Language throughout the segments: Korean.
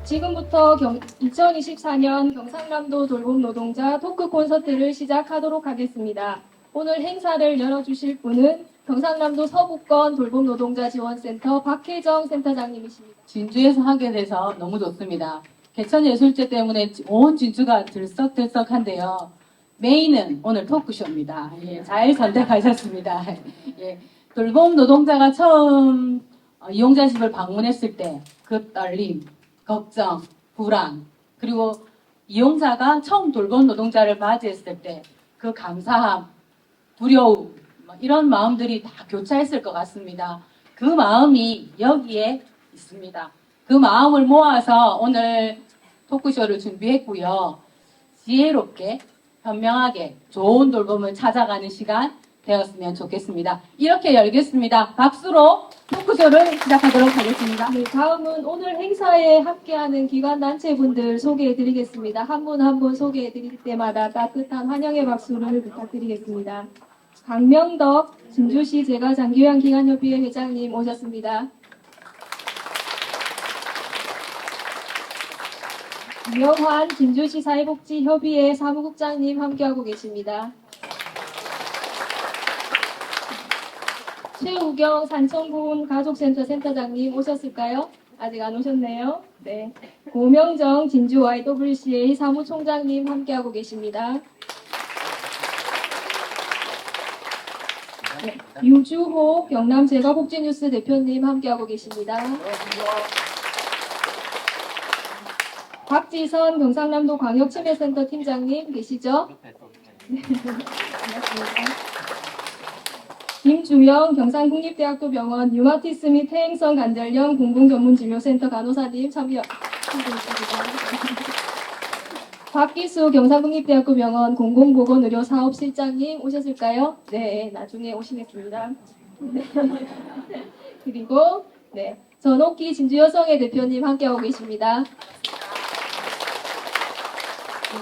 지금부터 2024년 경상남도 돌봄 노동자 토크 콘서트를 시작하도록 하겠습니다. 오늘 행사를 열어주실 분은 경상남도 서부권 돌봄 노동자 지원센터 박혜정 센터장님이십니다. 진주에서 하게 돼서 너무 좋습니다. 개천예술제 때문에 온 진주가 들썩들썩한데요. 메인은 오늘 토크쇼입니다. 예, 잘 선택하셨습니다. 예, 돌봄 노동자가 처음 이용자 집을 방문했을 때 그 떨림, 걱정, 불안, 그리고 이용자가 처음 돌봄 노동자를 맞이했을 때 그 감사함, 두려움, 이런 마음들이 다 교차했을 것 같습니다. 그 마음이 여기에 있습니다. 그 마음을 모아서 오늘 토크쇼를 준비했고요. 지혜롭게, 현명하게 좋은 돌봄을 찾아가는 시간 되었으면 좋겠습니다. 이렇게 열겠습니다. 박수로 토크쇼를 시작하도록 하겠습니다. 네, 다음은 오늘 행사에 함께하는 기관단체분들 소개해드리겠습니다. 한 분 한 분 소개해드릴 때마다 따뜻한 환영의 박수를 부탁드리겠습니다. 강명덕 진주시 재가장교양 기관협의회 회장님 오셨습니다. 이영환 진주시 사회복지협의회 사무국장님 함께하고 계십니다. 최우경 산청군 가족센터 센터장님 오셨을까요? 아직 안 오셨네요. 네. 고명정 진주 YWCA 사무총장님 함께하고 계십니다. 네. 유주호 경남 재가복지뉴스 대표님 함께하고 계십니다. 박지선 경상남도 광역치매센터 팀장님 계시죠? 네. 반갑습니다. 김주영 경상국립대학교 병원 류마티스 및 퇴행성 관절염 공공전문진료센터 간호사님 참여해주셨습니다. 박기수 경상국립대학교 병원 공공보건의료사업실장님 오셨을까요? 네, 나중에 오시겠습니다. 네. 그리고 네, 전옥기 진주여성회 대표님 함께하고 계십니다. 네,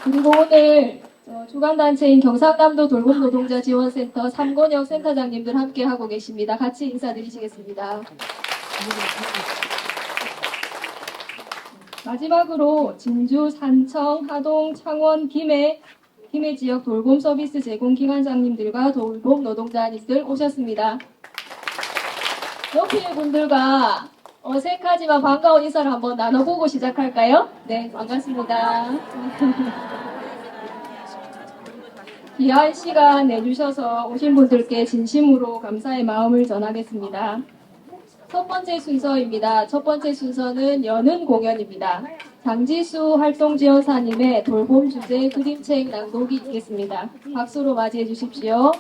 그리고 오늘 주간단체인 경상남도 돌봄노동자 지원센터 삼권혁 센터장님들 함께하고 계십니다. 같이 인사드리시겠습니다. 마지막으로 진주, 산청, 하동, 창원, 김해 지역 돌봄 서비스 제공 기관장님들과 돌봄 노동자님들 오셨습니다. 옆에 분들과 어색하지만 반가운 인사를 한번 나눠보고 시작할까요? 네, 반갑습니다. 귀한 시간 내주셔서 오신 분들께 진심으로 감사의 마음을 전하겠습니다. 첫 번째 순서입니다. 첫 번째 순서는 여는 공연입니다. 장지수 활동지원사님의 돌봄 주제 그림책 낭독이 있겠습니다. 박수로 맞이해 주십시오.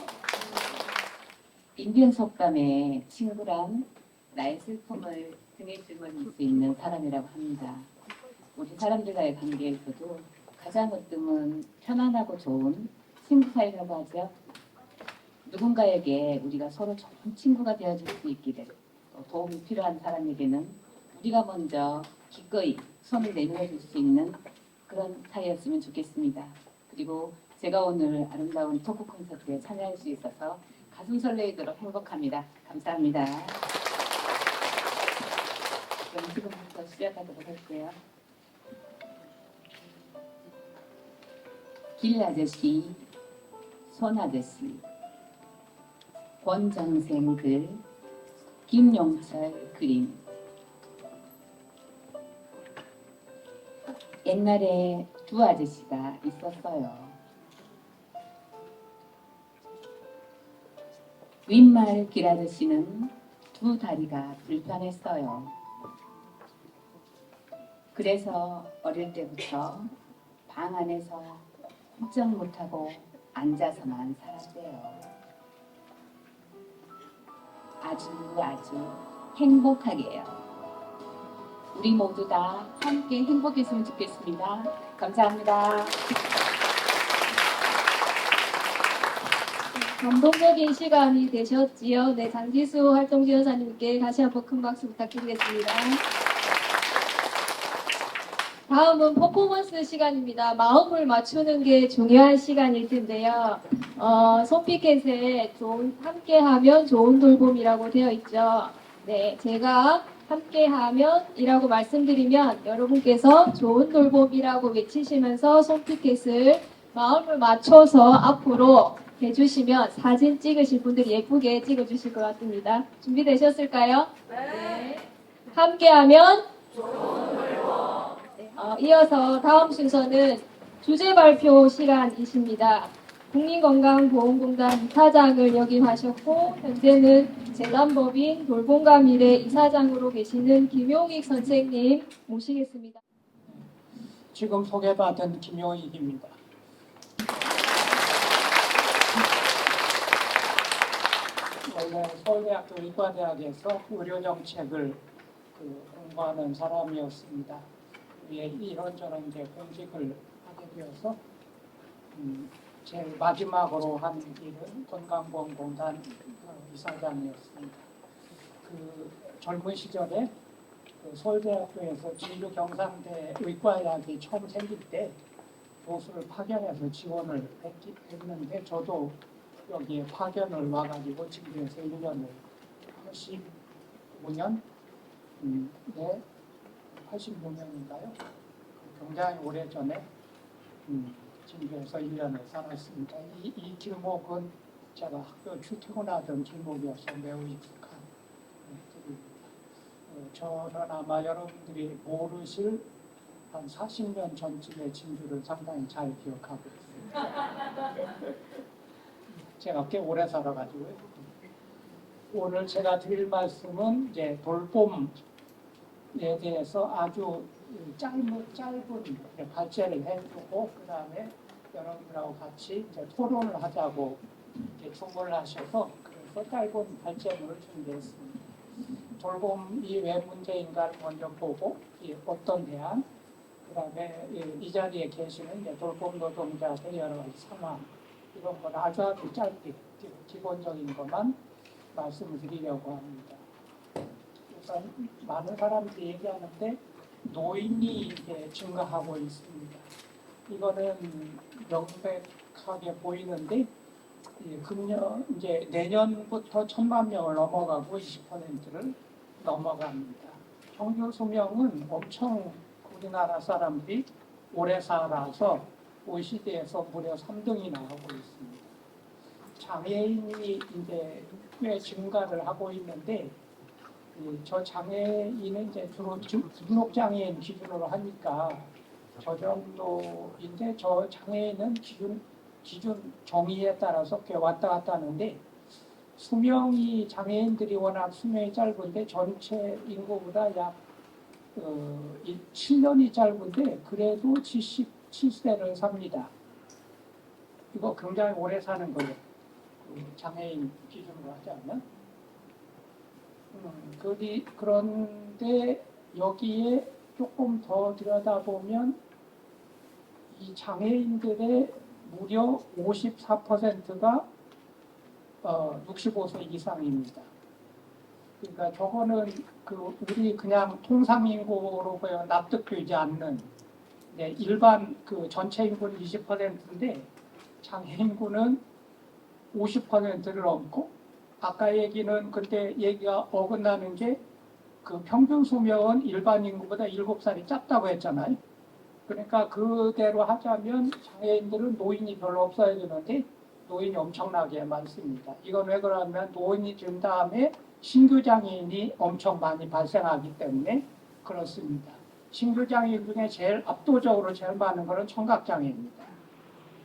인변 속담에 친구란 나의 슬픔을 등에 짊어질 수 있는 사람이라고 합니다. 우리 사람들과의 관계에서도 가장 으뜸은 편안하고 좋은 친구 사이라고 하죠. 누군가에게 우리가 서로 좋은 친구가 되어줄 수 있기를, 또 도움이 필요한 사람에게는 우리가 먼저 기꺼이 손을 내밀어 줄 수 있는 그런 사이였으면 좋겠습니다. 그리고 제가 오늘 아름다운 토크 콘서트에 참여할 수 있어서 가슴 설레이도록 행복합니다. 감사합니다. 그럼 지금부터 시작하도록 할게요. 길 아저씨, 손 아저씨, 권정생 글, 김용철 그림. 옛날에 두 아저씨가 있었어요. 윗말 길 아저씨는 두 다리가 불편했어요. 그래서 어릴 때부터 방 안에서 꼼짝 못하고 앉아서만 살았대요. 아주 행복하게요. 우리 모두 다 함께 행복했으면 좋겠습니다. 감사합니다. 감동적인 시간이 되셨지요. 네, 장지수 활동지원사님께 다시 한번 큰 박수 부탁드리겠습니다. 다음은 퍼포먼스 시간입니다. 마음을 맞추는 게 중요한 시간일 텐데요. 손피켓에 함께하면 좋은 돌봄이라고 되어 있죠. 네, 제가 함께하면이라고 말씀드리면 여러분께서 좋은 돌봄이라고 외치시면서 손피켓을 마음을 맞춰서 앞으로 해주시면 사진 찍으실 분들이 예쁘게 찍어주실 것 같습니다. 준비되셨을까요? 네. 함께하면 이어서 다음 순서는 주제 발표 시간이십니다. 국민건강보험공단 이사장을 역임하셨고 현재는 재단법인 돌봄과 미래 이사장으로 계시는 김용익 선생님 모시겠습니다. 지금 소개받은 김용익입니다. 원래 서울대학교 의과대학에서 의료정책을 공부하는 사람이었습니다. 이런저런 이제 공직을 하게 되어서 제일 마지막으로 한 일은 건강보험공단 이사장이었습니다. 그 젊은 시절에 서울대학교에서 진료경상대 의과대학이 처음 생길 때 교수를 파견해서 지원을 했는데 저도 여기에 파견을 와가지고 진료에서 1년을 85년? 네, 85년인가요? 굉장히 오래전에 진료에서 1년을 살았습니다. 이 길목은 제가 학교 출퇴근하던 길목이어서 매우 익숙한 길입니다. 저는 아마 여러분들이 모르실 한 40년 전쯤의 진주를 상당히 잘 기억하고 있습니다. 제가 꽤 오래 살아가지고요. 오늘 제가 드릴 말씀은 이제 돌봄에 대해서 아주 짧은 발제를 해주고 그 다음에 여러분들하고 같이 이제 토론을 하자고 이렇게 주문을 하셔서 그래서 짧은 발제문을 준비했습니다. 돌봄이 왜 문제인가를 먼저 보고 어떤 대안, 그 다음에 이 자리에 계시는 이제 돌봄 노동자들 여러 가지 상황 이런 걸 아주 짧게 기본적인 것만 말씀을 드리려고 합니다. 우선 많은 사람들이 얘기하는데 노인이 이제 증가하고 있습니다. 이거는 명백하게 보이는데 금년 이제 내년부터 1,000만 명을 넘어가고 20%를 넘어갑니다. 평균 수명은 엄청 우리나라 사람들이 오래 살아서 OECD에서 무려 3등이나 하고 있습니다. 장애인이 이제 꽤 증가를 하고 있는데 저 장애인은 이제 주로 등록장애인 기준으로 하니까 저 정도인데 저 장애인은 기준 정의에 따라서 꽤 왔다 갔다 하는데 수명이 장애인들이 워낙 수명이 짧은데 전체 인구보다 약 7년이 짧은데 그래도 77세를 삽니다. 이거 굉장히 오래 사는 거예요. 장애인 기준으로 하지 않나? 그런데 여기에 조금 더 들여다보면 이 장애인들의 무려 54%가 65세 이상입니다. 그러니까 저거는 우리 그냥 통상 인구로 보면 납득되지 않는 일반 전체 인구는 20%인데 장애 인구는 50%를 넘고 아까 얘기는 그때 얘기가 어긋나는 게 평균 수명은 일반 인구보다 7살이 짧다고 했잖아요. 그러니까 그대로 하자면 장애인들은 노인이 별로 없어야 되는데 노인이 엄청나게 많습니다. 이건 왜 그러냐면 노인이 된 다음에 신규 장애인이 엄청 많이 발생하기 때문에 그렇습니다. 신규 장애인 중에 제일 압도적으로 제일 많은 것은 청각장애입니다.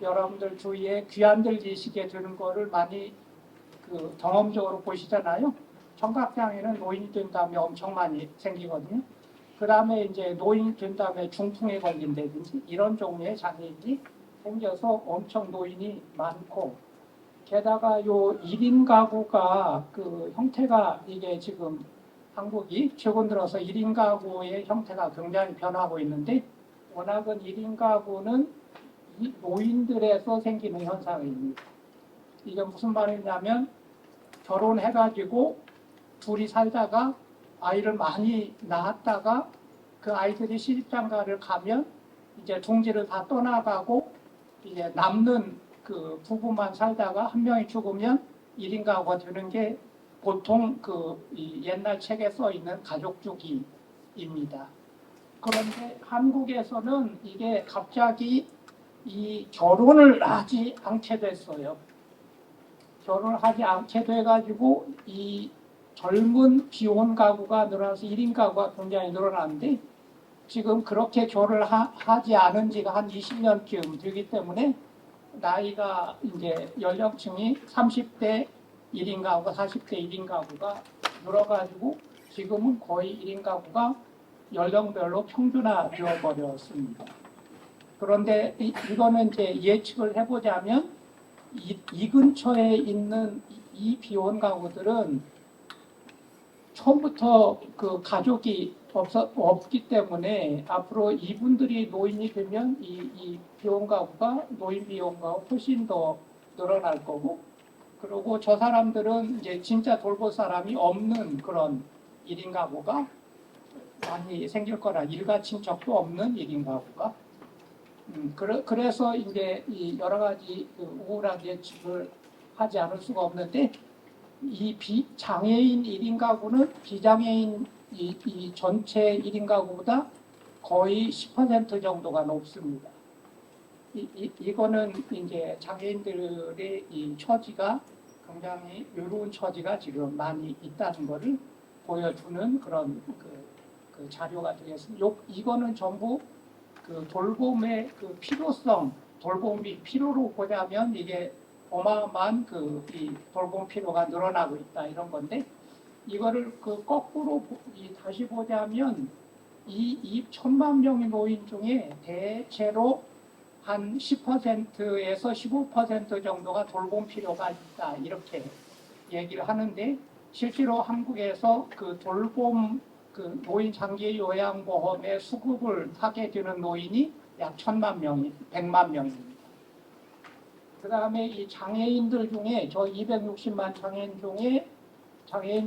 여러분들 주위에 귀안들 지식에 드는 거를 많이 경험적으로 보시잖아요. 청각장애는 노인이 된 다음에 엄청 많이 생기거든요. 그 다음에 이제 노인이 된 다음에 중풍에 걸린다든지 이런 종류의 장애인이 생겨서 엄청 노인이 많고 게다가 요 1인 가구가 형태가 이게 지금 한국이 최근 들어서 1인 가구의 형태가 굉장히 변하고 있는데 워낙은 1인 가구는 이 노인들에서 생기는 현상입니다. 이게 무슨 말이냐면 결혼해가지고 둘이 살다가 아이를 많이 낳았다가 그 아이들이 시집장가를 가면 이제 둥지를 다 떠나가고 이제 남는 부부만 살다가 한 명이 죽으면 1인 가구가 되는 게 보통 이 옛날 책에 써 있는 가족주기입니다. 그런데 한국에서는 이게 갑자기 이 결혼을 하지 않게 됐어요. 결혼을 하지 않게 돼가지고 이 젊은 비혼 가구가 늘어나서 1인 가구가 굉장히 늘어났는데 지금 그렇게 결혼을 하지 않은 지가 한 20년쯤 되기 때문에 나이가 이제 연령층이 30대 1인 가구, 40대 1인 가구가 늘어가지고 지금은 거의 1인 가구가 연령별로 평준화 되어버렸습니다. 그런데 이거는 이제 예측을 해보자면 이 근처에 있는 이 비혼 가구들은 처음부터 그 가족이 없기 때문에 앞으로 이분들이 노인이 되면 이 비혼 가구가 노인 비혼 가구 훨씬 더 늘어날 거고, 그리고 저 사람들은 이제 진짜 돌볼 사람이 없는 그런 1인 가구가 많이 생길 거라, 일가 친척도 없는 1인 가구가. 그래서 이제 이 여러 가지 우울한 예측을 하지 않을 수가 없는데, 이 장애인 1인 가구는 비장애인 이 전체 1인 가구보다 거의 10% 정도가 높습니다. 이거는 이제 장애인들의 이 처지가 굉장히 외로운 처지가 지금 많이 있다는 것을 보여주는 그런 그 자료가 되겠습니다. 이거는 전부 그 돌봄의 그 필요성, 돌봄이 필요로 보자면 이게 어마어마한 이 돌봄 필요가 늘어나고 있다 이런 건데, 이거를 그 거꾸로 다시 보자면 이 1,000만 명의 노인 중에 대체로 한 10%에서 15% 정도가 돌봄 필요가 있다 이렇게 얘기를 하는데, 실제로 한국에서 그 돌봄 그 노인 장기 요양보험에 수급을 하게 되는 노인이 약 1,000만 명이 100만 명입니다. 그 다음에 이 장애인들 중에 저 260만 장애인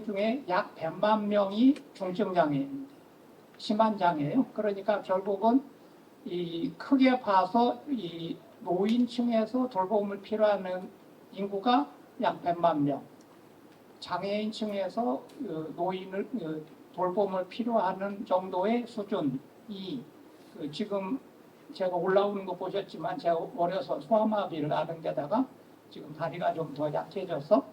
중에 약 100만 명이 중증 장애입니다. 심한 장애예요. 그러니까 결국은 이 크게 봐서 이 노인층에서 돌봄을 필요하는 인구가 약 100만 명, 장애인층에서 노인을 돌봄을 필요하는 정도의 수준이 지금 제가 올라오는 거 보셨지만 제가 어려서 소아마비를 앓은 데다가 지금 다리가 좀 더 약해져서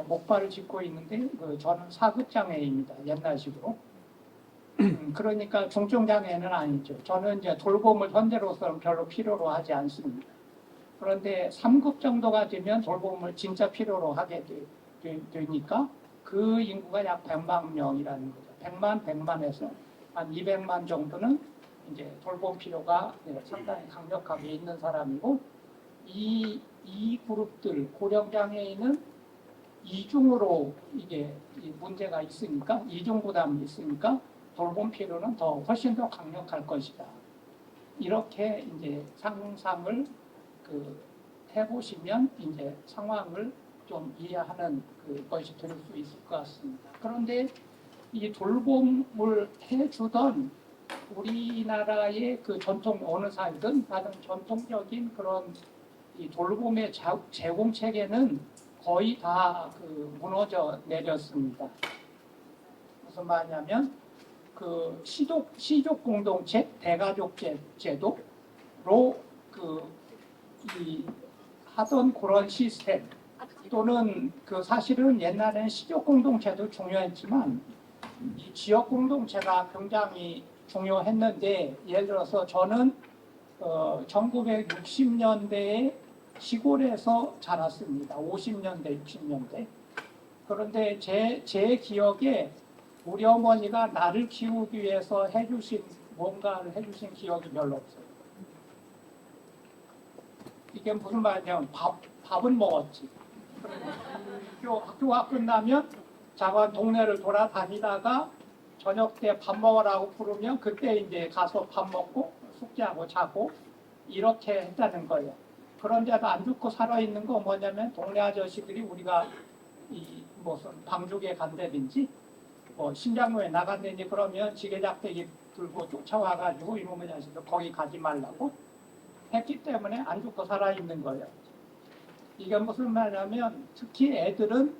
목발을 짚고 있는데 저는 사극장애입니다. 옛날식으로. 그러니까 중증장애는 아니죠. 저는 이제 돌봄을 현재로서는 별로 필요로 하지 않습니다. 그런데 3급 정도가 되면 돌봄을 진짜 필요로 하게 되니까 그 인구가 약 100만 명이라는 거죠. 100만에서 한 200만 정도는 이제 돌봄 필요가 상당히 강력하게 있는 사람이고, 이 그룹들 고령장애인은 이중으로 이게 문제가 있으니까, 이중 부담이 있으니까 돌봄 필요는 훨씬 더 강력할 것이다. 이렇게 이제 상상을 해보시면 이제 상황을 좀 이해하는 것이 될 수 있을 것 같습니다. 그런데 이 돌봄을 해주던 우리나라의 그 전통 어느 사회든 다른 전통적인 그런 이 돌봄의 제공 체계는 거의 다 무너져 내렸습니다. 무슨 말이냐면 시족 공동체 대가족 제도로 하던 그런 시스템, 또는 사실은 옛날에는 시족 공동체도 중요했지만 이 지역 공동체가 굉장히 중요했는데, 예를 들어서 저는 1960년대에 시골에서 자랐습니다. 50년대, 60년대. 그런데 제 기억에 우리 어머니가 나를 키우기 위해서 뭔가를 해주신 기억이 별로 없어요. 이게 무슨 말이냐면 밥은 먹었지. 학교가 끝나면 자관 동네를 돌아다니다가 저녁 때 밥 먹으라고 부르면 그때 이제 가서 밥 먹고 숙제하고 자고 이렇게 했다는 거예요. 그런데도 안 죽고 살아있는 거 뭐냐면 동네 아저씨들이 우리가 무슨 방죽에 간다든지 심장로에 나간다든지 그러면 지게작대기 들고 쫓아와가지고 이놈의 자식들 거기 가지 말라고 했기 때문에 안 죽고 살아있는 거예요. 이게 무슨 말이냐면 특히 애들은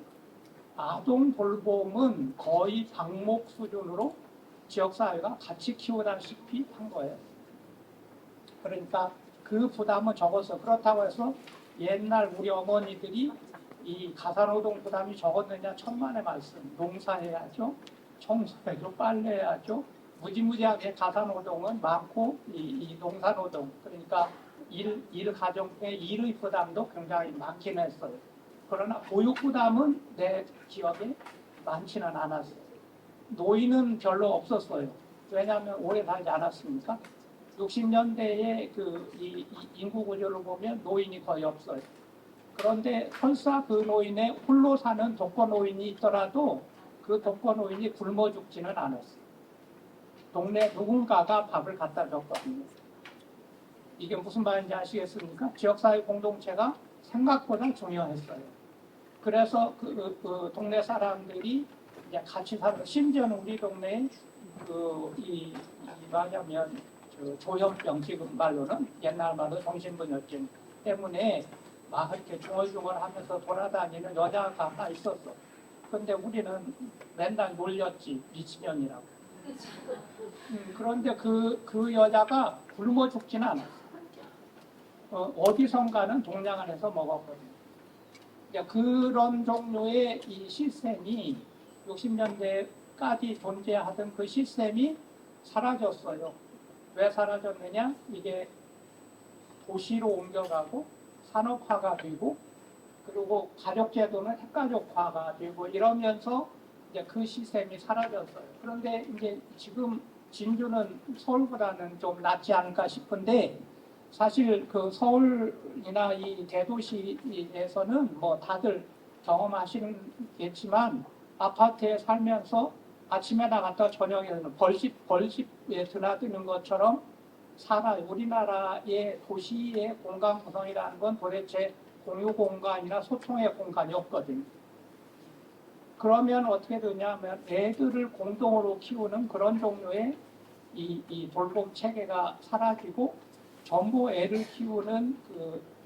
아동 돌봄은 거의 방목 수준으로 지역사회가 같이 키우다시피 한 거예요. 그러니까 그 부담은 적어서 그렇다고 해서 옛날 우리 어머니들이 이 가사노동 부담이 적었느냐 천만의 말씀. 농사해야죠, 청소해야죠, 빨래해야죠. 무지무지하게 가사노동은 많고 이 농사노동 그러니까 일 가정의 일의 부담도 굉장히 많긴 했어요. 그러나 보육 부담은 내 기억에 많지는 않았어요. 노인은 별로 없었어요. 왜냐하면 오래 살지 않았습니까? 60년대에 이 인구 구조를 보면 노인이 거의 없어요. 그런데 설사 그 노인에 홀로 사는 독거 노인이 있더라도 그 독거 노인이 굶어 죽지는 않았어요. 동네 누군가가 밥을 갖다 줬거든요. 이게 무슨 말인지 아시겠습니까? 지역사회 공동체가 생각보다 중요했어요. 그래서 그 동네 사람들이 이제 같이 살고 심지어는 우리 동네에 뭐냐면 조현병 지금 말로는 옛날 말로 정신분열증 때문에 막 이렇게 중얼중얼하면서 돌아다니는 여자가 하나 있었어. 근데 우리는 맨날 놀렸지 미치년이라고. 그런데 그 여자가 굶어 죽지는 않았어. 어디선가는 동냥을 해서 먹었거든요. 그런 종류의 이 시스템이 60년대까지 존재하던 그 시스템이 사라졌어요. 왜 사라졌느냐? 이게 도시로 옮겨가고 산업화가 되고 그리고 가족제도는 핵가족화가 되고 이러면서 이제 그 시스템이 사라졌어요. 그런데 이제 지금 진주는 서울보다는 좀 낫지 않을까 싶은데 사실 그 서울이나 이 대도시에서는 뭐 다들 경험하시겠지만 아파트에 살면서 아침에 나갔다 저녁에는 벌집에 드나드는 것처럼 살아요. 우리나라의 도시의 공간 구성이라는 건 도대체 공유 공간이나 소통의 공간이 없거든요. 그러면 어떻게 되냐면 애들을 공동으로 키우는 그런 종류의 이 돌봄 체계가 사라지고 전부 애를 키우는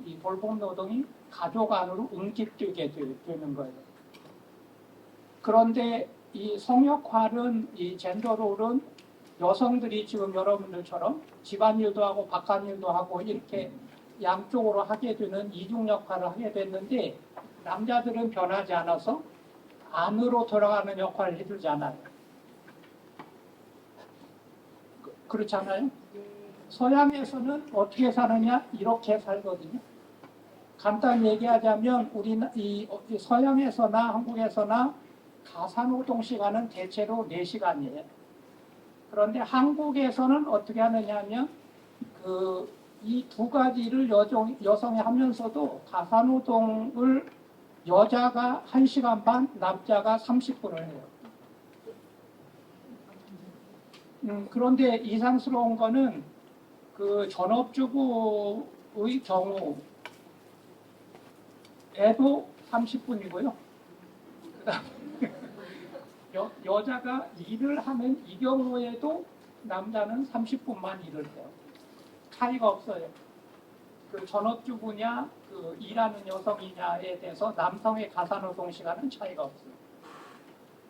이 돌봄 노동이 가족 안으로 응집되게 되는 거예요. 그런데 이 성역할은 이 젠더롤은 여성들이 지금 여러분들처럼 집안일도 하고 바깥일도 하고 이렇게 양쪽으로 하게 되는 이중 역할을 하게 됐는데 남자들은 변하지 않아서 안으로 들어가는 역할을 해주지 않아요. 그렇잖아요. 서양에서는 어떻게 사느냐 이렇게 살거든요. 간단히 얘기하자면 이 서양에서나 한국에서나 가사노동 시간은 대체로 4시간이에요. 그런데 한국에서는 어떻게 하느냐 하면 이 두 가지를 여성이 하면서도 가사노동을 여자가 1시간 반, 남자가 30분을 해요. 그런데 이상스러운 거는 그 전업주부의 경우 애도 30분이고요. 그다음에 여자가 일을 하는 이 경우에도 남자는 30분만 일을 해요. 차이가 없어요. 그 전업주부냐 그 일하는 여성이냐에 대해서 남성의 가사노동 시간은 차이가 없어요.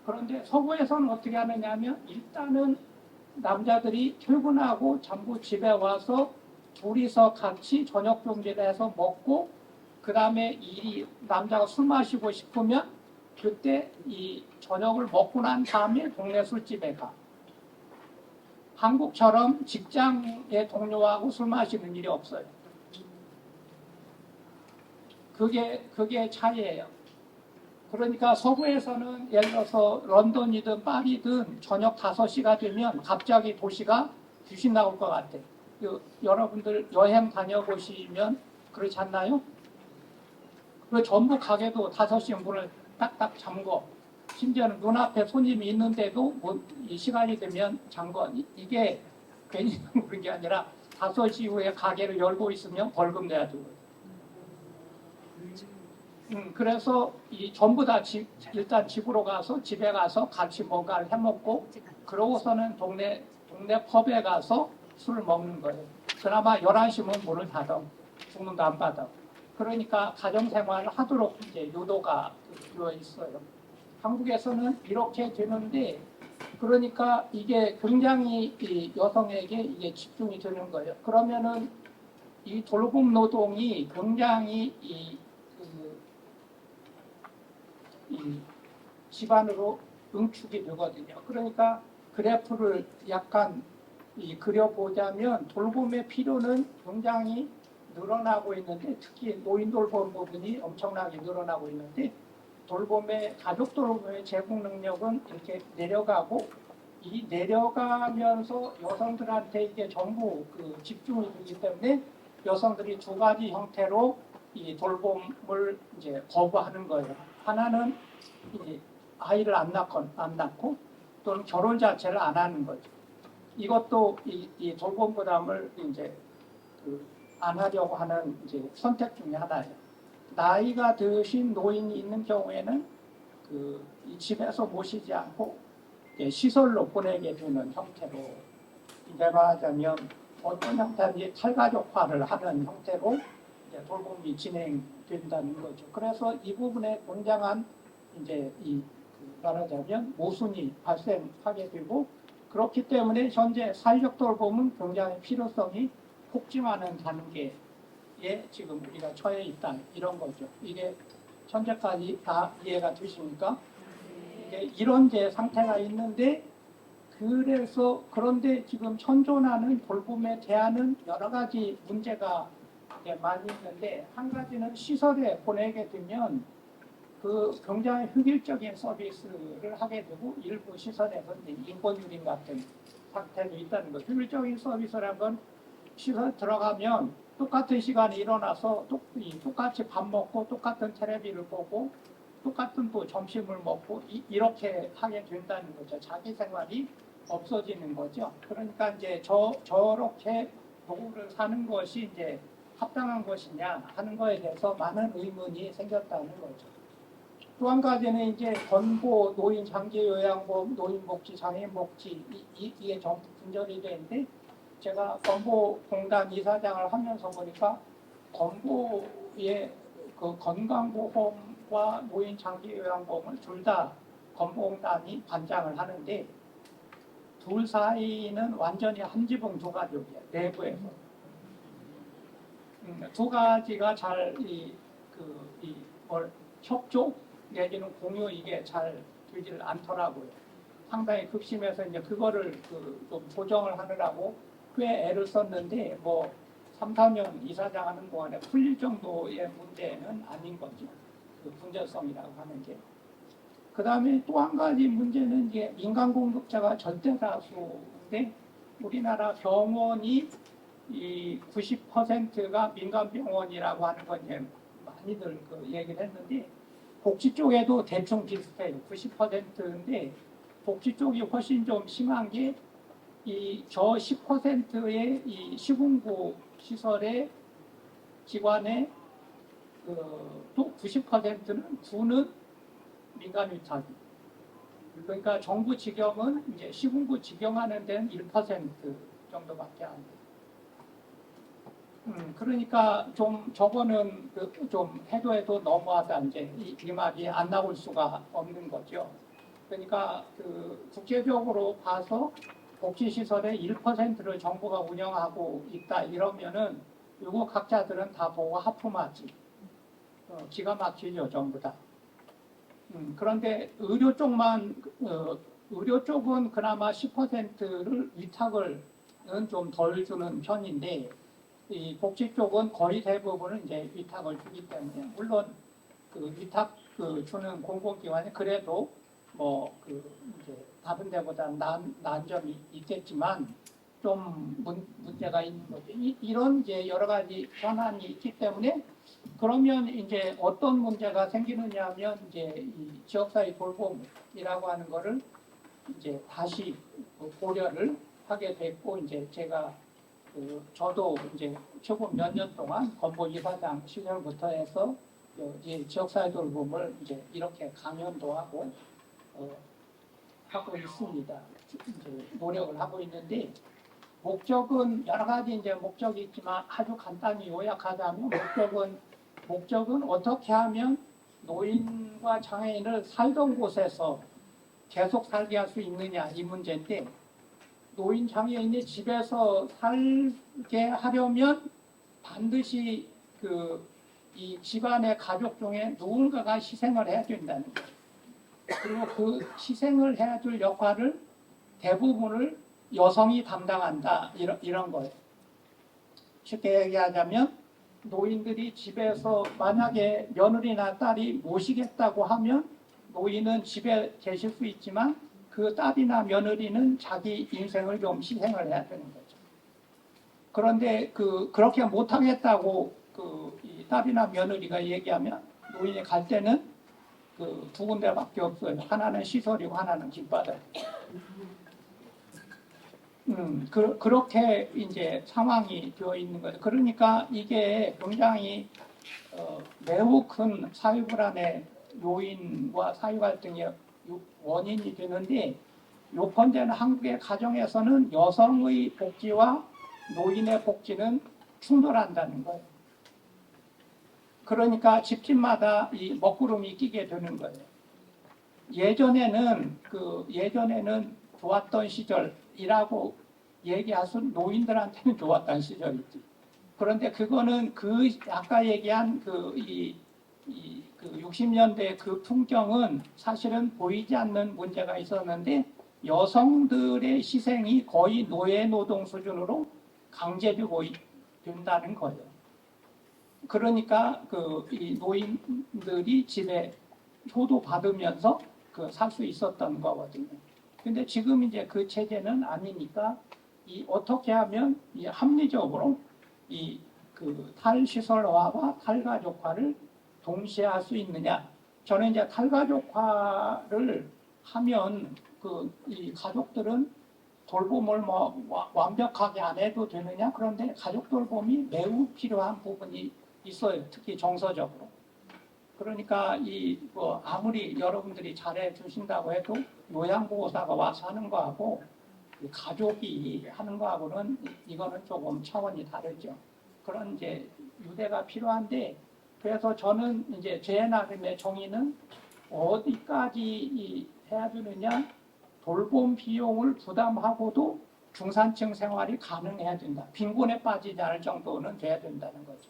그런데 서구에서는 어떻게 하느냐 하면 일단은 남자들이 퇴근하고 전부 집에 와서 둘이서 같이 저녁 준비를 해서 먹고 그 다음에 남자가 술 마시고 싶으면 그때 이 저녁을 먹고 난 다음에 동네 술집에 가. 한국처럼 직장의 동료하고 술 마시는 일이 없어요. 그게 차이예요. 그러니까 서구에서는 예를 들어서 런던이든 파리든 저녁 5시가 되면 갑자기 도시가 귀신 나올 것 같아. 여러분들 여행 다녀보시면 그렇지 않나요? 그 전부 가게도 5시에 문을 딱딱 잠궈. 심지어는 눈앞에 손님이 있는데도 이 시간이 되면 잠궈. 이게 괜히 그런 게 아니라 5시 이후에 가게를 열고 있으면 벌금 내야 되고. 그래서 전부 다 일단 집으로 가서 집에 가서 같이 뭔가를 해먹고 그러고서는 동네 펍에 가서 술을 먹는 거예요. 그나마 11시면 문을 닫아. 주문도 안 받아. 그러니까 가정생활을 하도록 이제 유도가 되어 있어요. 한국에서는 이렇게 되는데 그러니까 이게 굉장히 이 여성에게 이게 집중이 되는 거예요. 그러면은 이 돌봄 노동이 굉장히 이 집안으로 응축이 되거든요. 그러니까 그래프를 약간 그려보자면 돌봄의 필요는 굉장히 늘어나고 있는데 특히 노인 돌봄 부분이 엄청나게 늘어나고 있는데 돌봄의 가족 돌봄의 제공 능력은 이렇게 내려가고 이 내려가면서 여성들한테 이게 전부 그 집중이 되기 때문에 여성들이 두 가지 형태로 이 돌봄을 이제 거부하는 거예요. 하나는 이 아이를 안 낳고 또는 결혼 자체를 안 하는 거죠. 이것도 이 돌봄 부담을 이제 안 하려고 하는 이제 선택 중에 하나예요. 나이가 드신 노인이 있는 경우에는 이 집에서 모시지 않고 시설로 보내게 되는 형태로 말하자면 어떤 형태인지 탈가족화를 하는 형태로 이제 돌봄이 진행된다는 거죠. 그래서 이 부분에 굉장한 이제 말하자면 모순이 발생하게 되고 그렇기 때문에 현재 사회적 돌봄은 굉장히 필요성이 폭증하는 단계에 지금 우리가 처해 있다 이런 거죠. 이게 현재까지 다 이해가 되십니까? 이런 제 상태가 있는데 그래서 그런데 지금 현존하는 돌봄에 대한 여러 가지 문제가 많이 있는데 한 가지는 시설에 보내게 되면 그 굉장히 획일적인 서비스를 하게 되고 일부 시설에서 인권유린 같은 상태도 있다는 거죠. 획일적인 서비스라는 건 시설 들어가면 똑같은 시간에 일어나서 똑같이 밥 먹고 똑같은 텔레비를 보고 똑같은 또 점심을 먹고 이렇게 하게 된다는 거죠. 자기 생활이 없어지는 거죠. 그러니까 이제 저렇게 노후를 사는 것이 이제 합당한 것이냐 하는 거에 대해서 많은 의문이 생겼다는 거죠. 또 한 가지는 이제 건보, 노인 장기 요양보험, 노인 복지, 장애인 복지 이게 전부 분절이 되는데 제가 건보공단 이사장을 하면서 보니까 건보의 그 건강보험과 노인 장기 요양보험을 둘 다 건보공단이 관장을 하는데 둘 사이는 완전히 한 지붕 두 가족이에요. 내부에서 두 가지가 잘 협조 내지는 공유 이게 잘 되질 않더라고요. 상당히 극심해서 이제 그거를 좀 조정을 하느라고 꽤 애를 썼는데 뭐 3, 4년 이사장 하는 동안에 풀릴 정도의 문제는 아닌 거죠. 그 분절성이라고 하는 게. 그 다음에 또 한 가지 문제는 이제 민간 공급자가 절대다수인데 우리나라 병원이 이 90%가 민간 병원이라고 하는 건 이제 많이들 얘기를 했는데 복지 쪽에도 대충 비슷해요. 90%인데 복지 쪽이 훨씬 좀 심한 게 저 10%의 이 시군구 시설의 기관의 또 90%는 구는 민간 위탁. 그러니까 정부 직영은 이제 시군구 직영하는 데는 1% 정도밖에 안 돼요. 그러니까 좀 저거는 좀 해도 너무하다 이제 이 말이 안 나올 수가 없는 거죠. 그러니까 국제적으로 봐서 복지시설의 1%를 정부가 운영하고 있다 이러면은 이거 각자들은 다 보고 하품하지. 기가 막히죠 전부 다. 그런데 의료 쪽은 그나마 10%를 위탁을 좀 덜 주는 편인데 이 복지 쪽은 거의 대부분은 이제 위탁을 주기 때문에 물론 위탁 주는 공공기관이 그래도 뭐 이제 다른 데보다 나은 점이 있겠지만 좀 문제가 있는 거죠. 이런 이제 여러 가지 현안이 있기 때문에 그러면 이제 어떤 문제가 생기느냐 하면 이제 이 지역사회 돌봄이라고 하는 거를 이제 다시 고려를 하게 됐고 이제 제가 저도 이제 최고 몇 년 동안 건보 이사장 시절부터 해서 이제 지역사회 돌봄을 이제 이렇게 강연도 하고 하고 있습니다. 이제 노력을 하고 있는데 목적은 여러 가지 이제 목적이 있지만 아주 간단히 요약하자면 목적은 어떻게 하면 노인 노인과 장애인을 살던 곳에서 계속 살게 할 수 있느냐 이 문제인데, 노인 장애인이 집에서 살게 하려면 반드시 이 집안의 가족 중에 누군가가 희생을 해야 된다는 거예요. 그리고 그 희생을 해야 될 역할을 대부분을 여성이 담당한다 이런 거예요. 쉽게 얘기하자면 노인들이 집에서 만약에 며느리나 딸이 모시겠다고 하면 노인은 집에 계실 수 있지만 그 딸이나 며느리는 자기 인생을 좀 희생을 해야 되는 거죠. 그런데 그렇게 못하겠다고 이 딸이나 며느리가 얘기하면 노인이 갈 때는 두 군데밖에 없어요. 하나는 시설이고 하나는 길바닥. 그렇게 이제 상황이 되어 있는 거예요. 그러니까 이게 굉장히 매우 큰 사회 불안의 요인과 사회 갈등의 원인이 되는데, 요컨대는 한국의 가정에서는 여성의 복지와 노인의 복지는 충돌한다는 거예요. 그러니까 집집마다 이 먹구름이 끼게 되는 거예요. 예전에는 좋았던 시절이라고 얘기해서 노인들한테는 좋았던 시절이지. 그런데 그거는 아까 얘기한 60년대 그 풍경은 사실은 보이지 않는 문제가 있었는데, 여성들의 희생이 거의 노예 노동 수준으로 강제되고 된다는 거예요. 그러니까 이 노인들이 집에 효도 받으면서 살 수 있었던 거거든요. 근데 지금 이제 그 체제는 아니니까 어떻게 하면 합리적으로 탈시설화와 탈가족화를 동시에 할 수 있느냐. 저는 이제 탈가족화를 하면 이 가족들은 돌봄을 완벽하게 안 해도 되느냐? 그런데 가족 돌봄이 매우 필요한 부분이 있어요. 특히 정서적으로. 그러니까 아무리 여러분들이 잘해 주신다고 해도 요양보호사가 와서 하는 거하고 가족이 하는 거하고는 이거는 조금 차원이 다르죠. 그런 이제 유대가 필요한데, 그래서 저는 이제 제 나름의 정의는 어디까지 해야 되느냐? 돌봄 비용을 부담하고도 중산층 생활이 가능해야 된다. 빈곤에 빠지지 않을 정도는 돼야 된다는 거죠.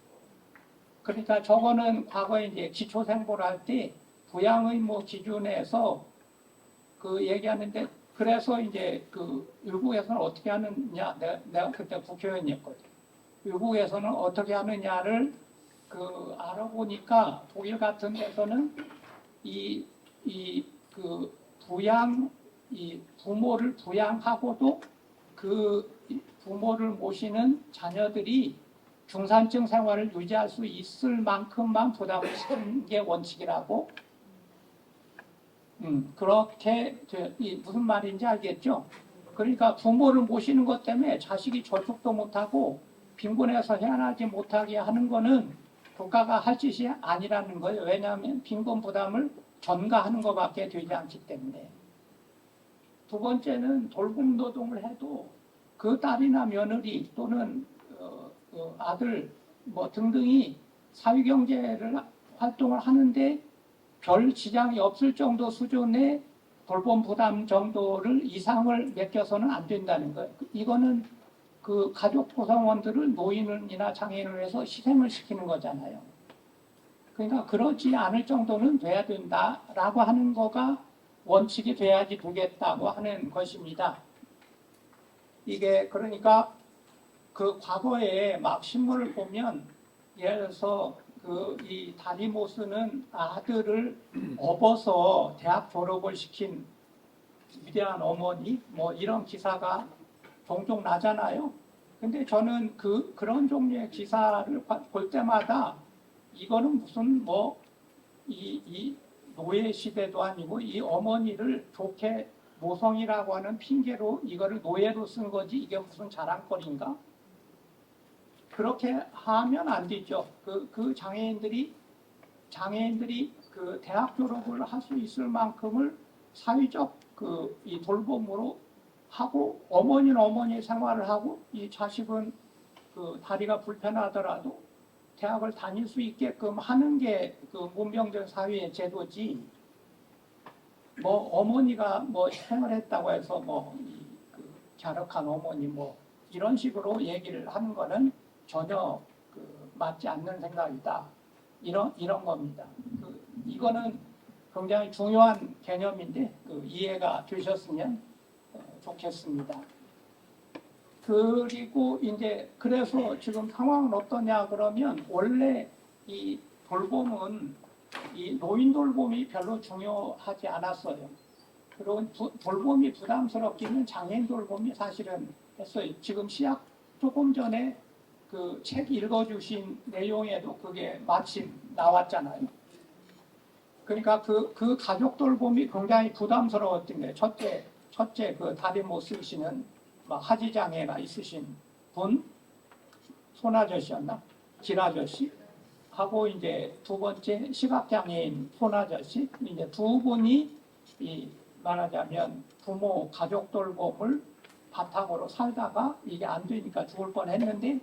그러니까 저거는 과거에 이제 기초생보를 할 때 부양의 기준에서 얘기하는데, 그래서 이제 일국에서는 어떻게 하느냐, 내가 그때 국회의원이었거든. 일국에서는 어떻게 하느냐를 알아보니까 독일 같은 데서는 부모를 부양하고도 부모를 모시는 자녀들이 중산층 생활을 유지할 수 있을 만큼만 부담을 시키는 게 원칙이라고. 그렇게 무슨 말인지 알겠죠? 그러니까 부모를 모시는 것 때문에 자식이 저축도 못하고 빈곤에서 헤어나지 못하게 하는 거는 국가가 할 짓이 아니라는 거예요. 왜냐하면 빈곤 부담을 전가하는 것밖에 되지 않기 때문에. 두 번째는 돌봄 노동을 해도 그 딸이나 며느리 또는 아들 등등이 사회경제를 활동을 하는데 별 지장이 없을 정도 수준의 돌봄 부담 정도를 이상을 맡겨서는 안 된다는 거예요. 이거는 가족 구성원들을 노인이나 장애인을 위해서 희생을 시키는 거잖아요. 그러니까 그렇지 않을 정도는 돼야 된다라고 하는 거가 원칙이 돼야지 되겠다고 하는 것입니다. 이게 그러니까 과거에 막 신문을 보면, 예를 들어서 이 다리모스는 아들을 업어서 대학 졸업을 시킨 위대한 어머니 이런 기사가 종종 나잖아요. 근데 저는 그런 종류의 기사를 볼 때마다 이거는 무슨 이 노예 시대도 아니고 이 어머니를 좋게 모성이라고 하는 핑계로 이거를 노예로 쓴 거지 이게 무슨 자랑거리인가? 그렇게 하면 안 되죠. 장애인들이 대학 졸업을 할 수 있을 만큼을 사회적 이 돌봄으로 하고, 어머니는 어머니의 생활을 하고, 이 자식은 다리가 불편하더라도 대학을 다닐 수 있게끔 하는 게 그 문명적 사회의 제도지. 뭐 어머니가 뭐 희생을 했다고 해서 뭐그 갸륵한 어머니 뭐 이런 식으로 얘기를 하는 거는 전혀 그 맞지 않는 생각이다. 이런 겁니다. 이거는 굉장히 중요한 개념인데 이해가 되셨으면 좋겠습니다. 그리고 이제 그래서 지금 상황은 어떠냐 그러면 원래 이 돌봄은 이 노인 돌봄이 별로 중요하지 않았어요. 그리고 돌봄이 부담스럽기는 장애인 돌봄이 사실은 했어요. 지금 시작 조금 전에 그 책 읽어주신 내용에도 그게 마침 나왔잖아요. 그러니까 그 가족 돌봄이 굉장히 부담스러웠던 거예요. 첫째 그 다리 못 쓰시는 하지 장애가 있으신 분, 손 아저씨였나? 길 아저씨 하고 이제 두 번째 시각장애인 손 아저씨 이제 두 분이 이 말하자면 부모 가족 돌봄을 바탕으로 살다가 이게 안 되니까 죽을 뻔했는데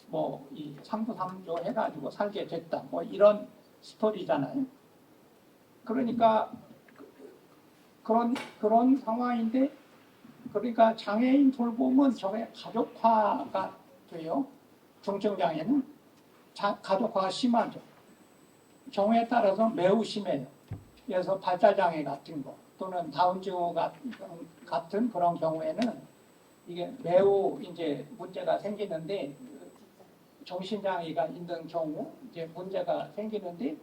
뭐 이 상부삼조 해가지고 살게 됐다 뭐 이런 스토리잖아요. 그러니까 그런 상황인데 그러니까 장애인 돌봄은 저게 가족화가 돼요. 중증 장애는 가족화가 심하죠. 경우에 따라서 매우 심해요. 그래서 발달장애 같은 거 또는 다운증후 같은 그런 경우에는 이게 매우 이제 문제가 생기는데 정신장애가 있는 경우 이제 문제가 생기는데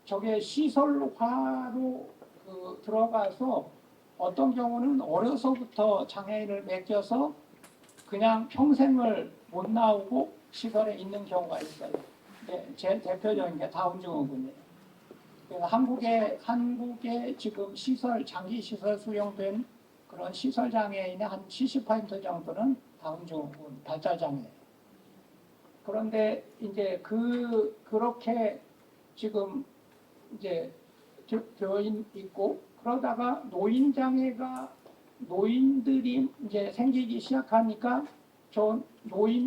저게 시설화로 들어가서 어떤 경우는 어려서부터 장애인을 맡겨서 그냥 평생을 못 나오고 시설에 있는 경우가 있어요. 네, 제일 대표적인 게 다운증후군이에요. 그래서 한국에 지금 장기 시설 수용된 그런 시설 장애인의 한 70% 정도는 다운증후군 발달 장애예요. 그런데 이제 그렇게 지금 이제 교인 있고 그러다가 노인들이 이제 생기기 시작하니까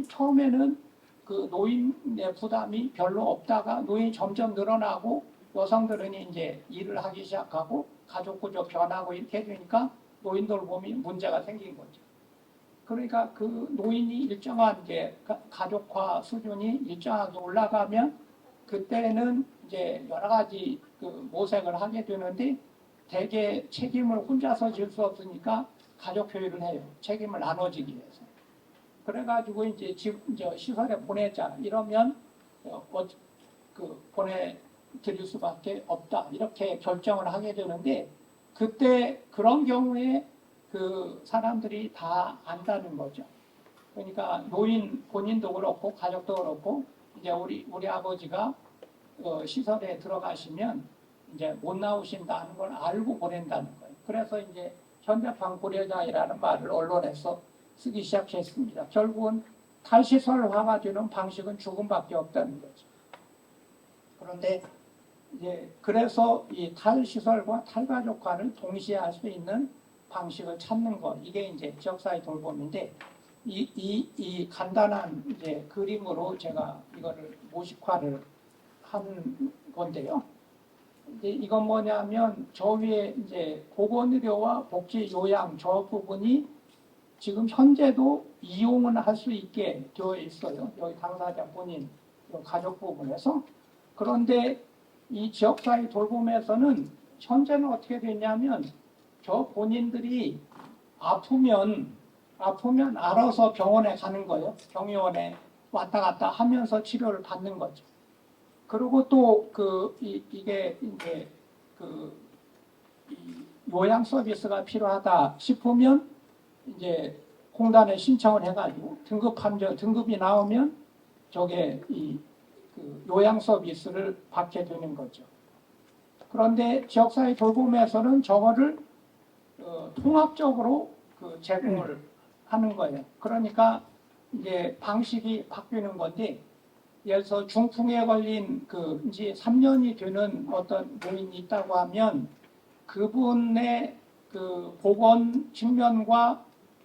처음에는 그 노인의 부담이 별로 없다가 노인이 점점 늘어나고 여성들은 이제 일을 하기 시작하고 가족 구조 변하고 이렇게 되니까 노인 돌봄이 문제가 생긴 거죠. 그러니까 그 노인이 일정한 이제 가족화 수준이 일정하게 올라가면 그때는 이제 여러 가지 그 모색을 하게 되는데 대개 책임을 혼자서 질 수 없으니까 가족 교육을 해요. 책임을 나눠지기 위해서. 그래가지고 이제 시설에 보내자 이러면 보내드릴 수밖에 없다 이렇게 결정을 하게 되는데 그때 그런 경우에 그 사람들이 다 안다는 거죠. 그러니까 노인 본인도 그렇고 가족도 그렇고 이제 우리 아버지가 시설에 들어가시면 이제 못 나오신다는 걸 알고 보낸다는 거예요. 그래서 이제 현대판 고려자이라는 말을 언론에서 쓰기 시작했습니다. 결국은 탈시설화가 되는 방식은 죽음밖에 없다는 거죠. 그런데 이제 그래서 이 탈시설과 탈가족화를 동시에 할 수 있는 방식을 찾는 것 이게 이제 지역사회 돌봄인데 이 간단한 이제 그림으로 제가 이거를 모식화를 한 건데요. 이제 이건 뭐냐면 저 위에 이제 보건의료와 복지 요양 저 부분이 지금 현재도 이용은 할 수 있게 되어 있어요. 여기 당사자 본인 가족 부분에서. 그런데 이 지역사회 돌봄에서는 현재는 어떻게 됐냐면 저 본인들이 아프면 알아서 병원에 가는 거예요. 병원에 왔다 갔다 하면서 치료를 받는 거죠. 그리고 또 이게 이제 요양 서비스가 필요하다 싶으면 이제 공단에 신청을 해가지고 등급이 나오면 저게 요양 서비스를 받게 되는 거죠. 그런데 지역사회 돌봄에서는 저거를 통합적으로 제공을 하는 거예요. 그러니까 이제 방식이 바뀌는 건데, 예를 들어서 중풍에 걸린 이제 3년이 되는 어떤 노인이 있다고 하면 그분의 보건 측면과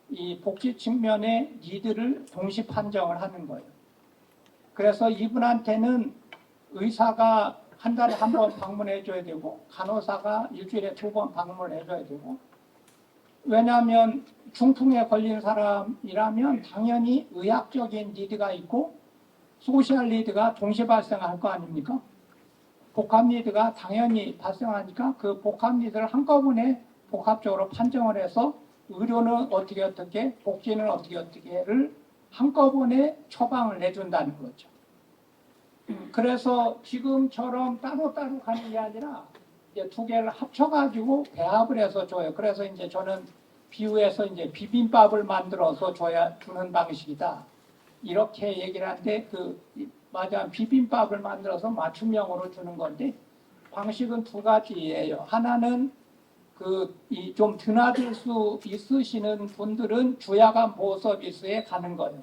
이 복지 측면의 니드를 동시 판정을 하는 거예요. 그래서 이분한테는 의사가 한 달에 한 번 방문해 줘야 되고 간호사가 일주일에 2번 방문해 줘야 되고 왜냐하면 중풍에 걸린 사람이라면 당연히 의학적인 니드가 있고 소셜 니드가 동시에 발생할 거 아닙니까? 복합 니드가 당연히 발생하니까 그 복합 니드를 한꺼번에 복합적으로 판정을 해서 의료는 어떻게 복지는 어떻게를 한꺼번에 처방을 내준다는 거죠. 그래서 지금처럼 따로따로 가는 게 아니라 이제 두 개를 합쳐가지고 배합을 해서 줘요. 그래서 이제 저는 비유해서 이제 비빔밥을 만들어서 주는 방식이다. 이렇게 얘기를 하는데 맞아 비빔밥을 만들어서 맞춤형으로 주는 건데 방식은 두 가지예요. 하나는 좀 드나들 수 있으시는 분들은 주야간 보호 서비스에 가는 거예요.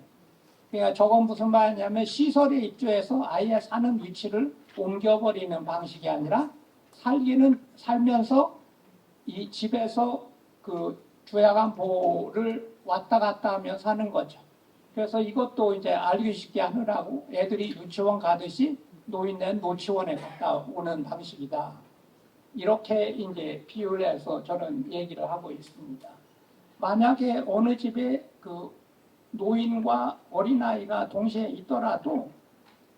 그러니까 저건 무슨 말이냐면 시설에 입주해서 아예 사는 위치를 옮겨버리는 방식이 아니라 살면서 이 집에서 주야간 보호를 왔다 갔다 하며 사는 거죠. 그래서 이것도 이제 알기 쉽게 하느라고 애들이 유치원 가듯이 노인네는 노치원에 갔다 오는 방식이다. 이렇게 이제 비유를 해서 저는 얘기를 하고 있습니다. 만약에 어느 집에 노인과 어린아이가 동시에 있더라도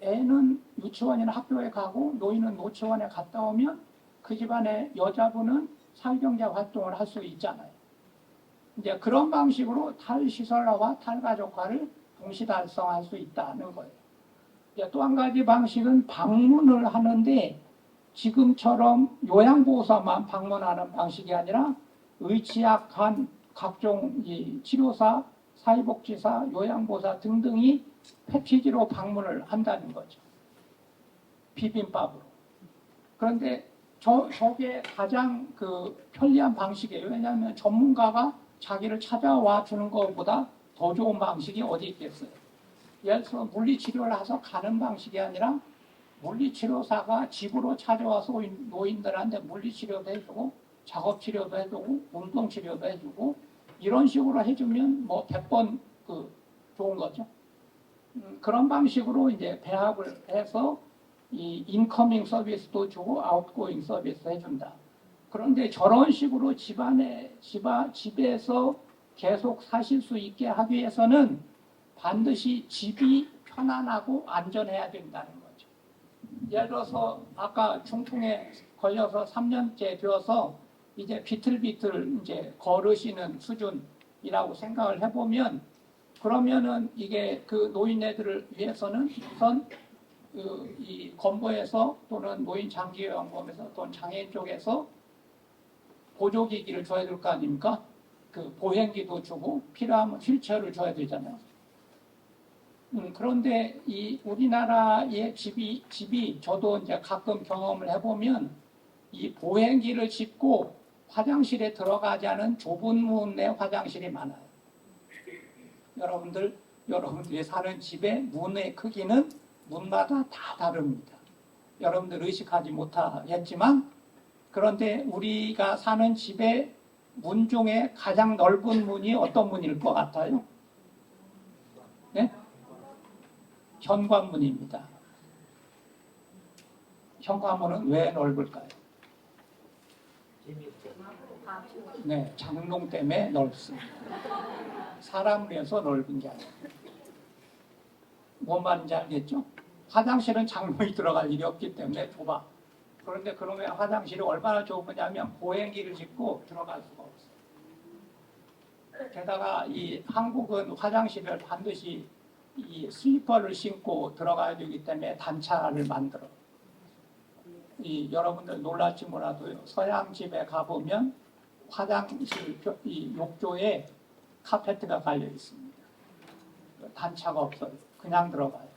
애는 유치원이나 학교에 가고 노인은 노치원에 갔다 오면 그 집안의 여자분은 사회경제 활동을 할 수 있잖아요. 이제 그런 방식으로 탈시설화와 탈가족화를 동시 달성할 수 있다는 거예요. 또 한 가지 방식은 방문을 하는데 지금처럼 요양보호사만 방문하는 방식이 아니라 의취약한 각종 치료사, 사회복지사, 요양보호사 등등이 패키지로 방문을 한다는 거죠. 비빔밥으로. 그런데 저게 가장 편리한 방식이에요. 왜냐하면 전문가가 자기를 찾아와 주는 것보다 더 좋은 방식이 어디 있겠어요. 예를 들어서 물리치료를 해서 가는 방식이 아니라 물리치료사가 집으로 찾아와서 노인들한테 물리치료도 해주고 작업치료도 해주고 운동치료도 해주고 이런 식으로 해주면 뭐 100번 좋은 거죠. 그런 방식으로 이제 배합을 해서 이 인커밍 서비스도 주고 아웃고잉 서비스 해준다. 그런데 저런 식으로 집에서 계속 사실 수 있게 하기 위해서는 반드시 집이 편안하고 안전해야 된다는 거죠. 예를 들어서 아까 중풍에 걸려서 3년째 되어서 이제 비틀비틀 이제 걸으시는 수준이라고 생각을 해보면 그러면은 이게 노인네들을 위해서는 우선 이 건보에서 또는 노인 장기요양보험에서 또는 장애인 쪽에서 보조기기를 줘야 될 거 아닙니까? 보행기도 주고 필요하면 휠체어를 줘야 되잖아요. 그런데 이 우리나라의 집이 저도 이제 가끔 경험을 해보면 이 보행기를 싣고 화장실에 들어가지 않은 좁은 문의 화장실이 많아요. 여러분들이 사는 집의 문의 크기는 문마다 다 다릅니다. 여러분들 의식하지 못하겠지만 그런데 우리가 사는 집의 문 중에 가장 넓은 문이 어떤 문일 것 같아요? 네? 현관문입니다. 현관문은 왜 넓을까요? 네, 장롱 때문에 넓습니다. 사람을 위해서 넓은 게 아니에요. 뭔 말인지 알겠죠? 화장실은 장롱이 들어갈 일이 없기 때문에 좁아. 그런데 그러면 화장실이 얼마나 좁으냐면 보행기를 싣고 들어갈 수가 없어요. 게다가 이 한국은 화장실을 반드시 이 슬리퍼를 신고 들어가야 되기 때문에 단차를 만들어. 여러분들 놀랄지 몰라도요. 서양 집에 가보면 화장실 이 욕조에 카페트가 깔려 있습니다. 단차가 없어요. 그냥 들어가요.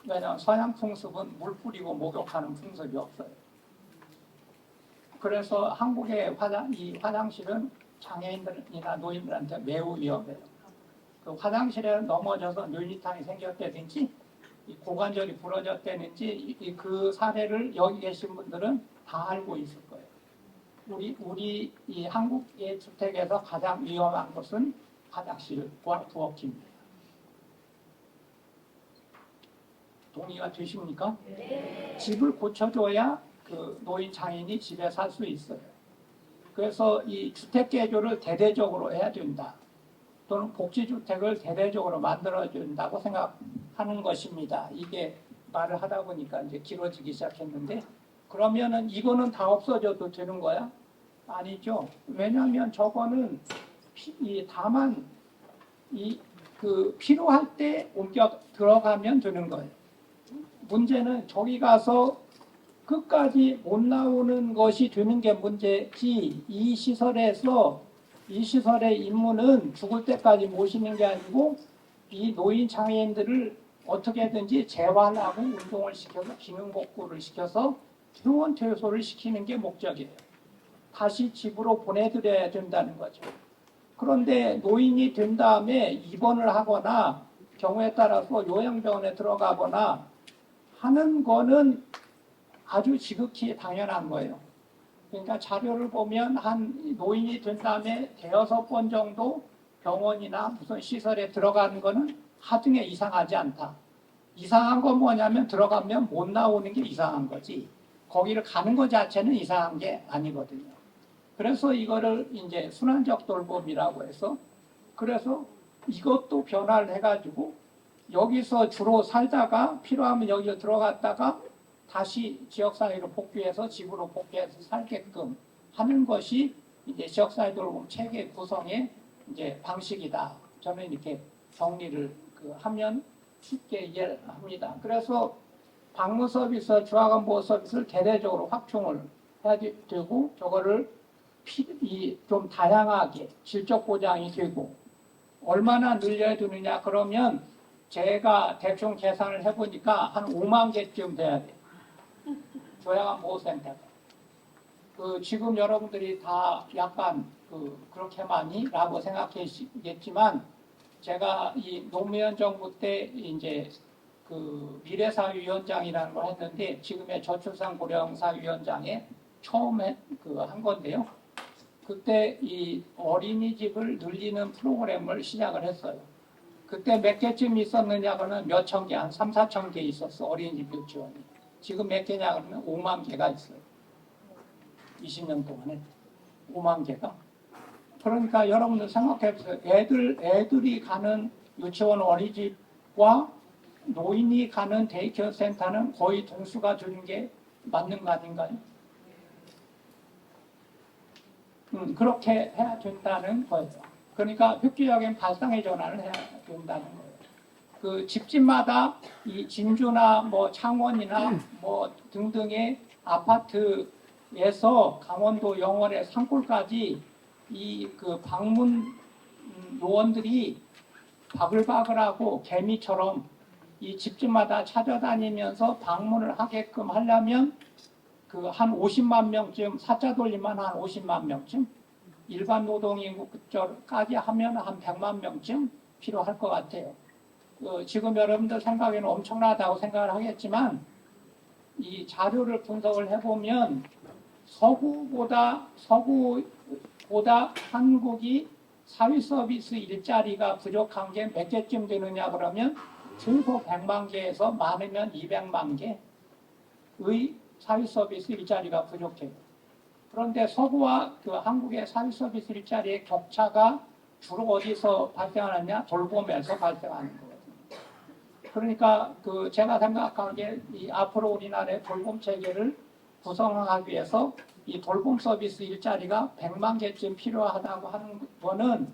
왜냐하면 서양 풍습은 물 뿌리고 목욕하는 풍습이 없어요. 그래서 한국의 이 화장실은 장애인들이나 노인들한테 매우 위험해요. 화장실에 넘어져서 눌리탕이 생겼다든지 고관절이 부러졌다든지 그 사례를 여기 계신 분들은 다 알고 있을 거예요. 우리 이 한국의 주택에서 가장 위험한 것은 화장실과 부엌입니다. 동의가 되십니까? 집을 고쳐줘야 그 노인 장애인이 집에 살 수 있어요. 그래서 이 주택 개조를 대대적으로 해야 된다. 또는 복지주택을 대대적으로 만들어준다고 생각하는 것입니다. 이게 말을 하다 보니까 이제 길어지기 시작했는데, 그러면은 이거는 다 없어져도 되는 거야? 아니죠. 왜냐하면 저거는 다만 필요할 때 옮겨 들어가면 되는 거예요. 문제는 저기 가서 끝까지 못 나오는 것이 되는 게 문제지, 이 시설의 임무는 죽을 때까지 모시는 게 아니고 이 노인 장애인들을 어떻게든지 재활하고 운동을 시켜서 기능복구를 시켜서 퇴원 퇴소를 시키는 게 목적이에요. 다시 집으로 보내드려야 된다는 거죠. 그런데 노인이 된 다음에 입원을 하거나 경우에 따라서 요양병원에 들어가거나 하는 거는 아주 지극히 당연한 거예요. 그러니까 자료를 보면 한 노인이 된 다음에 대여섯 번 정도 병원이나 무슨 시설에 들어가는 거는 하등에 이상하지 않다. 이상한 건 뭐냐면 들어가면 못 나오는 게 이상한 거지. 거기를 가는 것 자체는 이상한 게 아니거든요. 그래서 이거를 이제 순환적 돌봄이라고 해서, 그래서 이것도 변화를 해가지고 여기서 주로 살다가 필요하면 여기로 들어갔다가 다시 지역사회로 복귀해서 집으로 복귀해서 살게끔 하는 것이 이제 지역사회 돌봄 체계 구성의 이제 방식이다. 저는 이렇게 정리를 하면 쉽게 이해를 합니다. 그래서 방문 서비스, 주화관 보호 서비스를 대대적으로 확충을 해야 되고, 저거를 좀 다양하게 질적 보장이 되고, 얼마나 늘려야 되느냐 그러면 제가 대충 계산을 해보니까 한 5만 개쯤 돼야 돼요. 조양한 보호센터가. 지금 여러분들이 다 약간 그렇게 많이 라고 생각하시겠지만, 제가 이 노무현 정부 때 이제 미래사회위원장이라는 걸 했는데, 지금의 저출산 고령사위원장에 처음 한 건데요. 그때 이 어린이집을 늘리는 프로그램을 시작을 했어요. 그때 몇 개쯤 있었느냐 그러면 몇 천 개, 한 3, 4천 개 있었어, 어린이집 유치원이. 지금 몇 개냐 그러면 5만 개가 있어요. 20년 동안에 5만 개가. 그러니까 여러분들 생각해보세요. 애들이 가는 유치원 어린이집과 노인이 가는 데이케어 센터는 거의 동수가 되는 게 맞는 거 아닌가요? 그렇게 해야 된다는 거예요. 그러니까 획기적인 발상의 전환을 해야 된다는 거예요. 집집마다 이 진주나 뭐 창원이나 뭐 등등의 아파트에서 강원도 영월의 산골까지 방문 요원들이 바글바글하고 개미처럼 이 집집마다 찾아다니면서 방문을 하게끔 하려면 한 50만 명쯤, 사자 돌리면 한 50만 명쯤, 일반 노동인구 그쪽까지 하면 한 100만 명쯤 필요할 것 같아요. 지금 여러분들 생각에는 엄청나다고 생각을 하겠지만, 이 자료를 분석을 해보면 서구보다 한국이 사회 서비스 일자리가 부족한 게 몇 개쯤 되느냐 그러면 최소 100만 개에서 많으면 200만 개의 사회 서비스 일자리가 부족해요. 그런데 서구와 한국의 사회 서비스 일자리의 격차가 주로 어디서 발생하느냐? 돌봄에서 발생하는 거거든요. 그러니까 제가 생각하기에 앞으로 우리나라의 돌봄 체계를 구성하기 위해서 이 돌봄 서비스 일자리가 100만 개쯤 필요하다고 하는 거는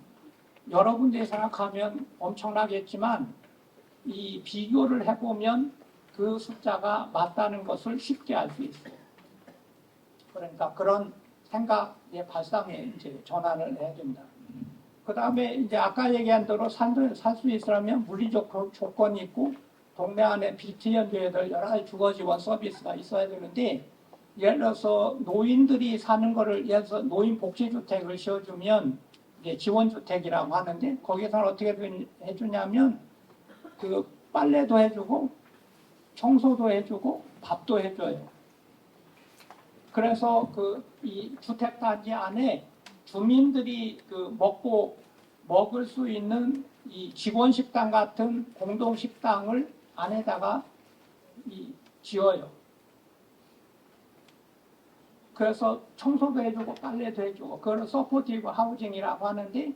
여러분들이 생각하면 엄청나겠지만, 이 비교를 해보면 그 숫자가 맞다는 것을 쉽게 알 수 있어요. 그러니까 그런 생각의 발상에 이제 전환을 해야 된다. 그 다음에 이제 아까 얘기한 대로 살 수 있으려면 물리적 조건이 있고, 동네 안에 비트연계들 여러 가지 주거 지원 서비스가 있어야 되는데, 예를 들어서 노인들이 사는 거를, 예를 들어서 노인 복지주택을 지어주면 이제 지원주택이라고 하는데, 거기서는 어떻게 해주냐면 빨래도 해주고 청소도 해주고 밥도 해줘요. 그래서 이 주택단지 안에 주민들이 먹을 수 있는 이 직원식당 같은 공동식당을 안에다가 지어요. 그래서 청소도 해주고 빨래도 해주고 그걸 서포티브 하우징이라고 하는데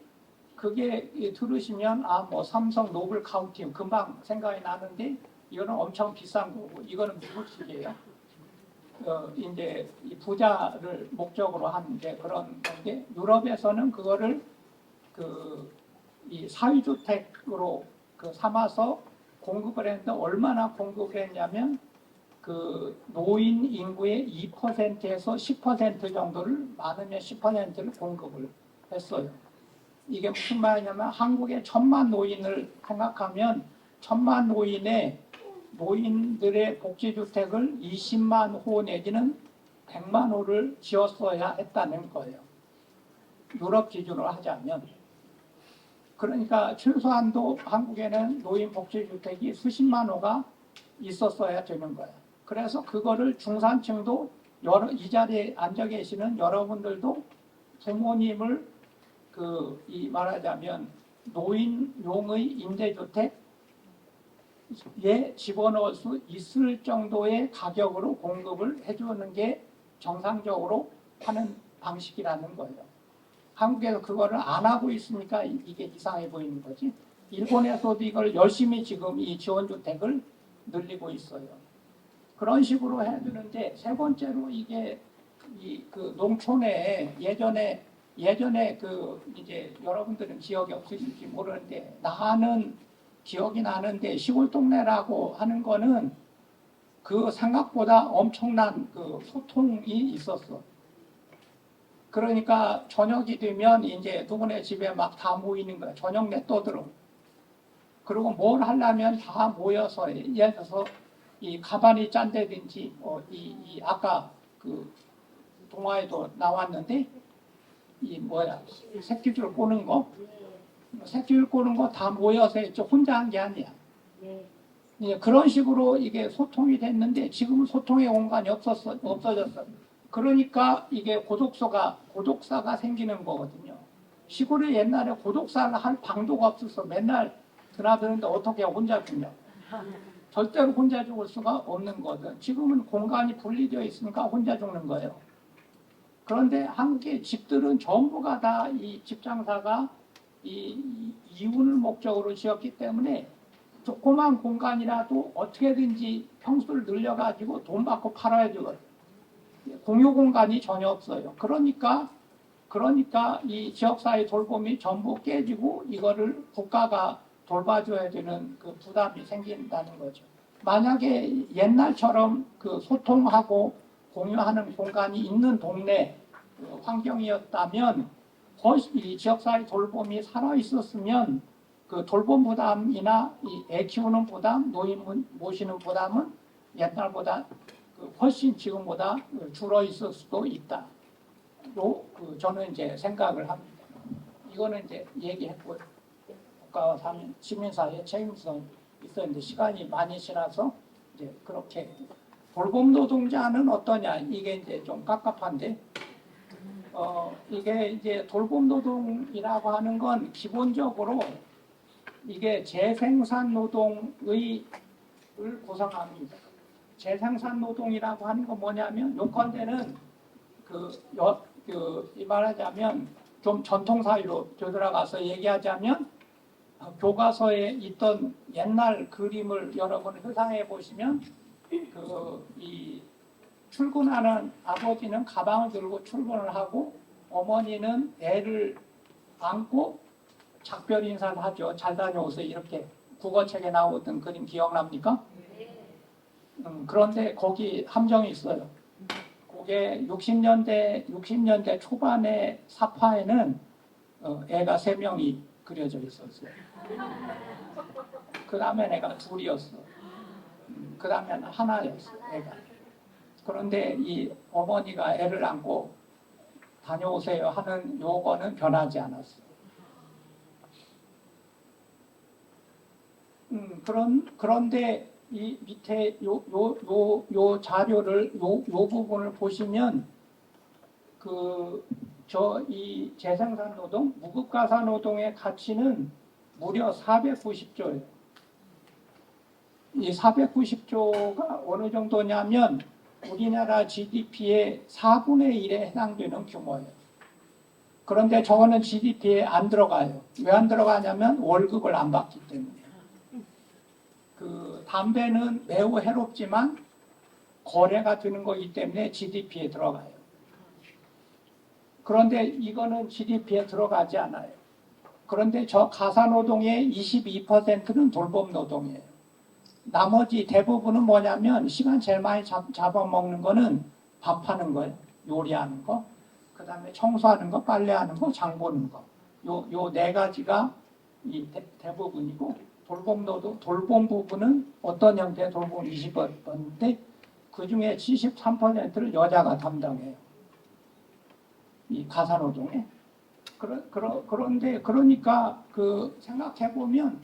그게 들으시면 뭐 삼성 노블 카운티 금방 생각이 나는데 이거는 엄청 비싼 거고 이거는 미국식이에요. 이제 이 부자를 목적으로 하는 게 그런 건데 유럽에서는 그거를 이 사회주택으로 삼아서 공급을 했는데 얼마나 공급을 했냐면 노인 인구의 2%에서 10% 정도를 많으면 10%를 공급을 했어요. 이게 무슨 말이냐면 한국의 1,000만 노인을 생각하면 1,000만 노인들의 복지주택을 20만 호 내지는 100만 호를 지었어야 했다는 거예요. 유럽 기준으로 하자면. 그러니까 최소한도 한국에는 노인 복지주택이 수십만 호가 있었어야 되는 거예요. 그래서 그거를 중산층도 이 자리에 앉아 계시는 여러분들도 부모님을 말하자면 노인용의 임대주택에 집어넣을 수 있을 정도의 가격으로 공급을 해주는 게 정상적으로 하는 방식이라는 거예요. 한국에서 그거를 안 하고 있으니까 이게 이상해 보이는 거지. 일본에서도 이걸 열심히 지금 이 지원주택을 늘리고 있어요. 그런 식으로 해야 되는데 세 번째로 이게 농촌에 예전에 이제 여러분들은 기억이 없으실지 모르는데 나는 기억이 나는데 시골 동네라고 하는 거는 생각보다 엄청난 소통이 있었어. 그러니까 저녁이 되면 이제 누구네 집에 막 다 모이는 거야. 저녁 내 떠들어. 그리고 뭘 하려면 다 모여서 예를 들어서 이 가만히 짠다든지 아까 동화에도 나왔는데 새끼줄 꼬는 거 다 모여서 했죠. 혼자 한 게 아니야. 그런 식으로 이게 소통이 됐는데 지금은 소통의 공간이 없어졌어. 그러니까 이게 고독사가 생기는 거거든요. 시골에 옛날에 고독사를 할 방도가 없어서 맨날 드나드는데 어떻게 혼자 죽냐. 절대로 혼자 죽을 수가 없는 거든. 지금은 공간이 분리되어 있으니까 혼자 죽는 거예요. 그런데 한국의 집들은 전부가 다 이 집장사가 이윤을 목적으로 지었기 때문에 조그만 공간이라도 어떻게든지 평수를 늘려가지고 돈 받고 팔아야 되거든요. 공유 공간이 전혀 없어요. 그러니까 이 지역사회 돌봄이 전부 깨지고 이거를 국가가 돌봐줘야 되는 부담이 생긴다는 거죠. 만약에 옛날처럼 소통하고 공유하는 공간이 있는 동네 환경이었다면 이 지역사회 돌봄이 살아있었으면 돌봄 부담이나 애 키우는 부담, 노인 모시는 부담은 옛날보다 훨씬 지금보다 줄어 있을 수도 있다. 저는 이제 생각을 합니다. 이거는 이제 얘기했고 국가와 시민사회의 책임성이 있었는데 시간이 많이 지나서 이제 그렇게 돌봄 노동자는 어떠냐 이게 이제 좀 깝깝한데 이게 이제 돌봄 노동이라고 하는 건 기본적으로 이게 재생산 노동을 구성합니다. 재생산 노동이라고 하는 건 뭐냐면 요컨대는 이 말하자면 좀 전통사회로 되돌아가서 얘기하자면 교과서에 있던 옛날 그림을 여러분 회상해 보시면 이 출근하는 아버지는 가방을 들고 출근을 하고 어머니는 애를 안고 작별 인사를 하죠. 잘 다녀오세요. 이렇게 국어책에 나오던 그림 기억납니까? 그런데 거기 함정이 있어요. 그게 60년대 초반의 사파에는 애가 3명이 그려져 있었어요. 그 다음에 애가 2이었어. 그 다음에는 하나였어, 애가. 그런데 이 어머니가 애를 안고 다녀오세요 하는 요거는 변하지 않았어. 그런데 이 밑에 요 자료를 요 부분을 보시면 이 재생산 노동, 무급가사 노동의 가치는 무려 490조예요. 이 490조가 어느 정도냐면 우리나라 GDP의 4분의 1에 해당되는 규모예요. 그런데 저거는 GDP에 안 들어가요. 왜 안 들어가냐면 월급을 안 받기 때문에. 그 담배는 매우 해롭지만 거래가 되는 거기 때문에 GDP에 들어가요. 그런데 이거는 GDP에 들어가지 않아요. 그런데 저 가사노동의 22%는 돌봄 노동이에요. 나머지 대부분은 뭐냐면 시간 제일 많이 잡아먹는 거는 밥하는 거예요. 요리하는 거. 그 다음에 청소하는 거, 빨래하는 거, 장 보는 거. 요 네 가지가 이 대부분이고 돌봄 노동, 돌봄 부분은 어떤 형태의 돌봄 20%인데 그 중에 73%를 여자가 담당해요. 이 가사노동에. 그런데 그러니까 그 생각해 보면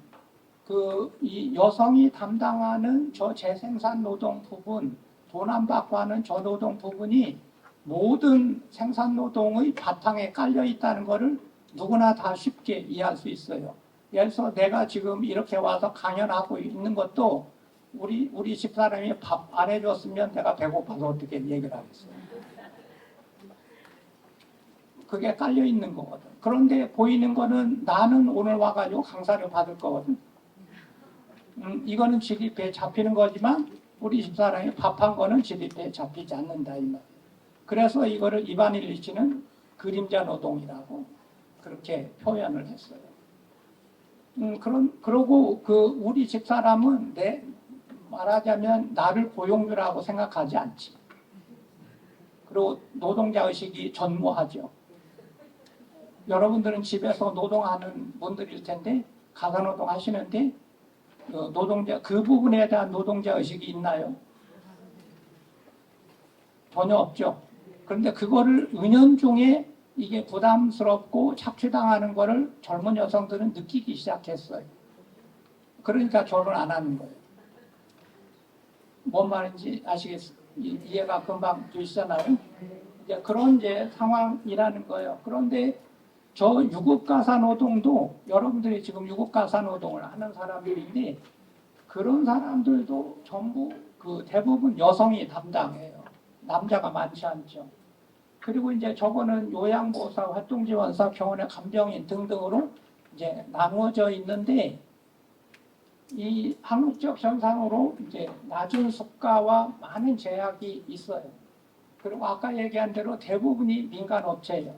그 이 여성이 담당하는 저 재생산 노동 부분, 돈 안 받고 하는 저 노동 부분이 모든 생산 노동의 바탕에 깔려 있다는 것을 누구나 다 쉽게 이해할 수 있어요. 예를 들어서 내가 지금 이렇게 와서 강연하고 있는 것도 우리 집사람이 밥 안 해줬으면 내가 배고파서 어떻게 얘기를 하겠어요. 그게 깔려 있는 거거든. 그런데 보이는 거는 나는 오늘 와가지고 강사를 받을 거거든. 이거는 GDP에 잡히는 거지만 우리 집사람이 밥한 거는 GDP에 잡히지 않는다 이 말. 그래서 이거를 이반 일리치는 그림자 노동이라고 그렇게 표현을 했어요. 그러고 그 우리 집사람은 말하자면 나를 고용주라고 생각하지 않지. 그리고 노동자 의식이 전무하죠. 여러분들은 집에서 노동하는 분들일 텐데 가사노동 하시는데 노동자 그 부분에 대한 노동자 의식이 있나요? 전혀 없죠. 그런데 그거를 은연중에 이게 부담스럽고 착취당하는 거를 젊은 여성들은 느끼기 시작했어요. 그러니까 결혼 안 하는 거예요. 뭔 말인지 아시겠어요? 이해가 금방 되시잖아요. 이제 그런 이제 상황이라는 거예요. 그런데 저 유급가사 노동도 여러분들이 지금 유급가사 노동을 하는 사람들인데 그런 사람들도 전부 그 대부분 여성이 담당해요. 남자가 많지 않죠. 그리고 이제 저거는 요양보호사, 활동지원사, 병원의 간병인 등등으로 이제 나누어져 있는데 이 한국적 현상으로 이제 낮은 수가와 많은 제약이 있어요. 그리고 아까 얘기한 대로 대부분이 민간 업체예요.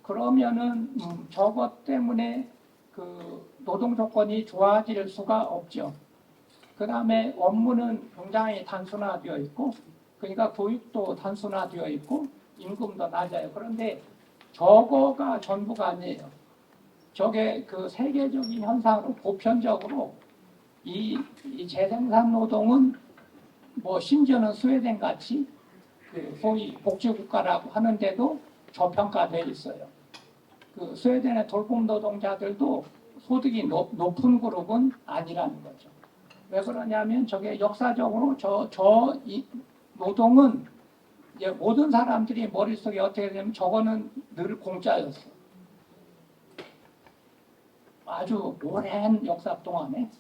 그러면은 저것 때문에 그 노동 조건이 좋아질 수가 없죠. 그 다음에 업무는 굉장히 단순화되어 있고, 그러니까 교육도 단순화되어 있고, 임금도 낮아요. 그런데 저거가 전부가 아니에요. 저게 그 세계적인 현상으로 보편적으로 이 재생산 노동은 뭐 심지어는 스웨덴 같이 그 소위 복지국가라고 하는데도 저평가되어 있어요. 그 스웨덴의 돌봄 노동자들도 소득이 높은 그룹은 아니라는 거죠. 왜 그러냐면 저게 역사적으로 이 노동은 이제 모든 사람들이 머릿속에 어떻게 되냐면 저거는 늘 공짜였어. 아주 오랜 역사 동안에.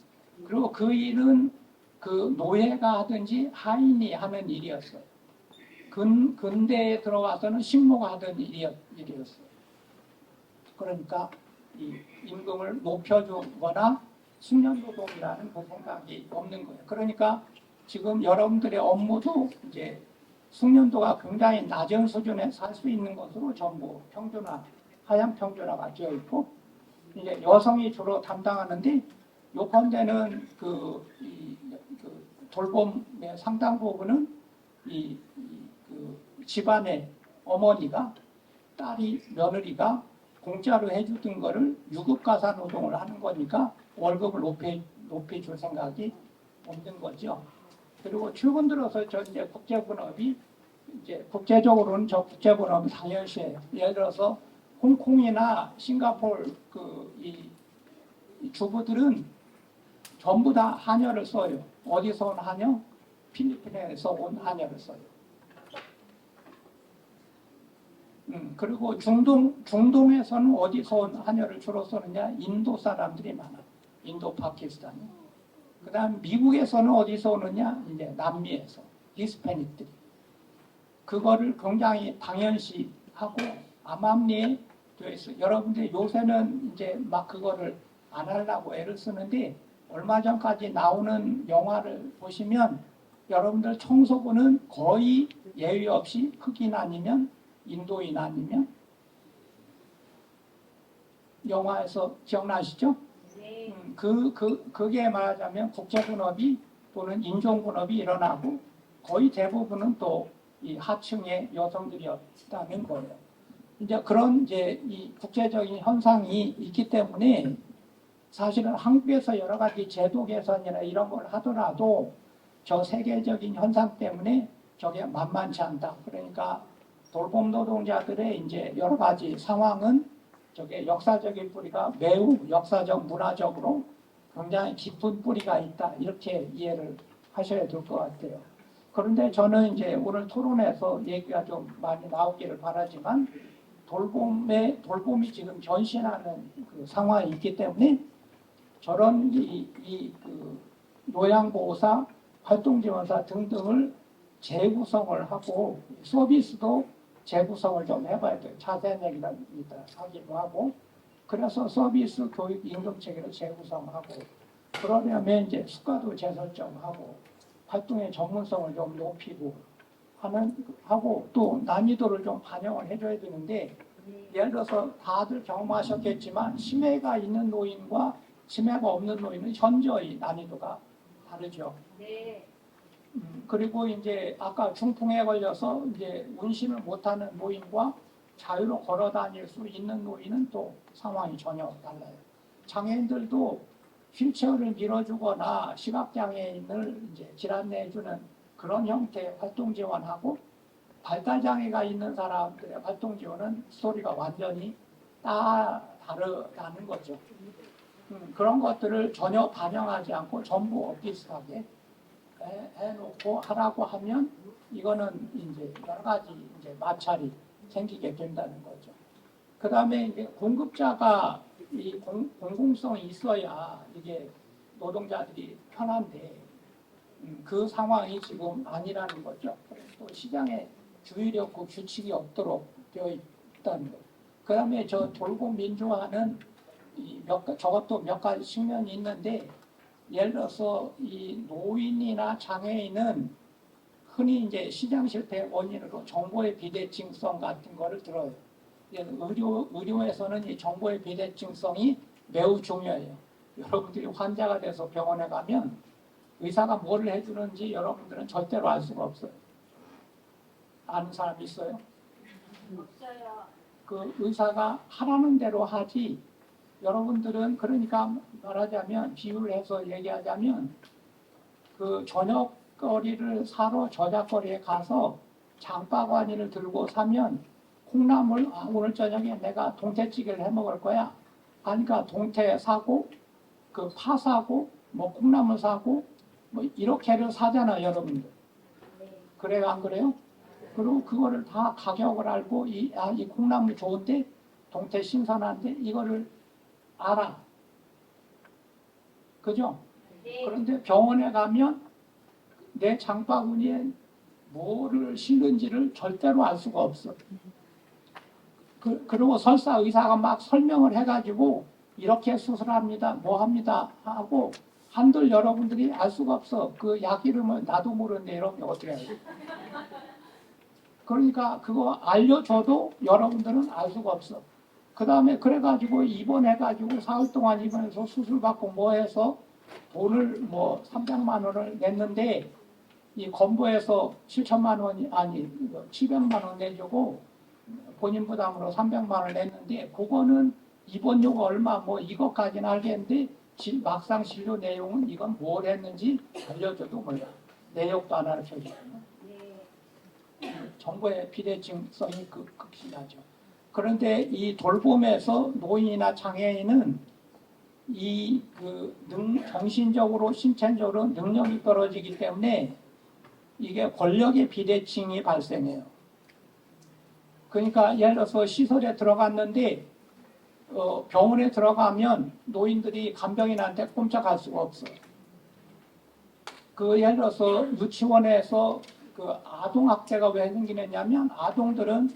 그리고 그 일은 그 노예가 하든지 하인이 하는 일이었어요. 근대에 들어와서는 식모가 하던 일이었어요. 그러니까 이 임금을 높여주거나 숙련노동이라는 그 생각이 없는 거예요. 그러니까 지금 여러분들의 업무도 이제 숙련도가 굉장히 낮은 수준에 살 수 있는 것으로 전부 평준화, 하향 평준화가 되어 있고 이제 여성이 주로 담당하는데 요컨대는 그 돌봄의 상당 부분은 그 집안의 어머니가 딸이 며느리가 공짜로 해주던 거를 유급가사 노동을 하는 거니까 월급을 높여줄 생각이 없는 거죠. 그리고 최근 들어서 저 이제 국제분업이 이제 국제적으로는 저 국제분업이 당연시해요. 예를 들어서 홍콩이나 싱가포르 이 주부들은 전부 다 한여를 써요. 어디서 온 한여? 필리핀에서 온 한여를 써요. 그리고 중동에서는 어디서 온 한여를 주로 쓰느냐? 인도 사람들이 많아. 인도, 파키스탄이. 그다음 미국에서는 어디서 오느냐? 이제 남미에서 히스패닉들이 그거를 굉장히 당연시하고 암암리에 되어 있어요. 여러분들이 요새는 이제 막 그거를 안 하려고 애를 쓰는데 얼마 전까지 나오는 영화를 보시면 여러분들 청소부는 거의 예외 없이 흑인 아니면 인도인 아니면 영화에서 기억나시죠? 그게 말하자면 국제분업이 또는 인종분업이 일어나고 거의 대부분은 또 이 하층의 여성들이었다는 거예요. 이제 그런 이제 이 국제적인 현상이 있기 때문에 사실은 한국에서 여러 가지 제도 개선이나 이런 걸 하더라도 저 세계적인 현상 때문에 저게 만만치 않다. 그러니까 돌봄 노동자들의 이제 여러 가지 상황은 저게 역사적인 뿌리가 매우 역사적 문화적으로 굉장히 깊은 뿌리가 있다. 이렇게 이해를 하셔야 될 것 같아요. 그런데 저는 이제 오늘 토론에서 얘기가 좀 많이 나오기를 바라지만 돌봄이 지금 전신하는 그 상황이 있기 때문에 저런 그 요양보호사, 활동지원사 등등을 재구성을 하고 서비스도 재구성을 좀 해봐야 돼요. 자세한 얘기는 이따 하기도 하고 그래서 서비스 교육 임금체계를 재구성하고 그러려면 이제 수가도 재설정하고 활동의 전문성을 좀 높이고 하고 또 난이도를 좀 반영을 해줘야 되는데 예를 들어서 다들 경험하셨겠지만 치매가 있는 노인과 치매가 없는 노인은 현저히 난이도가 다르죠. 네. 그리고 이제 아까 중풍에 걸려서 이제 운신을 못하는 노인과 자유로 걸어 다닐 수 있는 노인은 또 상황이 전혀 달라요. 장애인들도 휠체어를 밀어주거나 시각장애인을 이제 질환내주는 그런 형태의 활동 지원하고 발달장애가 있는 사람들의 활동 지원은 스토리가 완전히 다르다는 거죠. 그런 것들을 전혀 반영하지 않고 전부 비슷하게 해놓고 하라고 하면 이거는 이제 여러 가지 이제 마찰이 생기게 된다는 거죠. 그 다음에 이제 공급자가 이 공공성이 있어야 이게 노동자들이 편한데 그 상황이 지금 아니라는 거죠. 그래서 또 시장에 주의력고 규칙이 없도록 되어 있다는 거. 그 다음에 저 돌봄 민주화는 저것도 몇 가지 측면이 있는데 예를 들어서 이 노인이나 장애인은 흔히 이제 시장 실패 원인으로 정보의 비대칭성 같은 거를 들어요. 의료에서는 이 정보의 비대칭성이 매우 중요해요. 여러분들이 환자가 돼서 병원에 가면 의사가 뭐를 해주는지 여러분들은 절대로 알 수가 없어요. 아는 사람 있어요? 없어요. 그 의사가 하라는 대로 하지 여러분들은 그러니까 말하자면 비유를 해서 얘기하자면 그 저녁거리를 사러 저작거리에 가서 장바구니를 들고 사면 콩나물 오늘 저녁에 내가 동태찌개를 해 먹을 거야. 그러니까 동태 사고 그 파 사고 뭐 콩나물 사고 뭐 이렇게를 사잖아 여러분들. 그래요 안 그래요? 그리고 그거를 다 가격을 알고 이 콩나물 좋은데 동태 신선한데 이거를 알아. 그죠? 그런데 병원에 가면 내 장바구니에 뭐를 실는지를 절대로 알 수가 없어. 그리고 설사 의사가 막 설명을 해가지고 이렇게 수술합니다, 뭐 합니다 하고 한들 여러분들이 알 수가 없어. 그 약 이름을 나도 모르는데 이러면 어떻게 해요? 그러니까 그거 알려줘도 여러분들은 알 수가 없어. 그 다음에 그래가지고 입원해가지고 사흘 동안 입원해서 수술받고 뭐 해서 돈을 뭐 300만 원을 냈는데 이 건보에서 7천만 원이 아니 700만 원 내주고 본인 부담으로 300만 원을 냈는데 그거는 입원료가 얼마 뭐 이것까지는 알겠는데 막상 진료 내용은 이건 뭘 했는지 알려줘도 몰라. 내역도 안 알려줘요. 정보의 비대칭성이 극심하죠. 그런데 이 돌봄에서 노인이나 장애인은 이 정신적으로 신체적으로 능력이 떨어지기 때문에 이게 권력의 비대칭이 발생해요. 그러니까 예를 들어서 시설에 들어갔는데 병원에 들어가면 노인들이 간병인한테 꼼짝할 수가 없어요. 그 예를 들어서 유치원에서 그 아동학대가 왜 생기느냐면 아동들은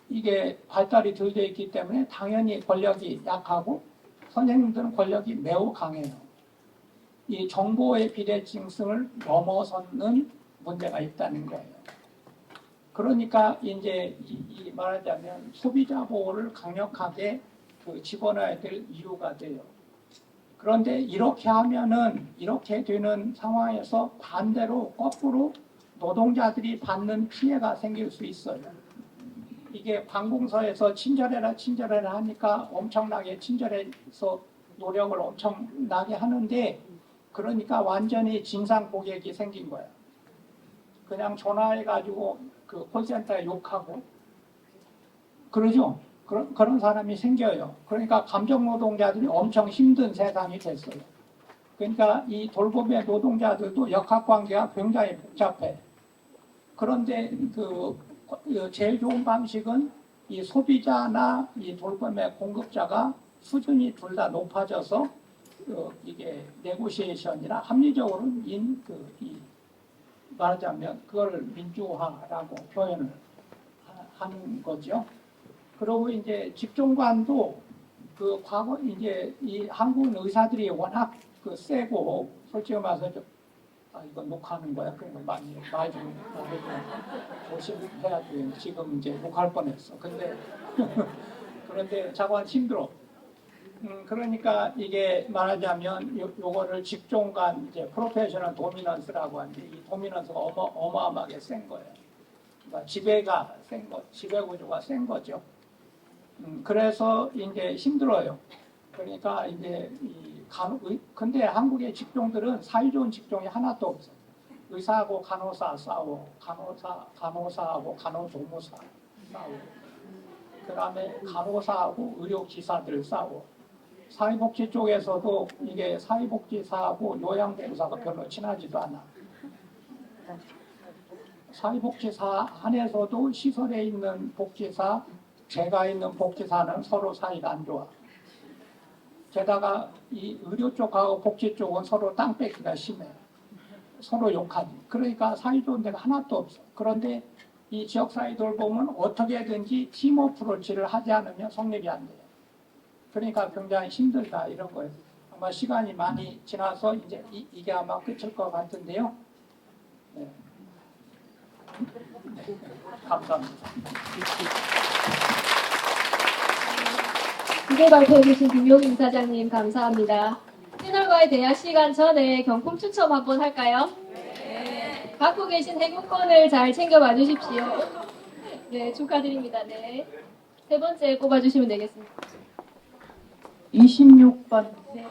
이게 발달이 덜 돼 있기 때문에 당연히 권력이 약하고 선생님들은 권력이 매우 강해요. 이 정보의 비대칭성을 넘어서는 문제가 있다는 거예요. 그러니까 이제 말하자면 소비자 보호를 강력하게 집어넣어야 될 이유가 돼요. 그런데 이렇게 하면은 이렇게 되는 상황에서 반대로 거꾸로 노동자들이 받는 피해가 생길 수 있어요. 이게 관공서에서 친절해라 하니까 엄청나게 친절해서 노력을 엄청나게 하는데 그러니까 완전히 진상 고객이 생긴 거야. 그냥 전화해가지고 그 콜센터에 욕하고 그러죠. 그런 사람이 생겨요. 그러니까 감정 노동자들이 엄청 힘든 세상이 됐어요. 그러니까 이 돌봄의 노동자들도 역학관계가 굉장히 복잡해. 그런데 제일 좋은 방식은 이 소비자나 이 돌봄의 공급자가 수준이 둘 다 높아져서 이게 네고시에이션이나 합리적으로 말하자면 그걸 민주화라고 표현을 하는 거죠. 그리고 이제 직종관도 그 과거 이제 이 한국 의사들이 워낙 세고 솔직히 말해서 이거 녹화하는 거야. 그런 거 많이 말 좀 조심해야 돼. 지금 이제 녹화할 뻔했어. 근데 그런데 자관 힘들어. 그러니까 이게 말하자면 요거를 직종간 이제 프로페셔널 도미넌스라고 하는데 이 도미넌스가 어마어마하게 센 거예요. 그러니까 지배 구조가 센 거죠. 그래서 이제 힘들어요. 그러니까 이제 근데 한국의 직종들은 사이좋은 직종이 하나도 없어요. 의사하고 간호사 싸워, 간호사하고 간호조무사 싸워. 그다음에 간호사하고 의료기사들 싸워. 사회복지 쪽에서도 이게 사회복지사하고 요양보호사가 별로 친하지도 않아. 사회복지사 안에서도 시설에 있는 복지사, 제가 있는 복지사는 서로 사이가 안 좋아. 게다가 이 의료 쪽하고 복지 쪽은 서로 땅 뺏기가 심해. 서로 욕하지. 그러니까 사이좋은 데가 하나도 없어. 그런데 이 지역사회 돌봄은 어떻게든지 팀 어프로치를 하지 않으면 성립이 안 돼요. 그러니까 굉장히 힘들다 이런 거예요. 아마 시간이 많이 지나서 이제 이게 아마 끝일 것 같은데요. 네. 감사합니다. 이제 발표해주신 김용임 사장님 감사합니다. 패널과의 대화 시간 전에 경품 추첨 한번 할까요? 네. 갖고 계신 행운권을 잘 챙겨봐 주십시오. 네, 축하드립니다. 네. 세 번째 꼽아주시면 되겠습니다. 26번. 네.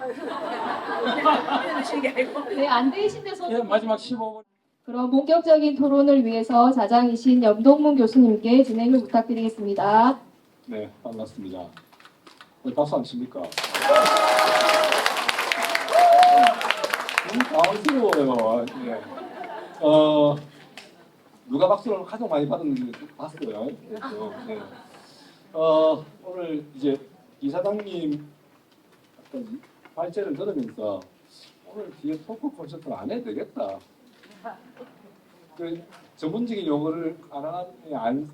네, 안 되신데 손. 예, 마지막 15분. 그럼 본격적인 토론을 위해서 자장이신 염동문 교수님께 진행을 부탁드리겠습니다. 네, 반갑습니다. 박수 안 칩니까? 너무 당황스러워요. 네. 누가 박수를 가장 많이 받았는지 봤어요. 네. 오늘 이제 이사장님 어떤 발제를 들으면서 오늘 뒤에 토크 콘서트를 안 해도 되겠다. 그 전문적인 용어를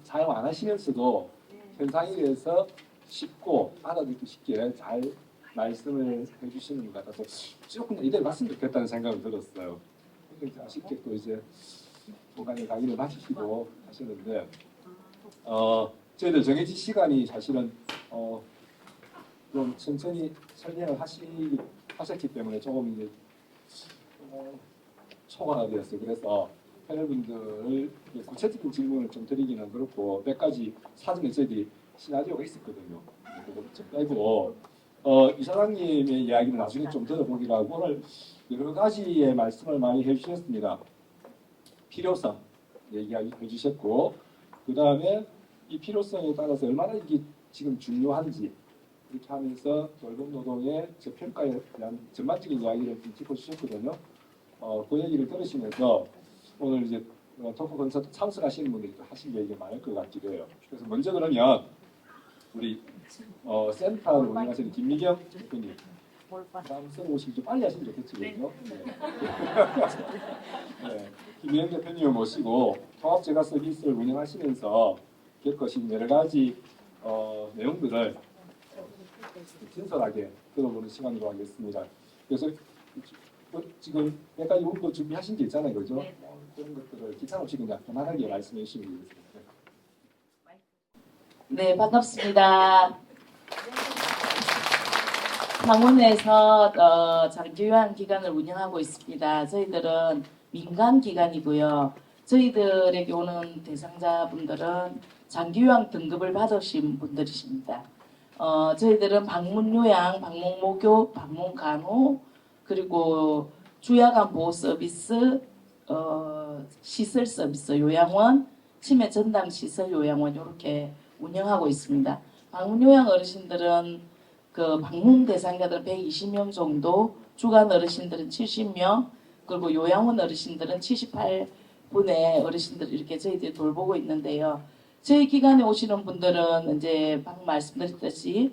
사용 안 하시면서도 현상에 대해서 쉽고 알아듣기 쉽게 잘 말씀을 해주시는 것 같아서 조금 이대로 갔으면 좋겠다는 생각을 들었어요. 근데 아쉽게 또 이제 중간에 강의를 마치시고 하시는데 저희들 정해진 시간이 사실은 좀 천천히 설명을 하셨기 때문에 조금 이제 초과가 되었어요. 그래서 패널분들을 구체적인 질문을 좀 드리기는 그렇고 몇 가지 사전에 저희들이 시나리오가 있었거든요. 그거 좀 빼고 이사장님의 이야기를 나중에 좀 들어보기로 하고 오늘 여러 가지의 말씀을 많이 해주셨습니다. 필요성 얘기해 주셨고 그 다음에 이 필요성에 따라서 얼마나 이게 지금 중요한지 이렇게 하면서 돌봄 노동의 저평가에 대한 전반적인 이야기를 좀 짚어주셨거든요. 그 얘기를 들으시면서 오늘 이제 토크 콘서트 참석하시는 분들이 하신 얘기가 많을 것 같기도 해요. 그래서 먼저 그러면 우리 센터를 운영하시는 김미경 대표님 부담스러워 오시기 좀 빨리 하시면 좋겠죠, 그죠? 네. 네. 김혜영 대표님을 모시고 통합재가 서비스를 운영하시면서 겪으신 여러 가지 내용들을 진솔하게 들어보는 시간으로 하겠습니다. 그래서 지금 몇 가지 문구 준비하신 게 있잖아요, 그죠? 그런 것들을 기타 없이 그냥 편안하게 말씀해 주시면 되겠습니다. 네, 반갑습니다. 창원에서 장기요양 기관을 운영하고 있습니다. 저희들은 민간 기관이고요. 저희들에게 오는 대상자분들은 장기요양 등급을 받으신 분들이십니다. 저희들은 방문요양, 방문모교, 방문간호, 그리고 주야간 보호 서비스, 시설 서비스, 요양원, 치매 전담 시설 요양원 이렇게 운영하고 있습니다. 방문요양 어르신들은 그 방문 대상자들 120명 정도, 주간 어르신들은 70명, 그리고 요양원 어르신들은 78분의 어르신들 이렇게 저희들이 돌보고 있는데요. 저희 기관에 오시는 분들은 이제 방금 말씀드렸듯이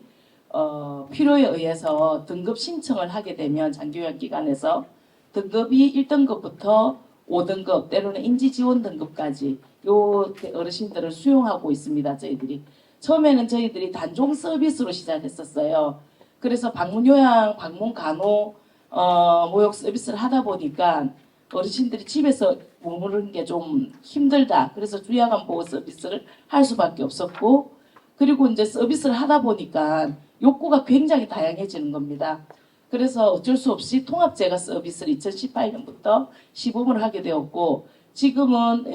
필요에 의해서 등급 신청을 하게 되면 장기요양 기관에서 등급이 1등급부터 5등급 때로는 인지지원 등급까지 요 어르신들을 수용하고 있습니다. 저희들이 처음에는 저희들이 단종 서비스로 시작했었어요. 그래서 방문요양, 방문간호 모욕 서비스를 하다 보니까 어르신들이 집에서 머무르는 게 좀 힘들다. 그래서 주야간 보호 서비스를 할 수밖에 없었고, 그리고 이제 서비스를 하다 보니까 욕구가 굉장히 다양해지는 겁니다. 그래서 어쩔 수 없이 통합재가 서비스를 2018년부터 시범을 하게 되었고, 지금은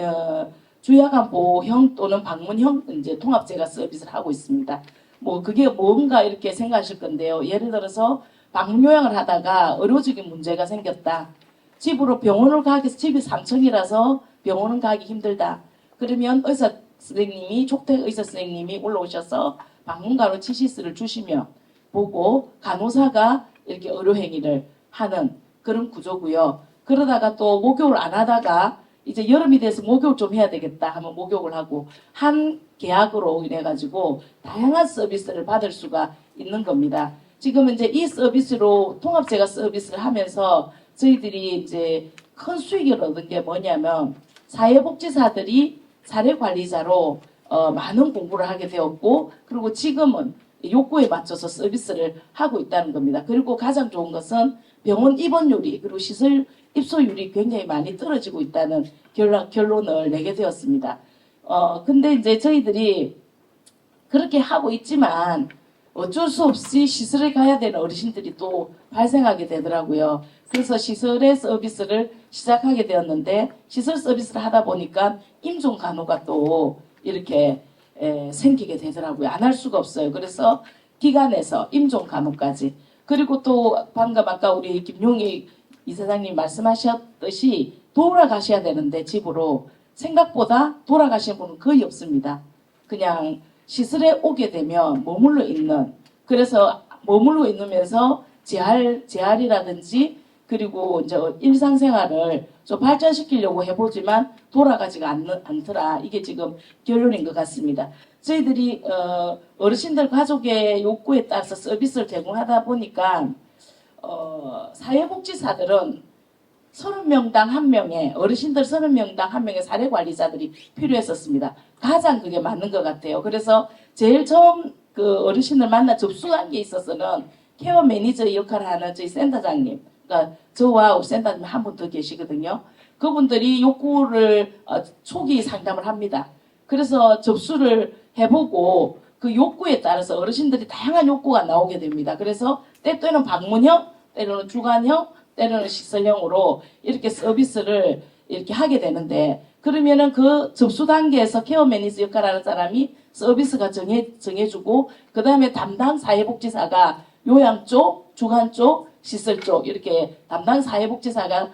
주야간 보호형 또는 방문형 이제 통합재가 서비스를 하고 있습니다. 뭐 그게 뭔가 이렇게 생각하실 건데요. 예를 들어서 방문요양을 하다가 의료적인 문제가 생겼다. 집으로 병원을 가기 집이 3층이라서 병원은 가기 힘들다. 그러면 의사 선생님이 족택 의사 선생님이 올라오셔서 방문간호 치시스를 주시면 보고 간호사가 이렇게 의료행위를 하는 그런 구조고요. 그러다가 또 목욕을 안 하다가 이제 여름이 돼서 목욕을 좀 해야 되겠다 하면 목욕을 하고 한 계약으로 인해 가지고 다양한 서비스를 받을 수가 있는 겁니다. 지금 이제 이 서비스로 통합재가 서비스를 하면서 저희들이 이제 큰 수익을 얻은 게 뭐냐면 사회복지사들이 사례관리자로 많은 공부를 하게 되었고, 그리고 지금은 욕구에 맞춰서 서비스를 하고 있다는 겁니다. 그리고 가장 좋은 것은 병원 입원율이 그리고 시설 입소율이 굉장히 많이 떨어지고 있다는 결론을 내게 되었습니다. 근데 이제 저희들이 그렇게 하고 있지만 어쩔 수 없이 시설에 가야 되는 어르신들이 또 발생하게 되더라고요. 그래서 시설의 서비스를 시작하게 되었는데, 시설 서비스를 하다 보니까 임종 간호가 또 이렇게 생기게 되더라고요. 안 할 수가 없어요. 그래서 기관에서 임종 간호까지, 그리고 또 방금 아까 우리 김용희 이사장님 말씀하셨듯이 돌아가셔야 되는데 집으로 생각보다 돌아가시는 분은 거의 없습니다. 그냥 시설에 오게 되면 머물러 있는, 그래서 머물러 있으면서 재활이라든지 그리고 이제 일상생활을 좀 발전시키려고 해보지만 돌아가지가 않더라. 이게 지금 결론인 것 같습니다. 저희들이 어르신들 가족의 욕구에 따라서 서비스를 제공하다 보니까 사회복지사들은 30명당 1명의 어르신들 30명당 1명의 사례관리자들이 필요했었습니다. 가장 그게 맞는 것 같아요. 그래서 제일 처음 그 어르신을 만나 접수한 게 있어서는 케어 매니저 역할을 하는 저희 센터장님, 그러니까 저와 우리 센터장님 한 분 더 계시거든요. 그분들이 욕구를 초기 상담을 합니다. 그래서 접수를 해보고 그 욕구에 따라서 어르신들이 다양한 욕구가 나오게 됩니다. 그래서 때때로는 방문형, 때로는 주간형, 때로는 시설형으로 이렇게 서비스를 이렇게 하게 되는데, 그러면은 그 접수 단계에서 케어 매니저 역할하는 사람이 서비스가 정해주고, 그 다음에 담당 사회복지사가 요양 쪽, 주간 쪽, 시설 쪽 이렇게 담당 사회복지사가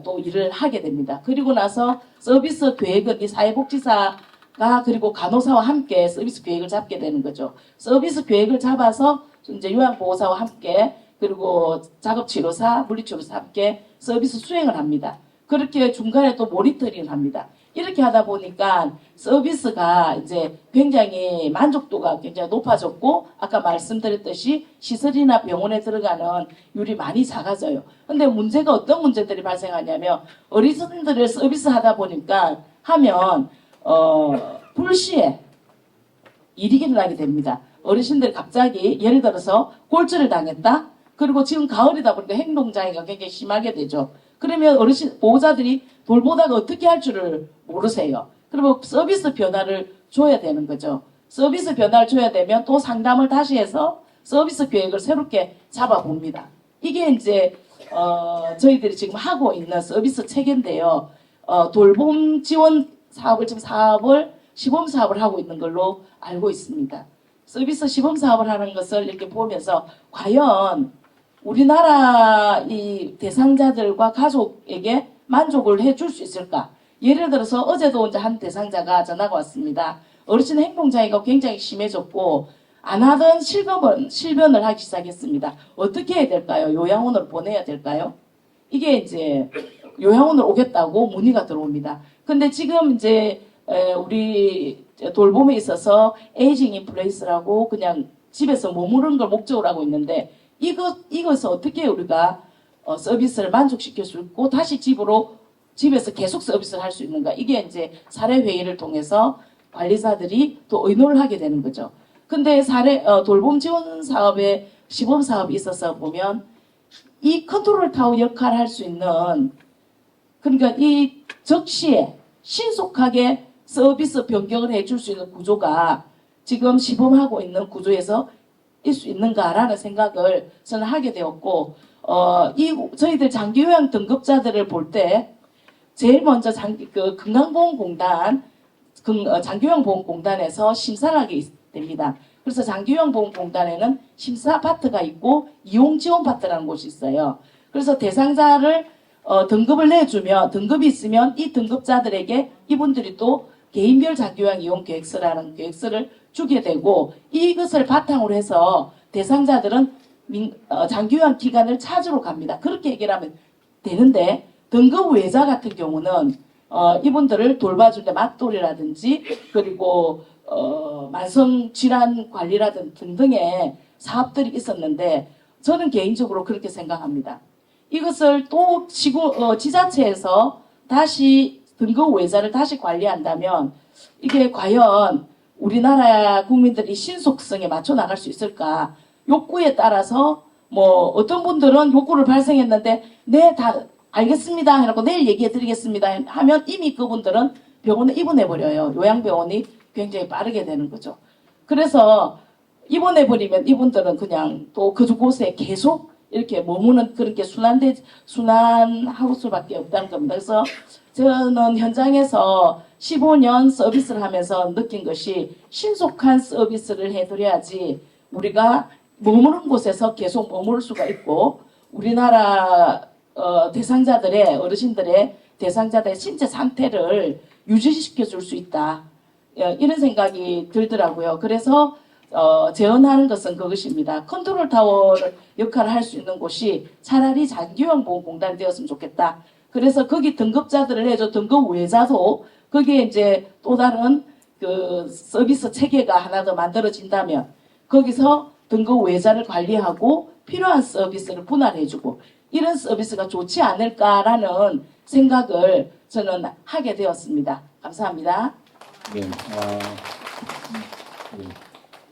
또 일을 하게 됩니다. 그리고 나서 서비스 계획은 이 사회복지사가 그리고 간호사와 함께 서비스 계획을 잡게 되는 거죠. 서비스 계획을 잡아서 이제 요양보호사와 함께 그리고 작업치료사, 물리치료사 함께 서비스 수행을 합니다. 그렇게 중간에 또 모니터링을 합니다. 이렇게 하다 보니까 서비스가 이제 굉장히 만족도가 굉장히 높아졌고 아까 말씀드렸듯이 시설이나 병원에 들어가는 율이 많이 작아져요. 근데 문제가 어떤 문제들이 발생하냐면 어르신들을 서비스 하다 보니까 하면 불시에 일이 일어나게 됩니다. 어르신들 갑자기 예를 들어서 골절을 당했다. 그리고 지금 가을이다 보니까 행동장애가 굉장히 심하게 되죠. 그러면 어르신 보호자들이 돌보다가 어떻게 할 줄을 모르세요. 그리고 서비스 변화를 줘야 되는 거죠. 서비스 변화를 줘야 되면 또 상담을 다시 해서 서비스 계획을 새롭게 잡아봅니다. 이게 이제 저희들이 지금 하고 있는 서비스 체계인데요. 돌봄 지원 사업을 지금 시범 사업을 하고 있는 걸로 알고 있습니다. 서비스 시범 사업을 하는 것을 이렇게 보면서 과연 우리나라 이 대상자들과 가족에게 만족을 해줄 수 있을까? 예를 들어서 어제도 이제 한 대상자가 전화가 왔습니다. 어르신 행동장애가 굉장히 심해졌고 안 하던 실변을 하기 시작했습니다. 어떻게 해야 될까요? 요양원으로 보내야 될까요? 이게 이제 요양원으로 오겠다고 문의가 들어옵니다. 근데 지금 이제 우리 돌봄에 있어서 에이징 인 플레이스라고 그냥 집에서 머무르는 걸 목적으로 하고 있는데 이것을 어떻게 우리가 서비스를 만족시킬 수 있고 다시 집에서 계속 서비스를 할 수 있는가. 이게 이제 사례회의를 통해서 관리사들이 또 의논을 하게 되는 거죠. 근데 돌봄 지원 사업의 시범 사업이 있어서 보면 이 컨트롤 타워 역할을 할 수 있는 그러니까 이 적시에 신속하게 서비스 변경을 해줄 수 있는 구조가 지금 시범하고 있는 구조에서 일 수 있는가라는 생각을 저는 하게 되었고 저희들 장기요양 등급자들을 볼 때 제일 먼저 건강보험공단 장기요양보험공단에서 심사를 하게 됩니다. 그래서 장기요양보험공단에는 심사 파트가 있고 이용지원 파트라는 곳이 있어요. 그래서 대상자를 등급을 내주면 등급이 있으면 이 등급자들에게 이분들이 또 개인별 장기요양 이용 계획서라는 계획서를 주게 되고 이것을 바탕으로 해서 대상자들은 장기요양 기관을 찾으러 갑니다. 그렇게 얘기를 하면 되는데 등급 외자 같은 경우는 이분들을 돌봐줄 때 맞돌이라든지 그리고 만성질환 관리라든지 등등의 사업들이 있었는데 저는 개인적으로 그렇게 생각합니다. 이것을 또 지자체에서 다시 등급 외자를 다시 관리한다면 이게 과연 우리나라 국민들이 신속성에 맞춰 나갈 수 있을까? 욕구에 따라서 뭐 어떤 분들은 욕구를 발생했는데 네, 다 알겠습니다 하고 내일 얘기해 드리겠습니다 하면 이미 그분들은 병원에 입원해 버려요. 요양병원이 굉장히 빠르게 되는 거죠. 그래서 입원해 버리면 이분들은 그냥 또 그곳에 계속 이렇게 머무는 그런 게 순환할 수밖에 없다는 겁니다. 그래서 저는 현장에서 15년 서비스를 하면서 느낀 것이 신속한 서비스를 해드려야지 우리가 머무는 곳에서 계속 머무를 수가 있고 우리나라 대상자들의 어르신들의 대상자들의 신체 상태를 유지시켜 줄 수 있다. 이런 생각이 들더라고요. 그래서 제언하는 것은 그것입니다. 컨트롤 타워 역할을 할 수 있는 곳이 차라리 장기요양보험공단이 되었으면 좋겠다. 그래서 거기 등급자들을 해줘 등급 외자도 거기에 이제 또 다른 그 서비스 체계가 하나 더 만들어진다면 거기서 등급 외자를 관리하고 필요한 서비스를 분할해주고 이런 서비스가 좋지 않을까라는 생각을 저는 하게 되었습니다. 감사합니다. 네, 네.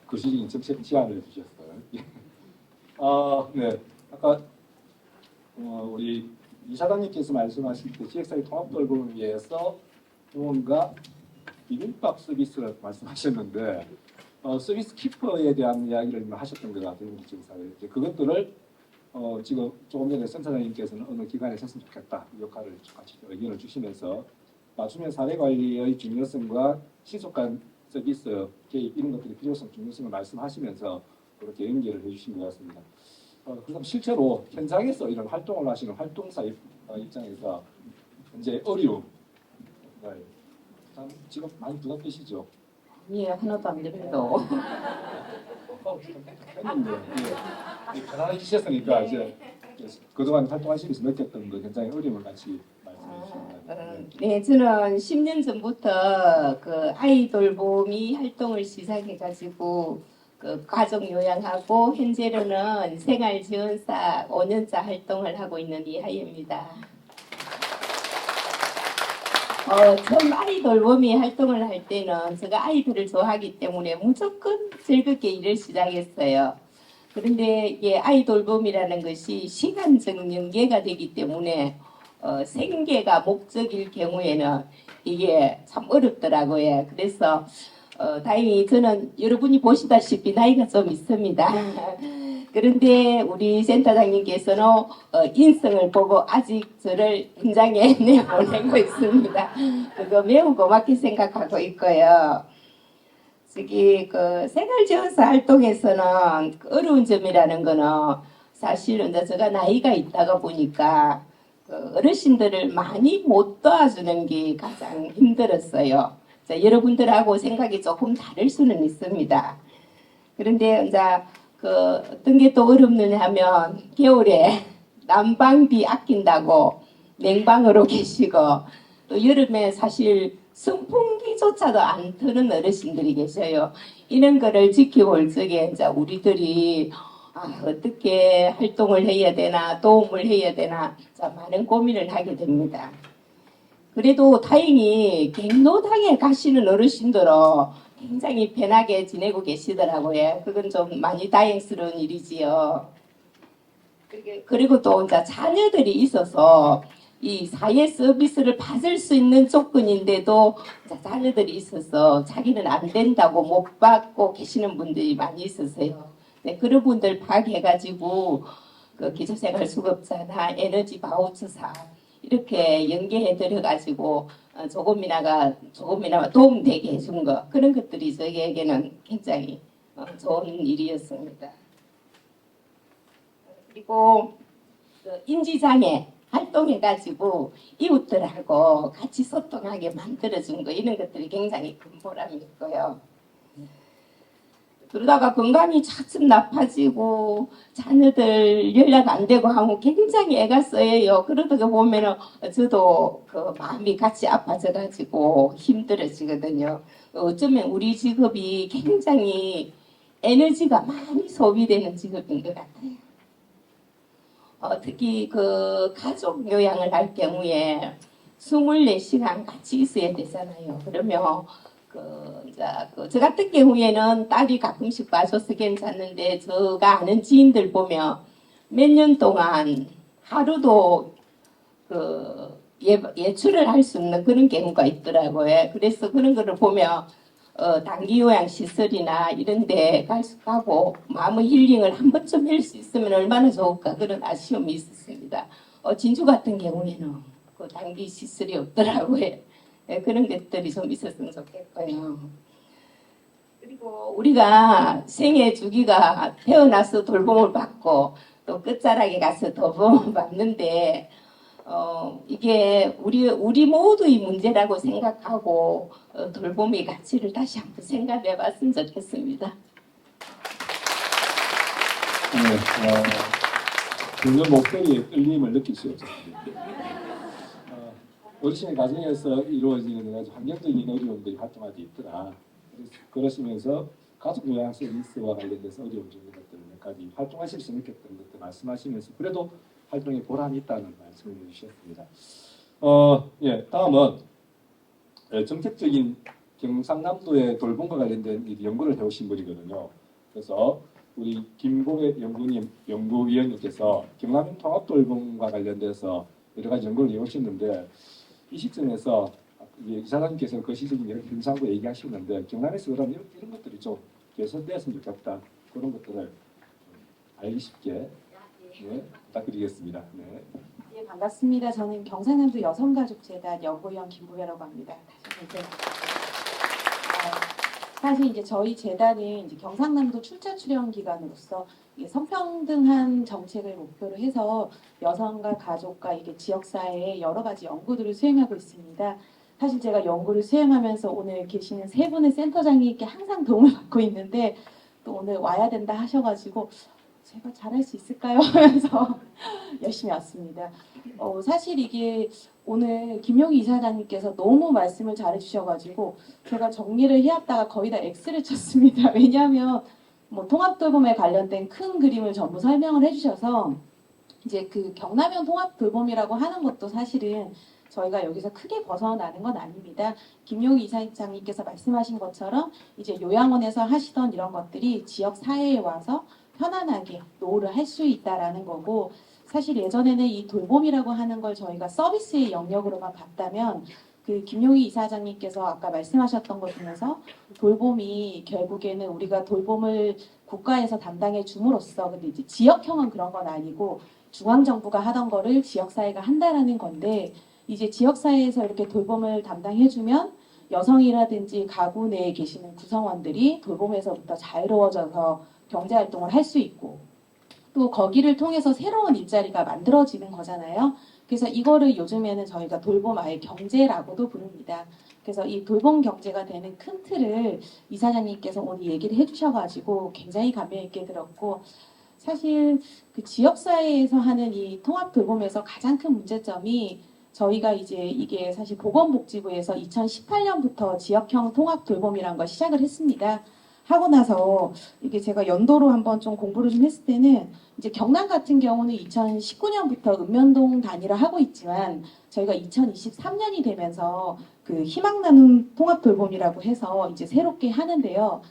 구시적인 시간을 주셨어요. 네, 아까 우리 이사장님께서 말씀하실 때 지역사회 통합 돌봄을 위해서 무언가 비빔밥 서비스를 말씀하셨는데 서비스 키퍼에 대한 이야기를 하셨던 것 같아요. 우리 지역사회 그것들을 지금 조금 전에 센터장님께서는 어느 기관에 했으면 좋겠다 이 역할을 같이 의견을 주시면서 맞춤형 사회 관리의 중요성과 신속한 서비스 개입 이런 것들의 필요성, 중요성을 말씀하시면서 그렇게 연결을 해주신 것 같습니다. 그럼 실제로 현장에서 이런 활동을 하시는 활동사 입장에서 현재 어려움, 참 지금 많이 부담되시죠? 예, 하나도 안 됩니다. 했는데 편안해지셨으니까 이제 그동안 활동하시면서 느꼈던 그 현장의 어려움을 같이 말씀해 주시면 네, 저는 10년 전부터 그 아이돌봄이 활동을 시작해가지고 그 가족 요양하고 현재로는 생활지원사 5년차 활동을 하고 있는 이하예입니다. 처음 아이돌봄이 활동을 할 때는 제가 아이들을 좋아하기 때문에 무조건 즐겁게 일을 시작했어요. 그런데 이게 아이돌봄이라는 것이 시간적 연계가 되기 때문에 생계가 목적일 경우에는 이게 참 어렵더라고요. 그래서 다행히 저는 여러분이 보시다시피 나이가 좀 있습니다. 그런데 우리 센터장님께서는 인성을 보고 아직 저를 현장에 내보내고 있습니다. 그거 매우 고맙게 생각하고 있고요. 저기 그 생활지원사 활동에서는 그 어려운 점이라는 거는 사실은 이제 제가 나이가 있다가 보니까 그 어르신들을 많이 못 도와주는 게 가장 힘들었어요. 자, 여러분들하고 생각이 조금 다를 수는 있습니다. 그런데 이제 그 어떤 게 또 어렵느냐 하면 겨울에 난방비 아낀다고 냉방으로 계시고 또 여름에 사실 선풍기조차도 안 트는 어르신들이 계셔요. 이런 거를 지켜볼 적에 이제 우리들이 어떻게 활동을 해야 되나 도움을 해야 되나 자, 많은 고민을 하게 됩니다. 그래도 다행히 경로당에 가시는 어르신들은 굉장히 편하게 지내고 계시더라고요. 그건 좀 많이 다행스러운 일이지요. 그리고 또 이제 자녀들이 있어서 이 사회 서비스를 받을 수 있는 조건인데도 자녀들이 있어서 자기는 안 된다고 못 받고 계시는 분들이 많이 있었어요. 네, 그런 분들 파악해가지고 그 기초생활수급자나 에너지 바우처사 이렇게 연계해 드려가지고 조금이나마 도움되게 해준 거 그런 것들이 저에게는 굉장히 좋은 일이었습니다. 그리고 그 인지장애 활동해가지고 이웃들하고 같이 소통하게 만들어준 거 이런 것들이 굉장히 큰 보람이 있고요. 그러다가 건강이 차츰 나빠지고 자녀들 연락 안 되고 하면 굉장히 애가 써요. 그러다가 보면은 저도 그 마음이 같이 아파져가지고 힘들어지거든요. 어쩌면 우리 직업이 굉장히 에너지가 많이 소비되는 직업인 것 같아요. 특히 그 가족 요양을 할 경우에 24시간 같이 있어야 되잖아요. 그러면 저 같은 경우에는 딸이 가끔씩 봐줘서 괜찮은데 제가 아는 지인들 보면 몇 년 동안 하루도 예출을 할 수 없는 그런 경우가 있더라고요. 그래서 그런 거를 보면 단기 요양 시설이나 이런 데 가고 마음의 힐링을 한 번쯤 할 수 있으면 얼마나 좋을까 그런 아쉬움이 있었습니다. 진주 같은 경우에는 그 단기 시설이 없더라고요. 네, 그런 것들이 좀 있었으면 좋겠고요. 그리고 우리가 생애 주기가 태어나서 돌봄을 받고 또 끝자락에 가서 돌봄을 받는데 이게 우리 모두의 문제라고 생각하고 돌봄의 가치를 다시 한번 생각해 봤으면 좋겠습니다. 네, 듣는 목소리에 끌림을 느낄 수 없었습니다. 어르신의 가정에서 이루어지는 아주 환경적인 어려움들이 활동할 때 있더라. 그러시면서 가족 요양 서비스와 관련돼서 어려움 적인 것들 몇 가지 활동하실 수 있겠다는 것들 말씀하시면서 그래도 활동에 보람이 있다는 말씀을 해주셨습니다. 예, 다음은 정책적인 경상남도의 돌봄과 관련된 연구를 해오신 분이거든요. 그래서 우리 김보배 연구위원님께서 경남인 통합돌봄과 관련돼서 여러 가지 연구를 해오셨는데 이 시점에서 이사장님께서 그 시적인 현상도 얘기하시는데 경남에서 그럼 이런 것들이 좀 개선되었으면 좋겠다 그런 것들을 알기 쉽게 부탁드리겠습니다. 네. 예, 반갑습니다. 저는 경상남도 여성가족재단 연구위원 김보배라고 합니다. 사실 이제 저희 재단은 이제 경상남도 출자 출연 기관으로서 성평등한 정책을 목표로 해서 여성과 가족과 이게 지역사회의 여러 가지 연구들을 수행하고 있습니다. 사실 제가 연구를 수행하면서 오늘 계시는 세 분의 센터장님께 항상 도움을 받고 있는데 또 오늘 와야 된다 하셔가지고 제가 잘할 수 있을까요? 하면서 열심히 왔습니다. 사실 이게 오늘 김용희 이사장님께서 너무 말씀을 잘해주셔가지고 제가 정리를 해왔다가 거의 다 X를 쳤습니다. 왜냐하면 뭐 통합돌봄에 관련된 큰 그림을 전부 설명을 해주셔서 이제 그 경남형 통합돌봄이라고 하는 것도 사실은 저희가 여기서 크게 벗어나는 건 아닙니다. 김용희 이사장님께서 말씀하신 것처럼 이제 요양원에서 하시던 이런 것들이 지역 사회에 와서 편안하게 노후를 할 수 있다라는 거고, 사실 예전에는 이 돌봄이라고 하는 걸 저희가 서비스의 영역으로만 봤다면 그 김용희 이사장님께서 아까 말씀하셨던 것 중에서 돌봄이 결국에는 우리가 돌봄을 국가에서 담당해 줌으로써, 근데 이제 지역형은 그런 건 아니고 중앙정부가 하던 거를 지역사회가 한다라는 건데, 이제 지역사회에서 이렇게 돌봄을 담당해주면 여성이라든지 가구 내에 계시는 구성원들이 돌봄에서부터 자유로워져서 경제활동을 할 수 있고, 또 거기를 통해서 새로운 일자리가 만들어지는 거잖아요. 그래서 이거를 요즘에는 저희가 돌봄 아예 경제라고도 부릅니다. 그래서 이 돌봄 경제가 되는 큰 틀을 이사장님께서 오늘 얘기를 해주셔가지고 굉장히 감명 있게 들었고, 사실 그 지역사회에서 하는 이 통합 돌봄에서 가장 큰 문제점이 저희가 이제 이게 사실 보건복지부에서 2018년부터 지역형 통합 돌봄이라는 걸 시작을 했습니다. 하고 나서 이게 제가 연도로 한번 좀 공부를 좀 했을 때는 이제 경남 같은 경우는 2019년부터 읍면동 단위로 하고 있지만 저희가 2023년이 되면서 그 희망 나눔 통합 돌봄이라고 해서 이제 새롭게 하는데요.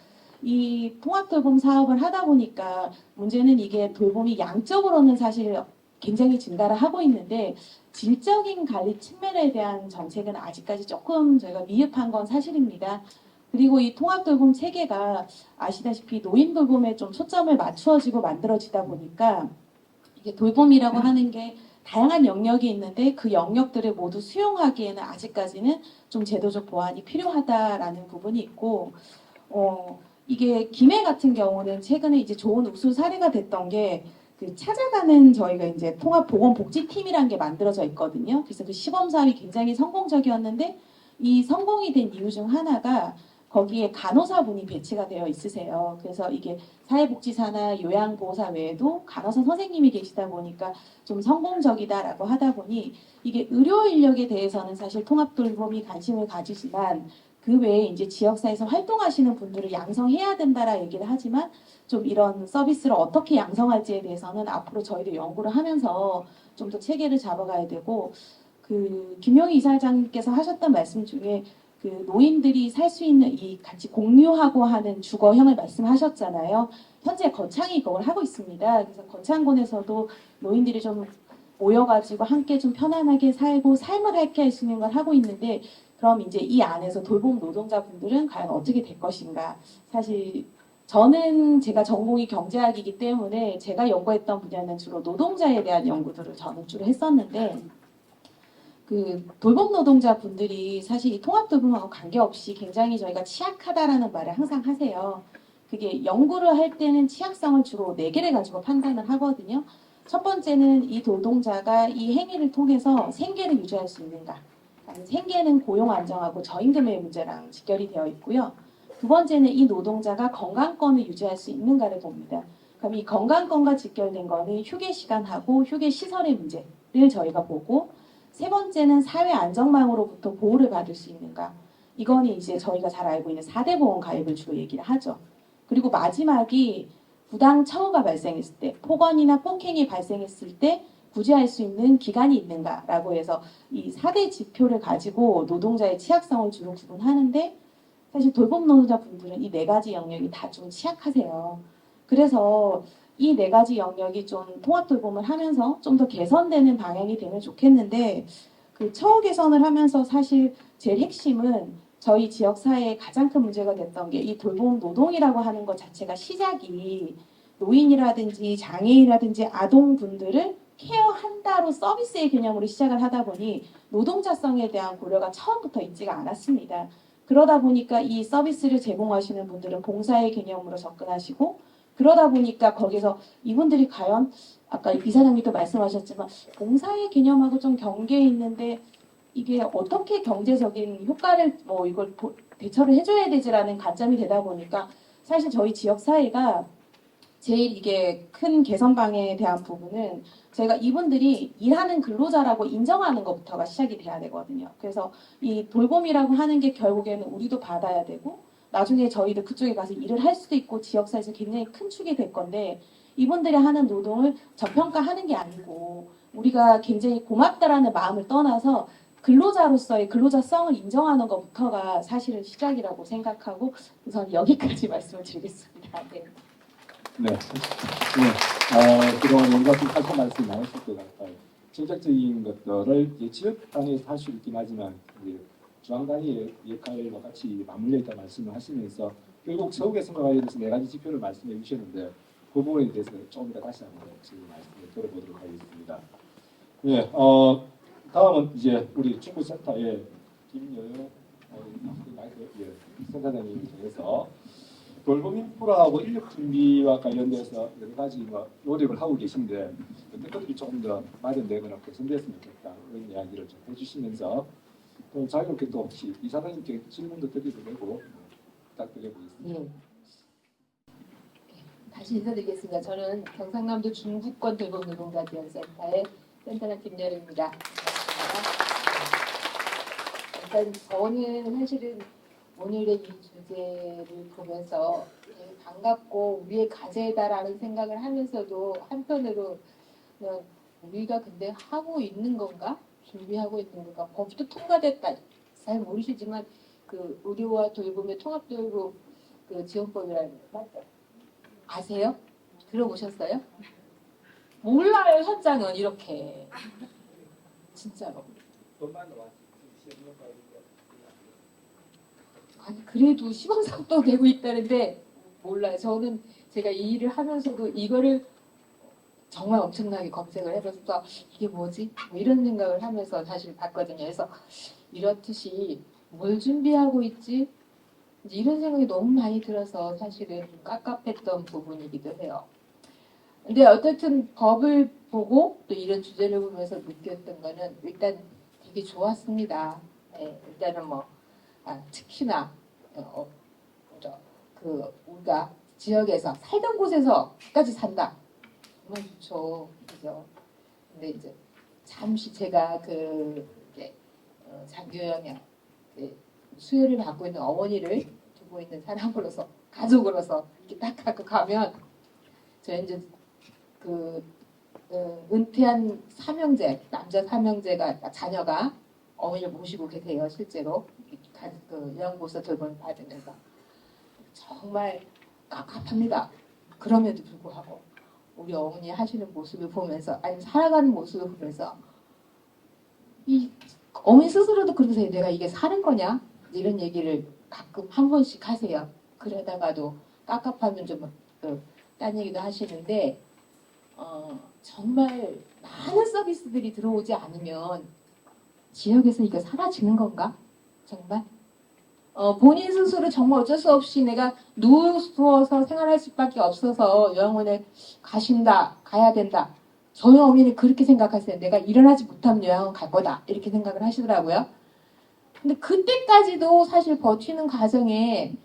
이 통합 돌봄 사업을 하다 보니까 문제는 이게 돌봄이 양적으로는 사실 굉장히 증가를 하고 있는데 질적인 관리 측면에 대한 정책은 아직까지 조금 저희가 미흡한 건 사실입니다. 그리고 이 통합돌봄 체계가 아시다시피 노인 돌봄에 좀 초점을 맞추어지고 만들어지다 보니까 이게 돌봄이라고 하는 게 다양한 영역이 있는데 그 영역들을 모두 수용하기에는 아직까지는 좀 제도적 보완이 필요하다라는 부분이 있고, 이게 김해 같은 경우는 최근에 이제 좋은 우수 사례가 됐던 게 그 찾아가는 저희가 이제 통합보건복지팀이라는 게 만들어져 있거든요. 그래서 그 시범사업이 굉장히 성공적이었는데 이 성공이 된 이유 중 하나가 거기에 간호사분이 배치가 되어 있으세요. 그래서 이게 사회복지사나 요양보호사 외에도 간호사 선생님이 계시다 보니까 좀 성공적이다라고 하다 보니 이게 의료 인력에 대해서는 사실 통합돌봄이 관심을 가지지만 그 외에 이제 지역사회에서 활동하시는 분들을 양성해야 된다라 얘기를 하지만 좀 이런 서비스를 어떻게 양성할지에 대해서는 앞으로 저희도 연구를 하면서 좀 더 체계를 잡아가야 되고, 그 김용희 이사장님께서 하셨던 말씀 중에 그 노인들이 살 수 있는 이 같이 공유하고 하는 주거형을 말씀하셨잖아요. 현재 거창이 그걸 하고 있습니다. 그래서 거창군에서도 노인들이 좀 모여가지고 함께 좀 편안하게 살고 삶을 함께 할 수 있는 걸 하고 있는데, 그럼 이제 이 안에서 돌봄 노동자분들은 과연 어떻게 될 것인가. 사실 저는 제가 전공이 경제학이기 때문에 제가 연구했던 분야는 주로 노동자에 대한 연구들을 저는 주로 했었는데, 그 돌봄 노동자 분들이 사실 이 통합 돌봄하고 관계없이 굉장히 저희가 취약하다라는 말을 항상 하세요. 그게 연구를 할 때는 취약성을 주로 4개를 가지고 판단을 하거든요. 첫 번째는 이 노동자가 이 행위를 통해서 생계를 유지할 수 있는가. 생계는 고용 안정하고 저임금의 문제랑 직결이 되어 있고요. 두 번째는 이 노동자가 건강권을 유지할 수 있는가를 봅니다. 그럼 이 건강권과 직결된 거는 휴게 시간하고 휴게 시설의 문제를 저희가 보고, 세 번째는 사회 안전망으로부터 보호를 받을 수 있는가. 이거는 이제 저희가 잘 알고 있는 4대 보험 가입을 주로 얘기를 하죠. 그리고 마지막이 부당 처우가 발생했을 때, 폭언이나 폭행이 발생했을 때 구제할 수 있는 기간이 있는가라고 해서 이 4대 지표를 가지고 노동자의 취약성을 주로 구분하는데, 사실 돌봄 노동자분들은 이 4가지 영역이 다 좀 취약하세요. 그래서 이 4가지 영역이 좀 통합 돌봄을 하면서 좀 더 개선되는 방향이 되면 좋겠는데, 그 처우 개선을 하면서 사실 제일 핵심은 저희 지역 사회의 가장 큰 문제가 됐던 게 이 돌봄 노동이라고 하는 것 자체가 시작이 노인이라든지 장애인이라든지 아동분들을 케어한다로 서비스의 개념으로 시작을 하다 보니 노동자성에 대한 고려가 처음부터 있지가 않았습니다. 그러다 보니까 이 서비스를 제공하시는 분들은 봉사의 개념으로 접근하시고, 그러다 보니까 거기서 이분들이 과연 아까 이사장님도 말씀하셨지만 봉사의 개념하고 좀 경계에 있는데 이게 어떻게 경제적인 효과를 뭐 이걸 대처를 해줘야 되지라는 관점이 되다 보니까 사실 저희 지역 사회가 제일 이게 큰 개선 방향에 대한 부분은 저희가 이분들이 일하는 근로자라고 인정하는 것부터가 시작이 돼야 되거든요. 그래서 이 돌봄이라고 하는 게 결국에는 우리도 받아야 되고 나중에 저희도 그쪽에 가서 일을 할 수도 있고 지역사회에서 굉장히 큰 축이 될 건데 이분들이 하는 노동을 저평가하는 게 아니고 우리가 굉장히 고맙다라는 마음을 떠나서 근로자로서의 근로자성을 인정하는 것부터가 사실은 시작이라고 생각하고 우선 여기까지 말씀을 드리겠습니다. 네. 네. 그동안 뭔가 좀 하실 말씀이 많으실 것 같아요. 정책적인 것들을 이제 지역 단위에서 할 수 있긴 하지만 이제 중앙 단위의 역할과 같이 맞물려 있다 말씀을 하시면서 결국 서구 개선과 관련해서 네 가지 지표를 말씀해 주셨는데 그 부분에 대해서 조금 더 다시 한번 지금 말씀을 들어보도록 하겠습니다. 네, 다음은 이제 우리 중부센터의 김여영 센터장님을 통해서 돌봄 인프라하고 인력 준비와 관련돼서 여러 가지 노력을 하고 계신데 어떤 것들이 조금 더 마련되거나 개선됐으면 좋겠다 이런 이야기를 좀 해주시면서 또 자유롭게 또 혹시 이사장님께 질문도 드리도 되고 부탁드려보겠습니다. 예. 다시 인사드리겠습니다. 저는 경상남도 중부권 돌봄 노동자 지원센터의 센터장 김여름입니다. 일단 저는 사실은 오늘의 이 주제를 보면서 되게 반갑고 우리의 과제다라는 생각을 하면서도 한편으로 그냥 우리가 근데 하고 있는 건가? 준비하고 있는 건가? 법도 통과됐다. 잘 모르시지만 그 의료와 돌봄의 통합돌봄 그 지원법이라는 거 맞죠? 아세요? 들어보셨어요? 몰라요. 현장은 이렇게 진짜로. 아니 그래도 시범상도 되고 있다는데 몰라요. 저는 제가 이 일을 하면서도 이거를 정말 엄청나게 검색을 해봐서 이게 뭐지? 뭐 이런 생각을 하면서 사실 봤거든요. 그래서 이렇듯이 뭘 준비하고 있지? 이제 이런 생각이 너무 많이 들어서 사실은 좀 깝깝했던 부분이기도 해요. 근데 어쨌든 법을 보고 또 이런 주제를 보면서 느꼈던 거는 일단 되게 좋았습니다. 네, 일단은 뭐 특히나 우리가 지역에서 살던 곳에서까지 산다. 정말 좋죠. 그죠? 근데 이제 잠시 제가 장교영의 수혈을 받고 있는 어머니를 두고 있는 사람으로서 가족으로서 이렇게 딱 갖고 가면 저희 이제 은퇴한 삼형제 남자 삼형제가 자녀가 어머니를 모시고 계세요. 실제로 요양보호사 돌봄을 받으면서 정말 깝깝합니다. 그럼에도 불구하고 우리 어머니 하시는 모습을 보면서 아니 살아가는 모습을 보면서 이 어머니 스스로도 그러세요. 내가 이게 사는 거냐? 이런 얘기를 가끔 한 번씩 하세요. 그러다가도 깝깝하면 좀 딴 얘기도 하시는데 정말 많은 서비스들이 들어오지 않으면 지역에서 이거 사라지는 건가? 정말? 본인 스스로 정말 어쩔 수 없이 내가 누워서 생활할 수밖에 없어서 요양원에 가야 된다. 저희 어머니는 그렇게 생각하세요. 내가 일어나지 못하면 요양원 갈 거다. 이렇게 생각을 하시더라고요. 근데 그때까지도 사실 버티는 과정에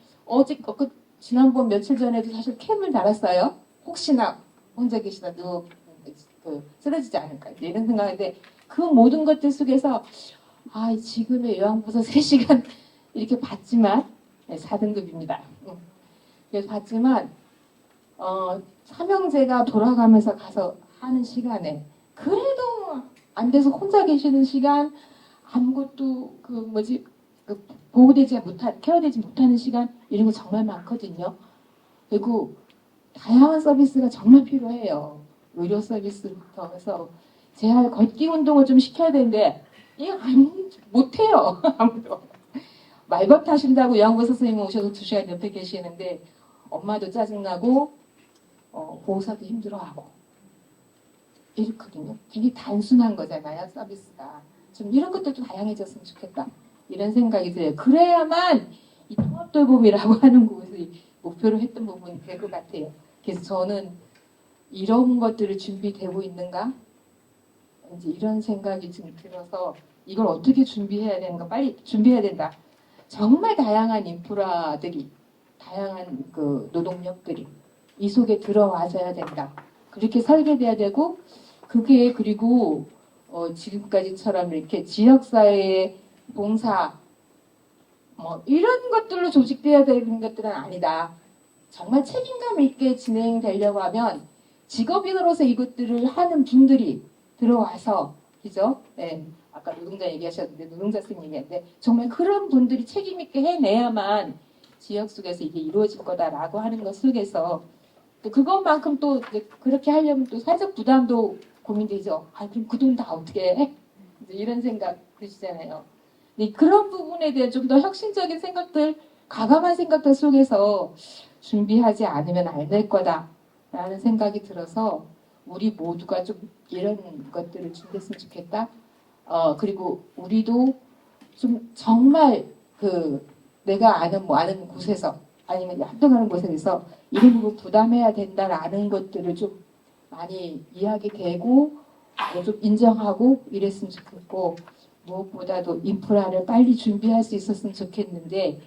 지난번 며칠 전에도 사실 캠을 달았어요. 혹시나 혼자 계시다 쓰러지지 않을까 이런 생각인데 그 모든 것들 속에서 지금의 요양보호사 3시간 이렇게 받지만 4등급입니다. 그래서 받지만 삼형제가 돌아가면서 가서 하는 시간에 그래도 안 돼서 혼자 계시는 시간 아무것도 케어되지 못하는 시간 이런 거 정말 많거든요. 그리고 다양한 서비스가 정말 필요해요. 의료 서비스부터 해서 재활 걷기 운동을 좀 시켜야 되는데 이거 못해요. 아무도. 말벗 하신다고 요양보호사 선생님 오셔서 2시간 옆에 계시는데 엄마도 짜증나고 보호사도 힘들어하고 이렇거든요. 되게 단순한 거잖아요. 서비스가. 좀 이런 것들도 다양해졌으면 좋겠다. 이런 생각이 들어요. 그래야만 이 통합돌봄이라고 하는 곳이 목표로 했던 부분이 될 것 같아요. 그래서 저는 이런 것들을 준비되고 있는가? 이제 이런 생각이 좀 들어서 이걸 어떻게 준비해야 되는가? 빨리 준비해야 된다. 정말 다양한 인프라들이, 다양한 노동력들이 이 속에 들어와줘야 된다. 그렇게 설계돼야 되고 그게 그리고 지금까지처럼 이렇게 지역사회의 봉사 뭐 이런 것들로 조직돼야 되는 것들은 아니다. 정말 책임감 있게 진행되려고 하면 직업인으로서 이것들을 하는 분들이 들어와서 그죠? 네. 아까 노동자 얘기하셨는데 노동자 쌤 얘기했는데 정말 그런 분들이 책임 있게 해내야만 지역 속에서 이게 이루어질 거다라고 하는 것 속에서 또 그것만큼 또 이제 그렇게 하려면 또 사회적 부담도 고민되죠. 아 그럼 그 돈 다 어떻게 해? 이제 이런 생각 드시잖아요. 근데 그런 부분에 대한 좀 더 혁신적인 생각들, 과감한 생각들 속에서 준비하지 않으면 안 될 거다라는 생각이 들어서 우리 모두가 좀 이런 것들을 준비했으면 좋겠다. 그리고 우리도 좀 정말 그 내가 아는 곳에서 아니면 활동하는 곳에서 이런 부분 부담해야 된다라는 것들을 좀 많이 이야기되고 좀 인정하고 이랬으면 좋겠고 무엇보다도 인프라를 빨리 준비할 수 있었으면 좋겠는데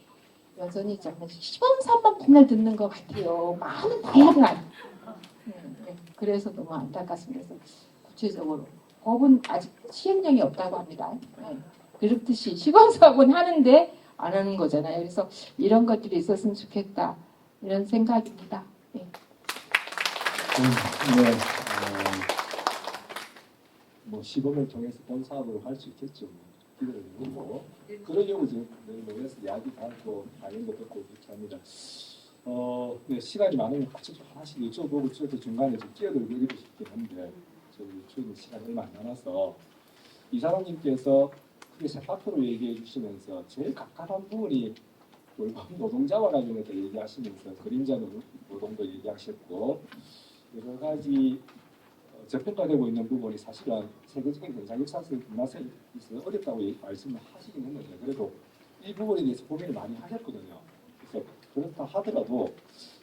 여전히 정말 시범삼만 맨날 듣는 것 같아요. 많은 다양한. 네, 그래서 너무 안타깝습니다. 그래서 구체적으로 법은 아직 시행령이 없다고 합니다. 네. 그렇듯이 시범사업은 하는데 안 하는 거잖아요. 그래서 이런 것들이 있었으면 좋겠다. 이런 생각입니다. 네. 네. 뭐 시범을 통해서 본사업으로 갈 수 있겠죠. 기대를 해보고 그러려고 지금 모여서 이야기 나누고 강연도 듣고 그렇게 합니다. 네, 시간이 많으면 같이 좀 하나씩 여쭤보고 저 중간에 좀 끼어들고 이러고 싶긴 한데 저희 시간이 얼마 안 남아서 이사장님께서 크게 세 파트로 얘기해 주시면서 제일 가까운 부분이 노동자와 관련해서 얘기하시면서 그림자 노동도 얘기하셨고 여러 가지 저평가되고 있는 부분이 사실은 세계적인 현상 역사에서 문화에 있어서 어렵다고 말씀을 하시긴 했는데 그래도 이 부분에 대해서 고민을 많이 하셨거든요. 그래서 그렇다 하더라도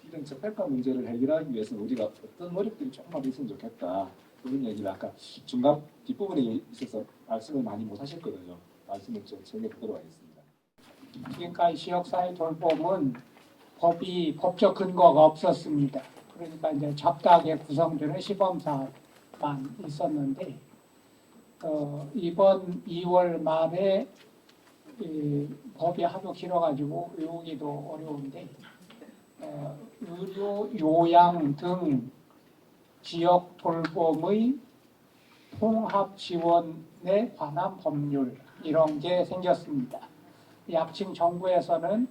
이런 저평가 문제를 해결하기 위해서는 우리가 어떤 노력들이 조금만 있으면 좋겠다. 그런 얘기를 아까 중간 뒷부분에 있어서 말씀을 많이 못 하셨거든요. 말씀을 좀 전해드리도록 하겠습니다. 지금까지 지역사회 돌봄은 법적 근거가 없었습니다. 그러니까 이제 잡다하게 구성되는 시범사업만 있었는데 이번 2월 말에 법이 하도 길어가지고 외우기도 어려운데 의료, 요양 등 지역 돌봄의 통합 지원에 관한 법률 이런 게 생겼습니다. 약칭 정부에서는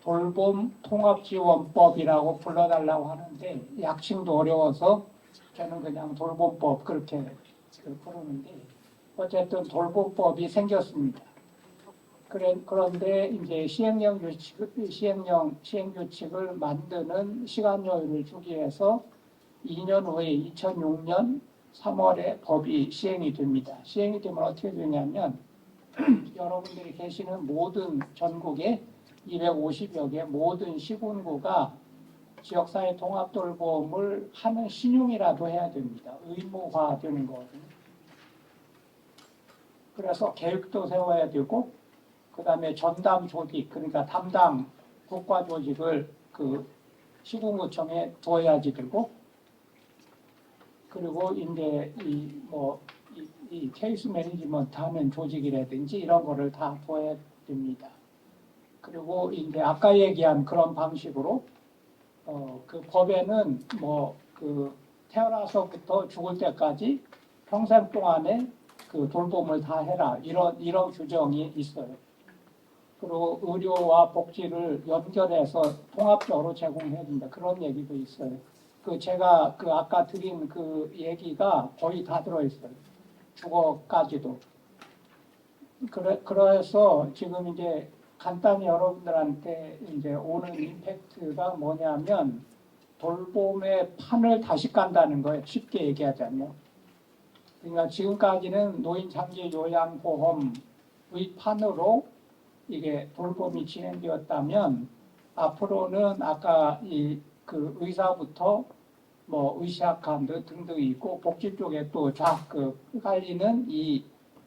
돌봄 통합지원법이라고 불러달라고 하는데 약칭도 어려워서 저는 그냥 돌봄법 그렇게 부르는데 어쨌든 돌봄법이 생겼습니다. 그런데 이제 시행규칙을 만드는 시간여유를 주기 위해서 2년 후에 2006년 3월에 법이 시행이 됩니다. 시행이 되면 어떻게 되냐면 여러분들이 계시는 모든 전국에 250여 개 모든 시군구가 지역사회 통합돌봄을 하는 신용이라도 해야 됩니다. 의무화되는 거거든요. 그래서 계획도 세워야 되고 그 다음에 전담 조직 그러니까 담당 국가 조직을 그 시군구청에 두어야지 되고 그리고 이제 이 케이스 매니지먼트 하는 조직이라든지 이런 거를 다 둬야 됩니다. 그리고 이제 아까 얘기한 그런 방식으로 그 법에는 그 태어나서부터 죽을 때까지 평생 동안에 그 돌봄을 다 해라 이런 규정이 있어요. 그리고 의료와 복지를 연결해서 통합적으로 제공해야 된다 그런 얘기도 있어요. 그 제가 그 아까 드린 그 얘기가 거의 다 들어있어요. 주거까지도. 그래서 지금 이제 간단히 여러분들한테 이제 오는 임팩트가 뭐냐면 돌봄의 판을 다시 깐다는 거예요. 쉽게 얘기하자면. 그러니까 지금까지는 노인 장기 요양보험의 판으로 이게 돌봄이 진행되었다면 앞으로는 아까 그 의사부터 의사학관도 등등이 있고 복지 쪽에 또 깔리는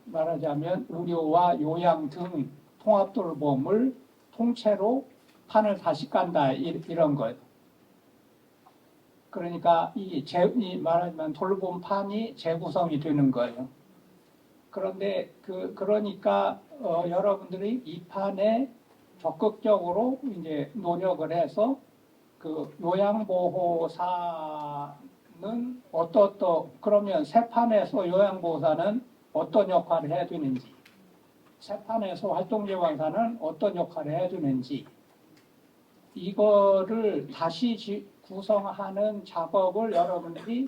말하자면 의료와 요양 등 통합돌봄을 통째로 판을 다시 깐다 이런 거예요. 그러니까 이 말하자면 돌봄판이 재구성이 되는 거예요. 그런데 그러니까 여러분들이 이 판에 적극적으로 이제 노력을 해서 그 요양보호사는 그러면 세 판에서 요양보호사는 어떤 역할을 해야 되는지, 세 판에서 활동제왕사는 어떤 역할을 해야 되는지, 이거를 다시 구성하는 작업을 여러분들이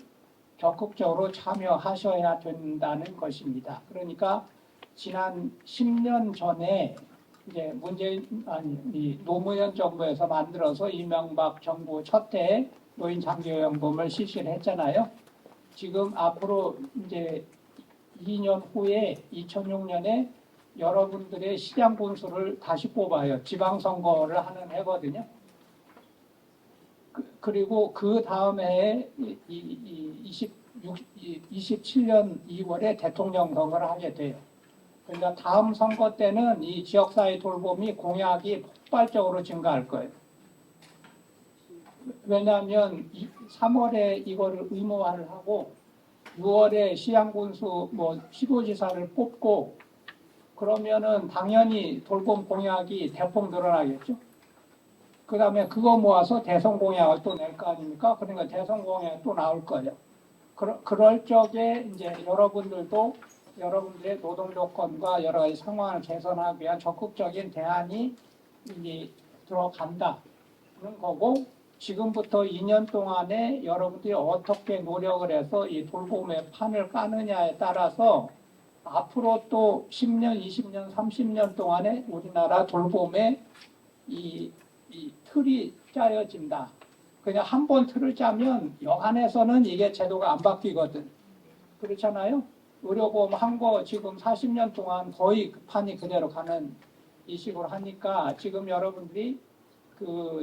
적극적으로 참여하셔야 된다는 것입니다. 그러니까 지난 10년 전에 이제 이 노무현 정부에서 만들어서 이명박 정부 첫 해 노인 장기요양보험을 실시를 했잖아요. 지금 앞으로 이제 2년 후에 2006년에 여러분들의 시장 군수를 다시 뽑아요. 지방선거를 하는 해거든요. 그리고 그 다음 해에 27년 2월에 대통령 선거를 하게 돼요. 그러니까 다음 선거 때는 이 지역사회 돌봄이 공약이 폭발적으로 증가할 거예요. 왜냐하면 3월에 이거를 의무화를 하고 6월에 시장군수 시도지사를 뽑고 그러면은 당연히 돌봄 공약이 대폭 늘어나겠죠. 그 다음에 그거 모아서 대선 공약을 또 낼 거 아닙니까? 그러니까 대선 공약이 또 나올 거예요. 그럴 적에 이제 여러분들도 여러분들의 노동 조건과 여러 가지 상황을 개선하기 위한 적극적인 대안이 이제 들어간다는 거고, 지금부터 2년 동안에 여러분들이 어떻게 노력을 해서 이 돌봄의 판을 까느냐에 따라서 앞으로 또 10년, 20년, 30년 동안에 우리나라 돌봄의 이 틀이 짜여진다. 그냥 한 번 틀을 짜면 여간에서는 이게 제도가 안 바뀌거든. 그렇잖아요? 의료보험 한 거 지금 40년 동안 거의 그 판이 그대로 가는 이 식으로 하니까 지금 여러분들이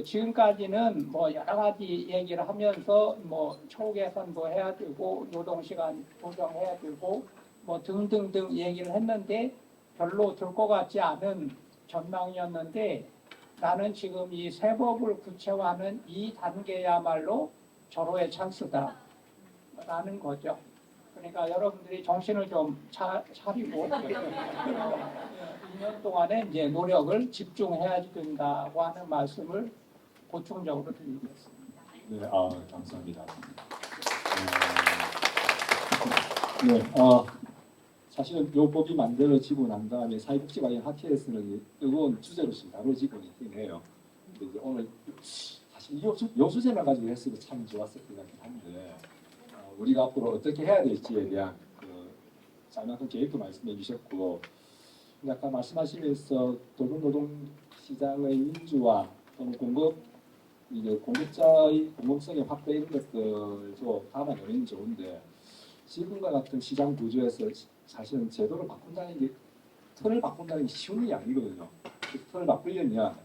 지금까지는 여러 가지 얘기를 하면서 초계산도 해야 되고 노동시간 조정해야 되고 등등등 얘기를 했는데 별로 들 것 같지 않은 전망이었는데 나는 지금 이 새 법을 구체화하는 이 단계야말로 절호의 찬스다 라는 거죠. 그러니까 여러분들이 정신을 좀 차리고 2년 동안에 이제 노력을 집중해야 된다고 하는 말씀을 보충적으로 드리겠습니다. 네, 감사합니다. 사실은 이 법이 만들어지고 난 다음에 사회복지 관련 학회에서는 뜨거운 주제로 지금 다뤄지고 있긴 해요. 근데 이제 오늘 사실 이 주제만 가지고 했어도 참 좋았을 것 같긴 한데 우리가 앞으로 어떻게 해야 될지에 대한 짤막한 계획도 말씀해 주셨고, 아까 말씀하시면서 돌봄 노동 시장의 민주화 또는 공급자의 공공성의 확대 이런 것들도 담아내는 좋은데 지금과 같은 시장 구조에서 사실은 제도를 바꾼다는 게 틀을 바꾼다는 게 쉬운 일이 아니거든요. 그 틀을 바꾸려면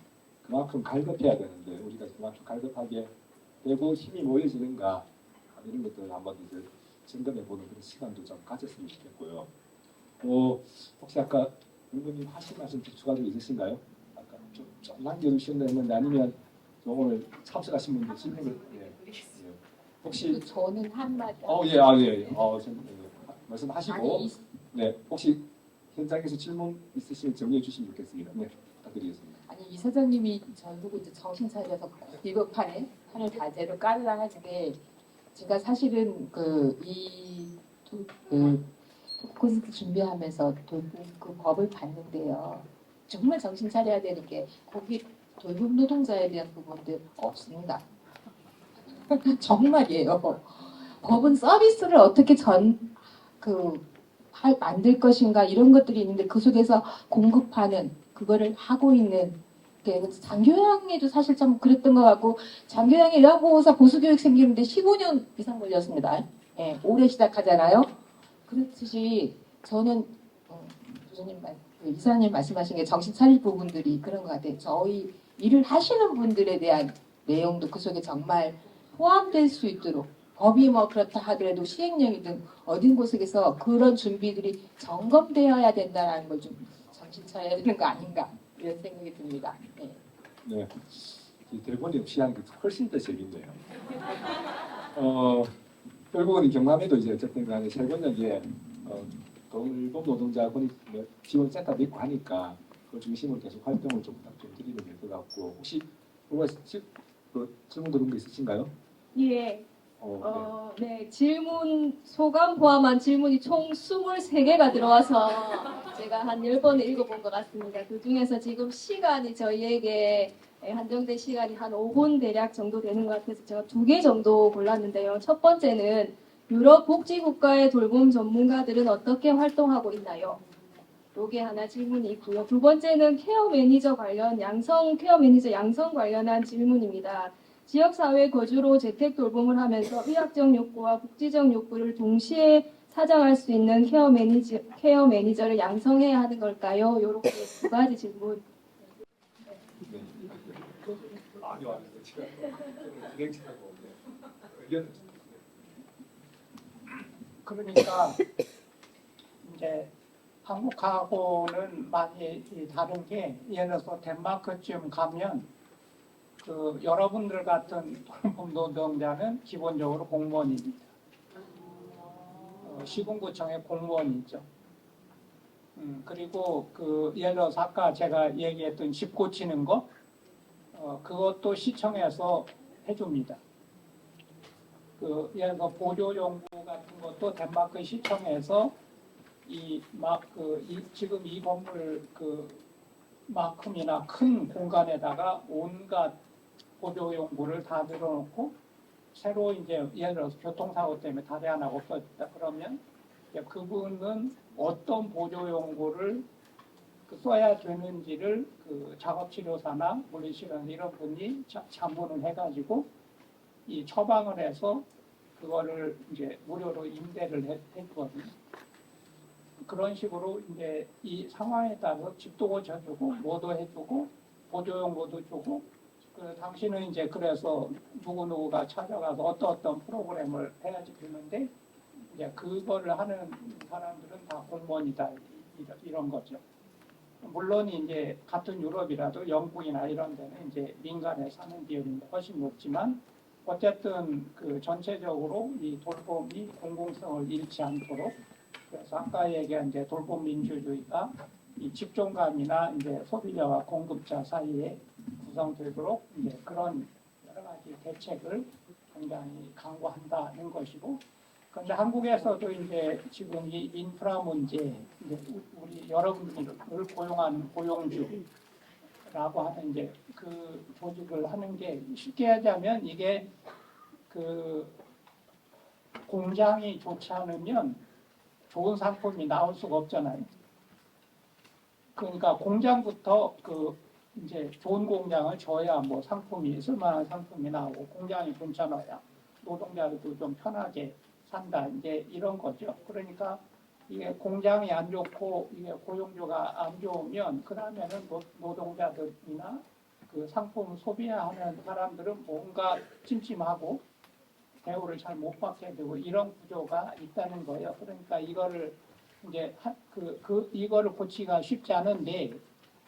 그만큼 갈급해야 되는데 우리가 그만큼 갈급하게 되고 힘이 모여지는가 이런 것들을 한번 이제 점검해보는 그런 시간도 좀 가졌으면 좋겠고요. 혹시 아까 의원님 하신 말씀 추가로 있으신가요? 아까 좀 남겨주신다 했는데 아니면 오늘 참석하신 분들 질문을 혹시 저는 한마디. 말씀하시고 네 혹시 현장에서 질문 있으시면 정리해 주시면 좋겠습니다. 네 부탁드리겠습니다. 아니 이 사장님이 전 보고 이제 정신 차려서 이거 판을 다제로 깔으라 하는데 제가 사실은 콘서트 준비하면서 그 법을 봤는데요. 정말 정신 차려야 되는 게 거기 돌봄 노동자에 대한 부분들 없습니다. 정말이에요. 법은 서비스를 어떻게 만들 것인가 이런 것들이 있는데 그 속에서 공급하는 그거를 하고 있는 장교양에도 사실 참 그랬던 것 같고 장교양에 의학보호사 보수교육 생기는데 15년 이상 걸렸습니다. 예, 올해 시작하잖아요. 그렇듯이 저는 이사님 말씀하신 게 정신 차릴 부분들이 그런 것 같아요. 저희 일을 하시는 분들에 대한 내용도 그 속에 정말 포함될 수 있도록 법이 그렇다 하더라도 시행령이든 어딘 곳에서 그런 준비들이 점검되어야 된다는 걸 좀 정신 차려야 되는 거 아닌가 이런 생각이 듭니다. 네. 네, 이 대본이 없이 하는 게 훨씬 더 재밌네요. 결국은 경남에도 이제 어쨌든 간에 세권역에 돌봄 노동자 권익 지원센터도 있고 하니까 그 중심으로 계속 활동을 좀 부탁 좀 드리면 될 것 같고 혹시 질문 드린 거 있으신가요? 예. 네. 네, 질문, 소감 포함한 질문이 총 23개가 들어와서 제가 한 10번을 읽어본 것 같습니다. 그 중에서 지금 시간이 저희에게 한정된 시간이 한 5분 대략 정도 되는 것 같아서 제가 2개 정도 골랐는데요. 첫 번째는 유럽 복지국가의 돌봄 전문가들은 어떻게 활동하고 있나요? 요게 하나 질문이 있고요. 두 번째는 케어 매니저 양성 관련한 질문입니다. 지역사회 거주로 재택 돌봄을 하면서 의학적 욕구와 복지적 욕구를 동시에 사정할 수 있는 케어 매니저를 양성해야 하는 걸까요? 이렇게 2가지 질문. 네. 아니요, 제가 진행하고 의견. 그러니까 이제 한국하고는 많이 다른 게 예를 들어서 덴마크쯤 가면 그 여러분들 같은 돌봄 노동자는 기본적으로 공무원입니다. 시군구청의 공무원이죠. 그리고 그 예를 들어서 아까 제가 얘기했던 집 고치는 거 그것도 시청에서 해줍니다. 그 예를 들어 보조 연구 같은 것도 덴마크 시청에서 지금 이 건물 그 만큼이나 큰 공간에다가 온갖 보조 연구를 다 들어놓고 새로 이제 예를 들어서 교통사고 때문에 다리 하나 없어졌다 그러면 그분은 어떤 보조 연구를 써야 되는지를 그 작업치료사나 물리치료사 이런 분이 자문을 해가지고 이 처방을 해서 그거를 이제 무료로 임대를 했거든요. 그런 식으로 이제 이 상황에 따라서 집도 고쳐주고 뭐도 해주고 보조용고도 주고 당신은 이제 그래서 누구누구가 찾아가서 어떤 프로그램을 해야지 되는데 이제 그거를 하는 사람들은 다 공무원이다 이런 거죠. 물론 이제 같은 유럽이라도 영국이나 이런 데는 이제 민간에 사는 비율이 훨씬 높지만 어쨌든 그 전체적으로 이 돌봄이 공공성을 잃지 않도록 그래서 아까 얘기한 이제 돌봄 민주주의가 이 집종감이나 이제 소비자와 공급자 사이에 구성되도록 이제 그런 여러 가지 대책을 굉장히 강구한다는 것이고, 그런데 한국에서도 이제 지금 이 인프라 문제, 이제 우리 여러분들을 고용하는 고용주라고 하는 이제 그 조직을 하는 게 쉽게 하자면 이게 그 공장이 좋지 않으면 좋은 상품이 나올 수가 없잖아요. 그러니까 공장부터 그 이제 좋은 공장을 줘야 뭐 상품이 쓸만한 상품이 나오고 공장이 괜찮아야 노동자들도 좀 편하게 산다 이제 이런 거죠. 그러니까 이게 공장이 안 좋고 이게 고용주가 안 좋으면 그 다음에는 노동자들이나 그 상품 소비하는 사람들은 뭔가 찜찜하고 대우를 잘 못 받게 되고 이런 구조가 있다는 거예요. 그러니까 이거를 이제 이거를 고치기가 쉽지 않은데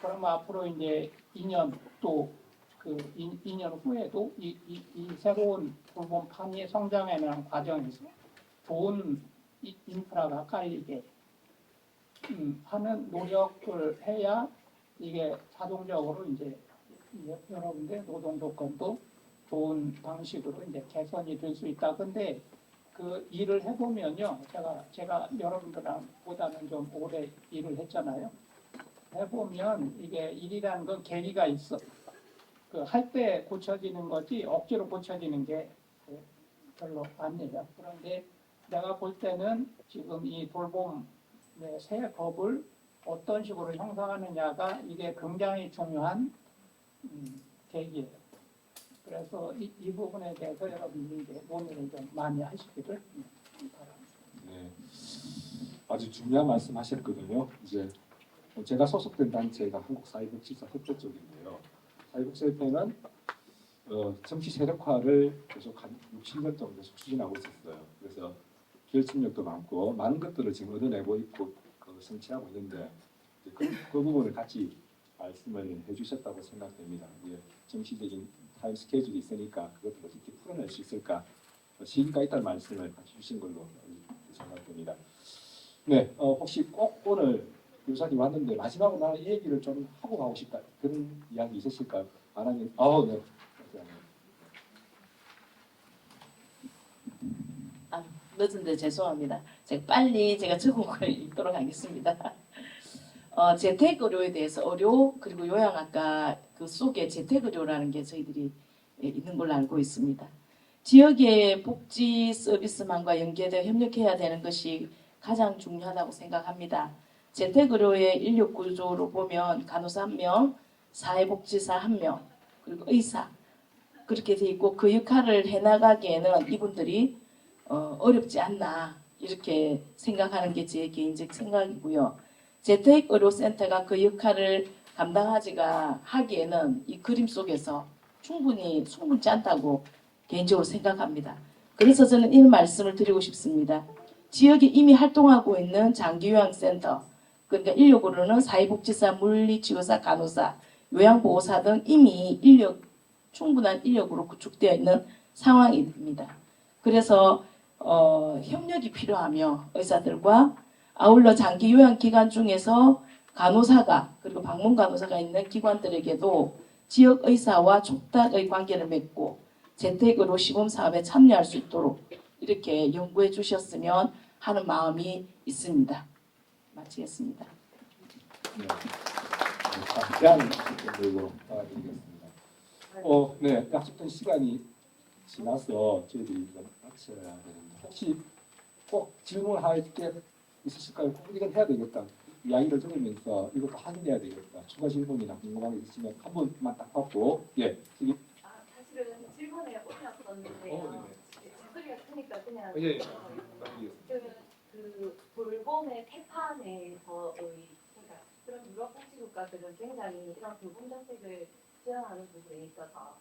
그러면 앞으로 이제 2년 또 그 2년 후에도 이 새로운 돌봄판이 성장하는 과정에서 좋은 인프라가 깔리게 하는 노력을 해야 이게 자동적으로 이제 여러분들 노동 조건도 좋은 방식으로 이제 개선이 될 수 있다. 근데 그 일을 해보면요, 제가 여러분들보다는 좀 오래 일을 했잖아요. 해보면 이게 일이라는 건 계기가 있어. 그 할 때 고쳐지는 거지 억지로 고쳐지는 게 별로 아니에요. 그런데 내가 볼 때는 지금 이 돌봄 새 법을 어떤 식으로 형성하느냐가 이게 굉장히 중요한 계기예요. 그래서 이 부분에 대해서 여러분들이 이제 논의를 좀 많이 하시기를 바랍니다. 네, 아주 중요한 말씀하셨거든요. 이제 제가 소속된 단체가 한국사회복지사 협조 쪽인데요. 사회복지협회는 정치 세력화를 계속 한 6, 7년 정도 계속 추진하고 있었어요. 그래서 결집력도 많고 많은 것들을 지금 얻어내고 있고 성취하고 있는데 그 부분을 같이 말씀을 해주셨다고 생각됩니다. 이제 정치적인 타임 스케줄이 있으니까 그것들을 어떻게 풀어낼 수 있을까 시기가 있다는 말씀을 주신 걸로 생각됩니다. 네, 혹시 꼭 오늘 교사님 왔는데 마지막으로 나는 이 얘기를 좀 하고 가고 싶다 그런 이야기 있으실까요? 안 하면 네. 늦은데 죄송합니다. 제가 적응을 읽도록 하겠습니다. 재택의료에 대해서 의료 그리고 요양학과 그 속에 재택의료라는 게 저희들이 있는 걸로 알고 있습니다. 지역의 복지 서비스망과 연계되어 협력해야 되는 것이 가장 중요하다고 생각합니다. 재택의료의 인력 구조로 보면 간호사 1명, 사회복지사 1명, 그리고 의사 그렇게 돼 있고 그 역할을 해나가기에는 이분들이 어렵지 않나 이렇게 생각하는 게 제 개인적 생각이고요. 재택의료센터가 그 역할을 감당하지가 하기에는 이 그림 속에서 충분치 않다고 개인적으로 생각합니다. 그래서 저는 이런 말씀을 드리고 싶습니다. 지역에 이미 활동하고 있는 장기요양센터, 그러니까 인력으로는 사회복지사, 물리치료사, 간호사, 요양보호사 등 이미 충분한 인력으로 구축되어 있는 상황입니다. 그래서 협력이 필요하며 의사들과 아울러 장기 요양 기간 중에서 간호사가 그리고 방문 간호사가 있는 기관들에게도 지역 의사와 촉탁의 관계를 맺고 재택으로 시범 사업에 참여할 수 있도록 이렇게 연구해 주셨으면 하는 마음이 있습니다. 마치겠습니다. 네. 제안을 드리고 드리겠습니다. 네, 약속된 시간이 지나서 저희들이 마쳐야 되는데 혹시 꼭 질문할 게 있으실까요? 이건 해야 되겠다. 이야기를 들으면서 이것도 확인해야 되겠다. 추가 질문이나 궁금한 게 있으시면 한 분만 딱 받고 사실은 질문에 올렸었는데요. 소리가 크니까 그냥 그 돌봄의 태판에서의 그러니까 그런 유럽 복지국가들은 굉장히 이런 돌봄 정책을 지원하는 부분에 있어서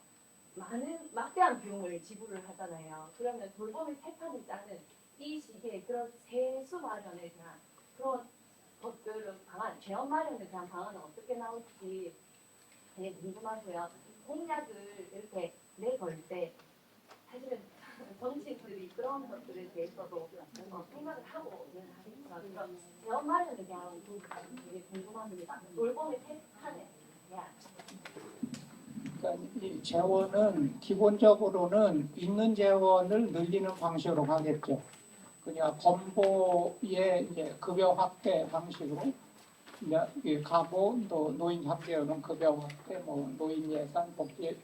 막대한 비용을 지불을 하잖아요. 그러면 돌봄의 태판을 짜는 이 시기에 그런 세수 마련에 대한 그런 것들은 재원 마련에 대한 방안은 어떻게 나올지 되게 궁금하고요. 공약을 이렇게 내걸 때 사실은 정치인들이 그런 것들에 대해서도 생각을 하고 하겠지만 그런 재원 마련에 대한 부분이 되게 궁금합니다. 돌봄의 태판에 대한. 그러니까 이 재원은 기본적으로는 있는 재원을 늘리는 방식으로 가겠죠. 그냥 건보의 이제 급여 확대 방식으로 이제 가보 또 노인 협계로는 급여 확대, 노인 예산, 복지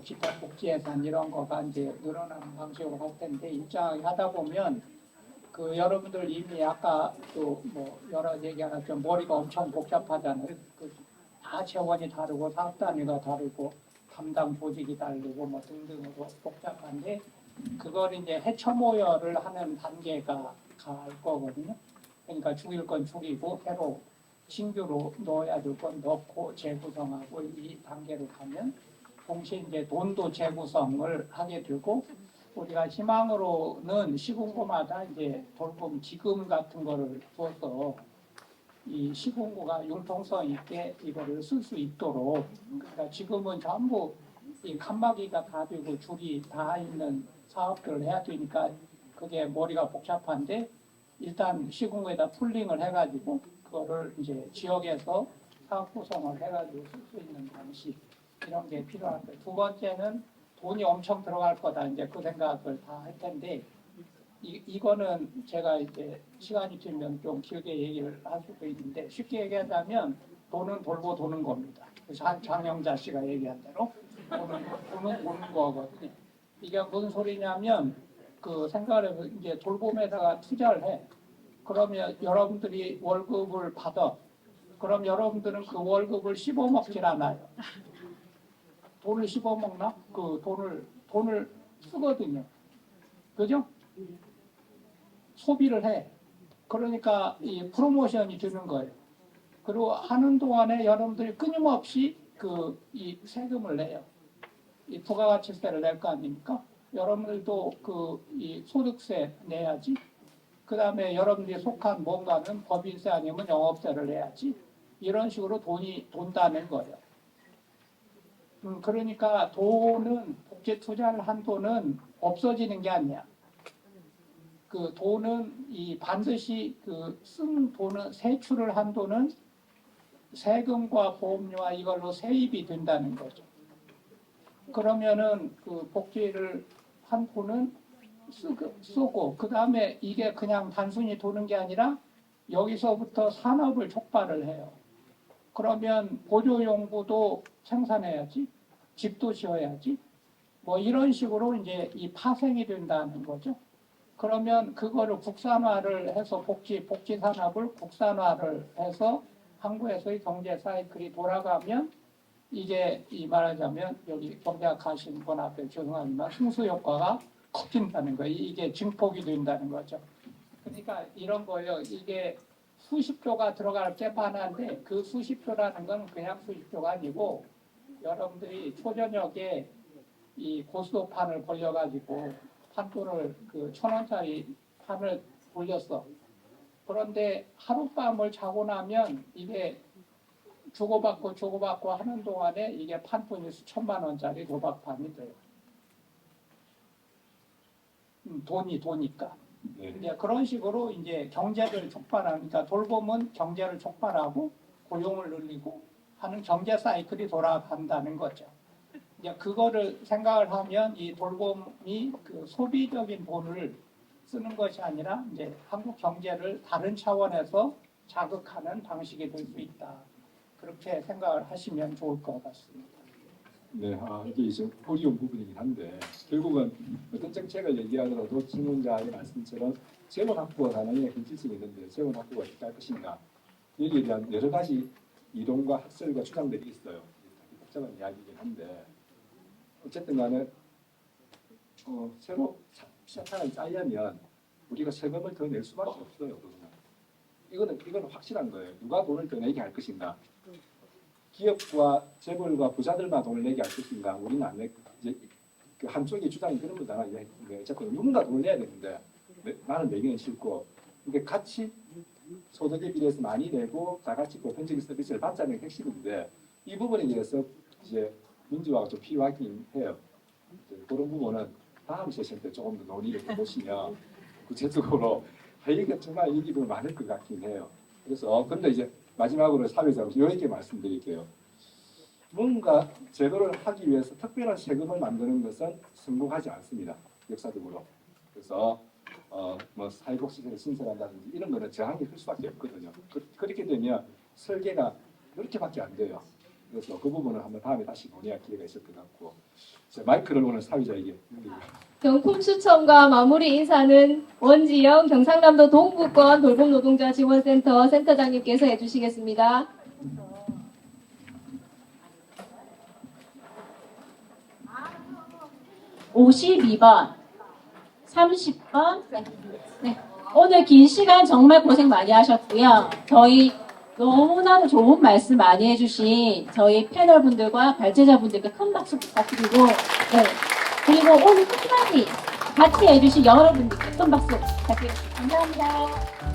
기타 복지 예산 이런 거가 이제 늘어나는 방식으로 할 텐데 일정하게 하다 보면 그 여러분들 이미 아까 또 여러 얘기하셨지만 머리가 엄청 복잡하잖아요. 다 재원이 다르고 사업 단위가 다르고 담당 조직이 다르고 등등으로 복잡한데 그걸 이제 해처모여를 하는 단계가 갈 거거든요. 그러니까 죽일 건 죽이고 새로 신규로 넣어야 될 건 넣고 재구성하고 이 단계로 가면 동시에 이제 돈도 재구성을 하게 되고 우리가 희망으로는 시군구마다 이제 돌봄 기금 같은 거를 줘서 이 시군구가 융통성 있게 이거를 쓸 수 있도록 그러니까 지금은 전부 이 칸막이가 다 되고 줄이 다 있는 사업들을 해야 되니까 그게 머리가 복잡한데 일단 시군구에다 풀링을 해가지고 그거를 이제 지역에서 사업 구성을 해가지고 쓸 수 있는 방식 이런 게 필요할 거예요. 두 번째는 돈이 엄청 들어갈 거다 이제 그 생각을 다 할 텐데 이거는 제가 이제 시간이 들면 좀 길게 얘기를 할 수도 있는데 쉽게 얘기하자면 돈은 돌고 도는 겁니다. 장영자 씨가 얘기한 대로 돈은 도는 거거든요. 이게 무슨 소리냐면 그 생각을 해보면 이제 돌봄에다가 투자를 해. 그러면 여러분들이 월급을 받아. 그럼 여러분들은 그 월급을 씹어먹질 않아요. 돈을 씹어먹나? 그 돈을 쓰거든요. 그죠? 소비를 해. 그러니까 이 프로모션이 되는 거예요. 그리고 하는 동안에 여러분들이 끊임없이 이 세금을 내요. 이 부가가치세를 낼 거 아닙니까? 여러분들도 이 소득세 내야지. 그 다음에 여러분들이 속한 뭔가는 법인세 아니면 영업세를 내야지. 이런 식으로 돈이 돈다는 거예요. 그러니까 돈은 복지 투자를 한 돈은 없어지는 게 아니야. 그 돈은 이 반드시 그 쓴 돈은 세출을 한 돈은 세금과 보험료와 이걸로 세입이 된다는 거죠. 그러면은 그 복지를 한 돈은 쓰고 그 다음에 이게 그냥 단순히 도는 게 아니라 여기서부터 산업을 촉발을 해요. 그러면 보조용구도 생산해야지, 집도 지어야지, 뭐 이런 식으로 이제 이 파생이 된다는 거죠. 그러면 그거를 국산화를 해서 복지 산업을 국산화를 해서 한국에서의 경제 사이클이 돌아가면 이게 이 말하자면 여기 경제학 가신 분 앞에 죄송하지만 승수 효과가 커진다는 거예요. 이게 증폭이 된다는 거죠. 그러니까 이런 거예요. 이게 수십조가 들어갈 게 많은데 그 수십조라는 건 그냥 수십조가 아니고 여러분들이 초저녁에 이 고스톱판을 벌려가지고 판돈을 그 1,000원짜리 판을 돌렸어. 그런데 하룻밤을 자고 나면 이게 주고받고 하는 동안에 이게 판돈이 수천만 원짜리 도박판이 돼요. 돈이 도니까. 네. 이제 그런 식으로 이제 경제를 촉발하니까 돌봄은 경제를 촉발하고 고용을 늘리고 하는 경제 사이클이 돌아간다는 거죠. 이제 그거를 생각을 하면 이 돌봄이 그 소비적인 돈을 쓰는 것이 아니라 이제 한국 경제를 다른 차원에서 자극하는 방식이 될 수 있다. 그렇게 생각을 하시면 좋을 것 같습니다. 네, 이게 이제 어려운 부분이긴 한데 결국은 어떤 정책을 얘기하더라도 질문자의 말씀처럼 재원 확보가 가능해 현실성이 있는데 재원 확보가 어떻게 할 것인가 여기에 대한 여러 가지 이론과 학설과 주장들이 있어요. 복잡한 이야기이긴 한데 어쨌든 간에 새로 시작하는 짜려면 우리가 세금을 더 낼 수밖에 없어요. 이거는 확실한 거예요. 누가 돈을 더 내게 할 것인가? 기업과 재벌과 부자들만 돈을 내게 할 것인가? 우리는 안 내. 이제 그 한쪽의 주장이 그런 거잖아. 어쨌든 누군가 돈을 내야 되는데 나는 내기는 싫고. 근데 같이 소득에 비해서 많이 내고 다 같이 보편적인 서비스를 받자는 게 핵심인데 이 부분에 대해서 이제 민주화가 좀 필요하긴 해요. 그런 부분은 다음 세션 때 조금 더 논의를 해보시면 구체적으로 이게 정말 이 부분 많을 것 같긴 해요. 그래서 근데 이제 마지막으로 사회자로서 이렇게 말씀드릴게요. 뭔가 제도를 하기 위해서 특별한 세금을 만드는 것은 성공하지 않습니다. 역사적으로. 그래서 뭐 사회복지세를 신설한다든지 이런 거는 저항이 클 수밖에 없거든요. 그렇게 되면 설계가 그렇게밖에 안 돼요. 그래서 그 부분은 한번 다음에 다시 논의할 기회가 있을 것 같고 마이크를 오늘 사회자에게 경품 추첨과 마무리 인사는 원지영 경상남도 동부권 돌봄노동자 지원센터 센터장님께서 해주시겠습니다. 52번, 30번. 네. 오늘 긴 시간 정말 고생 많이 하셨고요. 저희 너무나도 좋은 말씀 많이 해주신 저희 패널분들과 발제자분들께 큰 박수 부탁드리고, 네. 그리고 오늘 끝까지 같이 해주신 여러분들께 큰 박수 부탁드립니다. 감사합니다.